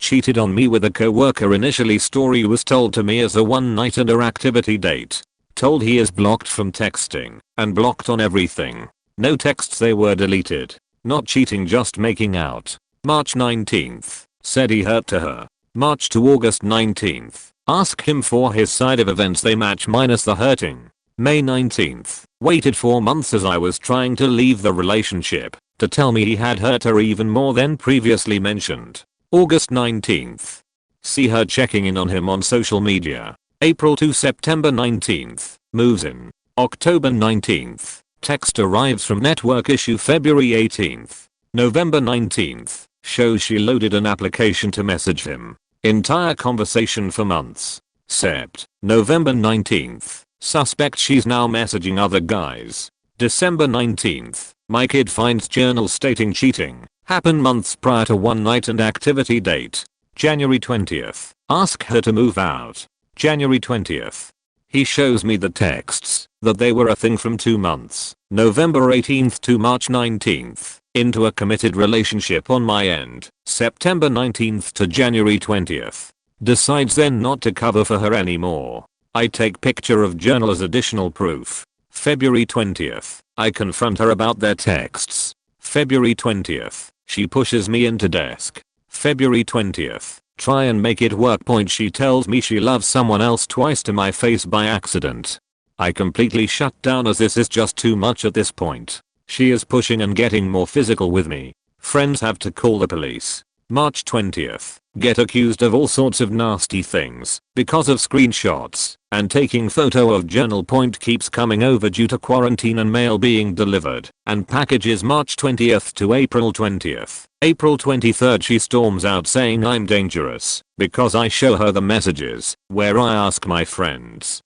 Cheated on me with a coworker. Initially story was told to me as a one night and or activity date. Told he is blocked from texting and blocked on everything. No texts, they were deleted. Not cheating, just making out. March 19th. Said he hurt to her. March to August 19th. Ask him for his side of events, they match minus the hurting. May 19th. Waited 4 months as I was trying to leave the relationship to tell me he had hurt her even more than previously mentioned. August 19th. See her checking in on him on social media. April to September 19th. Moves in. October 19th. Text arrives from network issue February 18th. November 19th. Shows she loaded an application to message him. Entire conversation for months. Sept. November 19th. Suspect she's now messaging other guys. December 19th. My kid finds journal stating cheating happened months prior to one night and activity date. January 20th. Ask her to move out. January 20th. He shows me the texts that they were a thing from 2 months. November 18th to March 19th. Into a committed relationship on my end. September 19th to January 20th. Decides then not to cover for her anymore. I take picture of journal as additional proof. February 20th. I confront her about their texts. February 20th. She pushes me into desk. February 20th. Try and make it work. She tells me she loves someone else twice to my face by accident. I completely shut down as this is just too much at this point. She is pushing and getting more physical with me. Friends have to call the police. March 20th. Get accused of all sorts of nasty things because of screenshots and taking photo of journal. Keeps coming over due to quarantine and mail being delivered and packages. March 20th to April 20th. April 23rd. She storms out saying I'm dangerous because I show her the messages where I ask my friends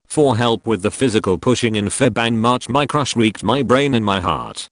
for help with the physical pushing. In Feb and March my crush wreaked my brain and my heart.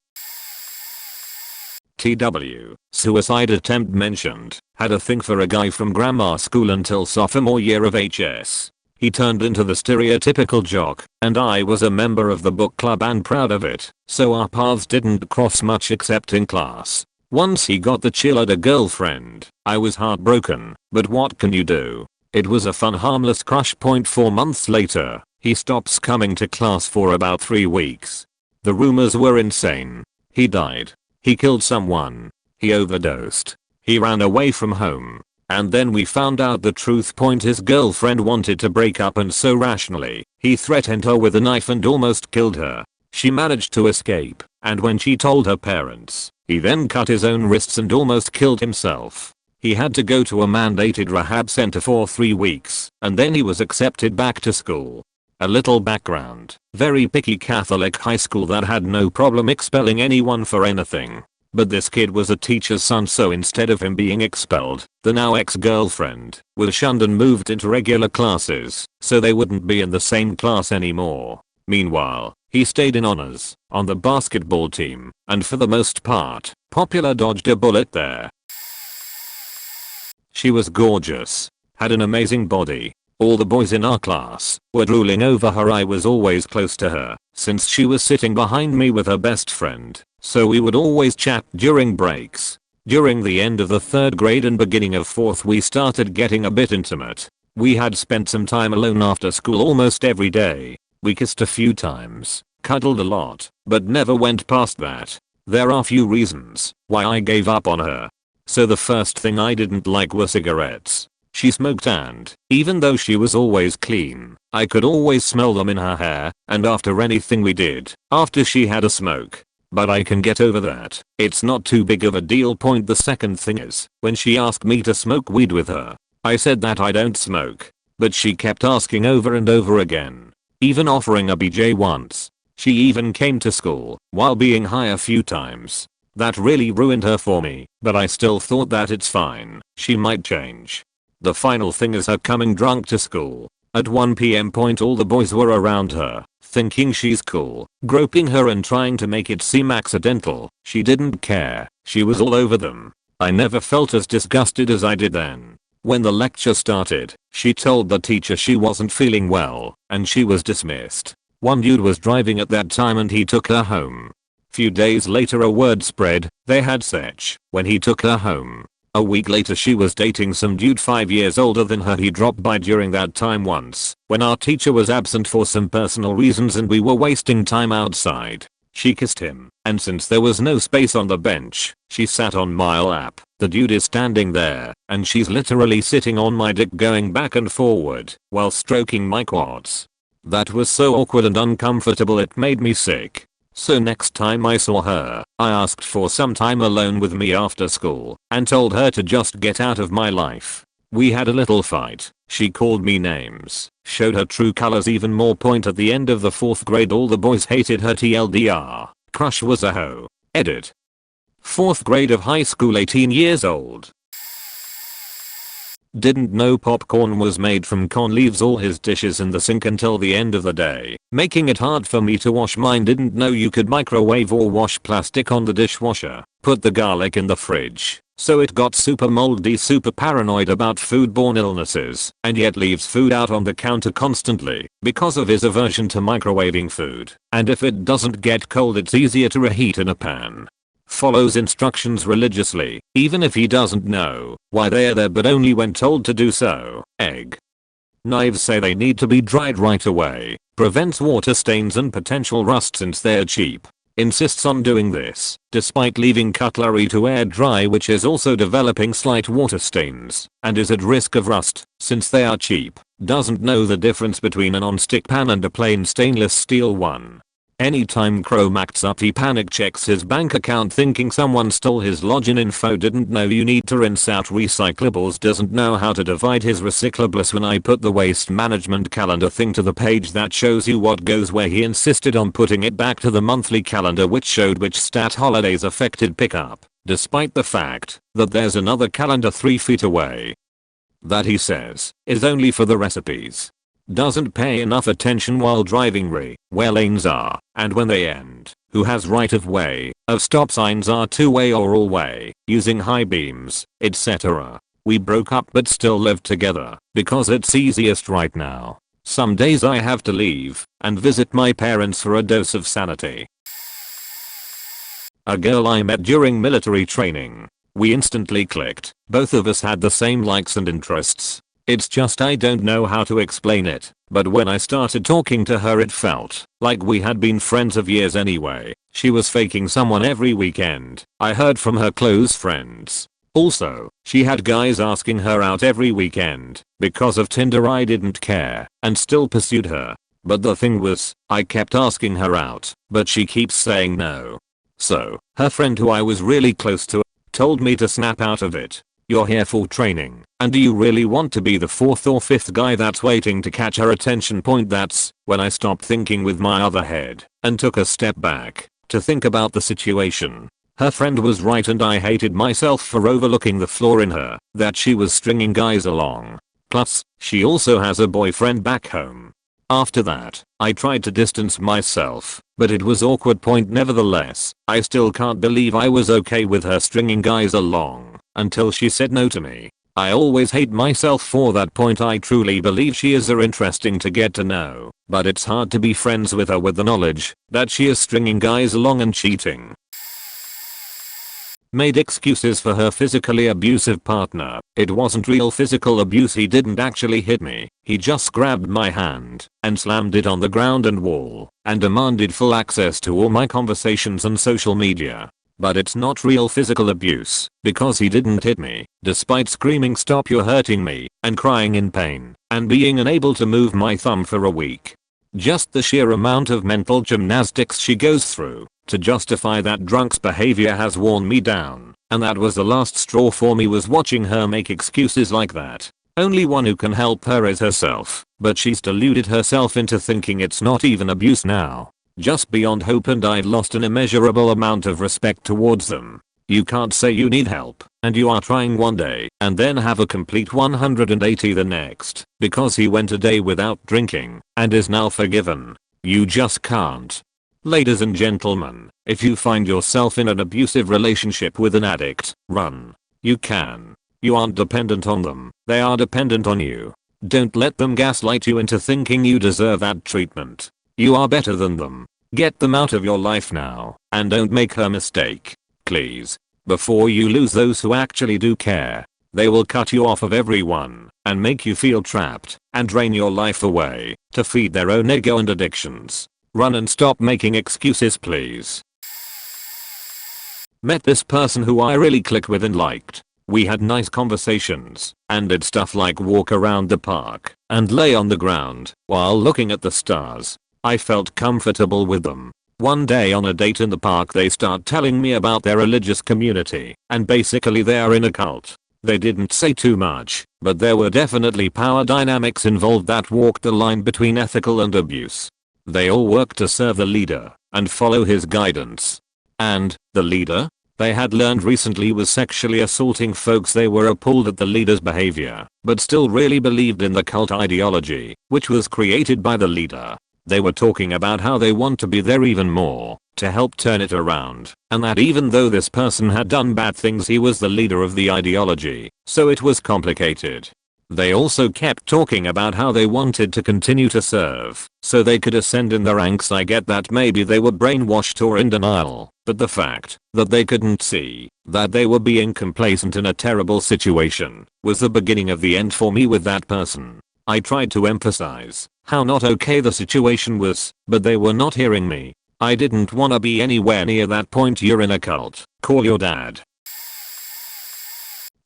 TW, suicide attempt mentioned, had a thing for a guy from grammar school until sophomore year of HS. He turned into the stereotypical jock, and I was a member of the book club and proud of it, so our paths didn't cross much except in class. Once he got the cheerleader girlfriend, I was heartbroken, but what can you do? It was a fun harmless crush. 4 months later, he stops coming to class for about 3 weeks. The rumors were insane. He died. He killed someone. He overdosed. He ran away from home. And then we found out the truth. His girlfriend wanted to break up, and so rationally, he threatened her with a knife and almost killed her. She managed to escape, and when she told her parents, he then cut his own wrists and almost killed himself. He had to go to a mandated rehab center for 3 weeks, and then he was accepted back to school. A little background: very picky Catholic high school that had no problem expelling anyone for anything. But this kid was a teacher's son, so instead of him being expelled, the now ex-girlfriend was shunned and moved into regular classes, so they wouldn't be in the same class anymore. Meanwhile, he stayed in honors, on the basketball team, and for the most part, Popular dodged a bullet there. She was gorgeous, had an amazing body. All the boys in our class were drooling over her. I was always close to her, since she was sitting behind me with her best friend, so we would always chat during breaks. During the end of the 3rd grade and beginning of 4th we started getting a bit intimate. We had spent some time alone after school almost every day. We kissed a few times, cuddled a lot, but never went past that. There are few reasons why I gave up on her. So the first thing I didn't like were cigarettes. She smoked, and even though she was always clean, I could always smell them in her hair and after anything we did after she had a smoke. But I can get over that. It's not too big of a deal. The second thing is, when she asked me to smoke weed with her, I said that I don't smoke. But she kept asking over and over again, even offering a BJ once. She even came to school while being high a few times. That really ruined her for me, but I still thought that it's fine, she might change. The final thing is her coming drunk to school. At 1 p.m. all the boys were around her, thinking she's cool, groping her and trying to make it seem accidental. She didn't care, she was all over them. I never felt as disgusted as I did then. When the lecture started, she told the teacher she wasn't feeling well, and she was dismissed. One dude was driving at that time and he took her home. Few days later a word spread, they had sex when he took her home. A week later she was dating some dude 5 years older than her. He dropped by during that time once, when our teacher was absent for some personal reasons and we were wasting time outside. She kissed him, and since there was no space on the bench, she sat on my lap. The dude is standing there, and she's literally sitting on my dick going back and forward, while stroking my quads. That was so awkward and uncomfortable it made me sick. So next time I saw her, I asked for some time alone with me after school, and told her to just get out of my life. We had a little fight. She called me names, showed her true colors even more. At the end of the 4th grade all the boys hated her. TLDR, crush was a hoe. Edit. 4th grade of high school, 18 years old. Didn't know popcorn was made from corn. Leaves all his dishes in the sink until the end of the day, making it hard for me to wash mine. Didn't know you could microwave or wash plastic on the dishwasher. Put the garlic in the fridge, so it got super moldy. Super paranoid about foodborne illnesses, and yet leaves food out on the counter constantly because of his aversion to microwaving food. And if it doesn't get cold it's easier to reheat in a pan. Follows instructions religiously, even if he doesn't know why they are there, but only when told to do so. Egg. Knives say they need to be dried right away. Prevents water stains and potential rust since they're cheap. Insists on doing this, despite leaving cutlery to air dry, which is also developing slight water stains, and is at risk of rust, since they are cheap. Doesn't know the difference between a non-stick pan and a plain stainless steel one. Anytime Chrome acts up he panic checks his bank account thinking someone stole his login info. Didn't know you need to rinse out recyclables. Doesn't know how to divide his recyclables. When I put the waste management calendar thing to the page that shows you what goes where, he insisted on putting it back to the monthly calendar which showed which stat holidays affected pickup, despite the fact that there's another calendar 3 feet away. That he says is only for the recipes. Doesn't pay enough attention while driving where lanes are, and when they end, who has right of way, if stop signs are two-way or all-way, using high beams, etc. We broke up but still live together because it's easiest right now. Some days I have to leave and visit my parents for a dose of sanity. A girl I met during military training. We instantly clicked. Both of us had the same likes and interests. It's just I don't know how to explain it, but when I started talking to her it felt like we had been friends of years anyway. She was faking someone every weekend, I heard from her close friends. Also, she had guys asking her out every weekend. Because of Tinder I didn't care and still pursued her. But the thing was, I kept asking her out, but she keeps saying no. So, her friend who I was really close to told me to snap out of it. You're here for training, and do you really want to be the fourth or fifth guy that's waiting to catch her attention? That's when I stopped thinking with my other head and took a step back to think about the situation. Her friend was right and I hated myself for overlooking the flaw in her, that she was stringing guys along. Plus, she also has a boyfriend back home. After that, I tried to distance myself, but it was awkward. Nevertheless, I still can't believe I was okay with her stringing guys along until she said no to me. I always hate myself for that point. I truly believe she is interesting to get to know, but it's hard to be friends with her with the knowledge that she is stringing guys along and cheating. Made excuses for her physically abusive partner. It wasn't real physical abuse. He didn't actually hit me. He just grabbed my hand and slammed it on the ground and wall and demanded full access to all my conversations and social media. But it's not real physical abuse because he didn't hit me, despite screaming "Stop, you're hurting me" and crying in pain and being unable to move my thumb for a week. Just the sheer amount of mental gymnastics she goes through to justify that drunk's behavior has worn me down, and that was the last straw for me, was watching her make excuses like that. Only one who can help her is herself, but she's deluded herself into thinking it's not even abuse now. Just beyond hope, and I'd lost an immeasurable amount of respect towards them. You can't say you need help and you are trying one day and then have a complete 180 the next because he went a day without drinking and is now forgiven. You just can't. Ladies and gentlemen, if you find yourself in an abusive relationship with an addict, run. You can. You aren't dependent on them, they are dependent on you. Don't let them gaslight you into thinking you deserve that treatment. You are better than them. Get them out of your life now, and don't make her mistake. Please. Before you lose those who actually do care. They will cut you off of everyone, and make you feel trapped, and drain your life away, to feed their own ego and addictions. Run and stop making excuses, please. Met this person who I really clicked with and liked. We had nice conversations, and did stuff like walk around the park, and lay on the ground, while looking at the stars. I felt comfortable with them. One day on a date in the park they start telling me about their religious community, and basically they are in a cult. They didn't say too much, but there were definitely power dynamics involved that walked the line between ethical and abuse. They all worked to serve the leader, and follow his guidance. And, the leader? They had learned recently was sexually assaulting folks. They were appalled at the leader's behavior, but still really believed in the cult ideology, which was created by the leader. They were talking about how they want to be there even more, to help turn it around, and that even though this person had done bad things he was the leader of the ideology, so it was complicated. They also kept talking about how they wanted to continue to serve, so they could ascend in the ranks. I get that maybe they were brainwashed or in denial, but the fact that they couldn't see that they were being complacent in a terrible situation was the beginning of the end for me with that person. I tried to emphasize how not okay the situation was, but they were not hearing me. I didn't wanna be anywhere near that point. You're in a cult. Call your dad.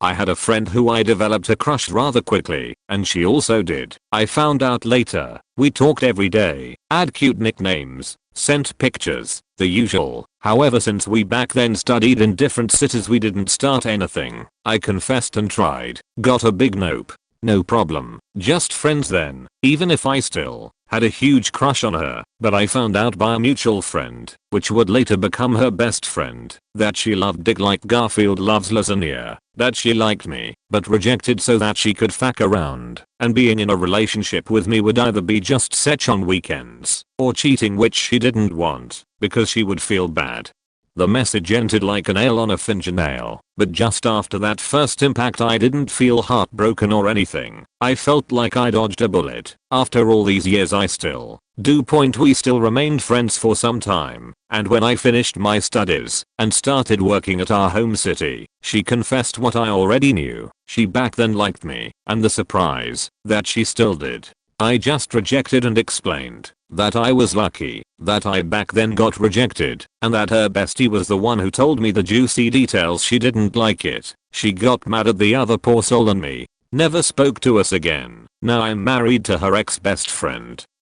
I had a friend who I developed a crush rather quickly, and she also did. I found out later. We talked every day, had cute nicknames, sent pictures, the usual. However, since we back then studied in different cities we didn't start anything. I confessed and tried, got a big nope. no problem, just friends then, even if I still had a huge crush on her. But I found out by a mutual friend, which would later become her best friend, that she loved dick like Garfield loves lasagna, that she liked me, but rejected so that she could fuck around, and being in a relationship with me would either be just sex on weekends, or cheating, which she didn't want, because she would feel bad. The message entered like a nail on a fingernail, but just after that first impact I didn't feel heartbroken or anything. I felt like I dodged a bullet. After all these years I still do. We still remained friends for some time, and when I finished my studies and started working at our home city, she confessed what I already knew. She back then liked me, and the surprise that she still did. I just rejected and explained that I was lucky that I back then got rejected, and that her bestie was the one who told me the juicy details. She didn't like it. She got mad at the other poor soul and me. Never spoke to us again. Now I'm married to her ex-best friend.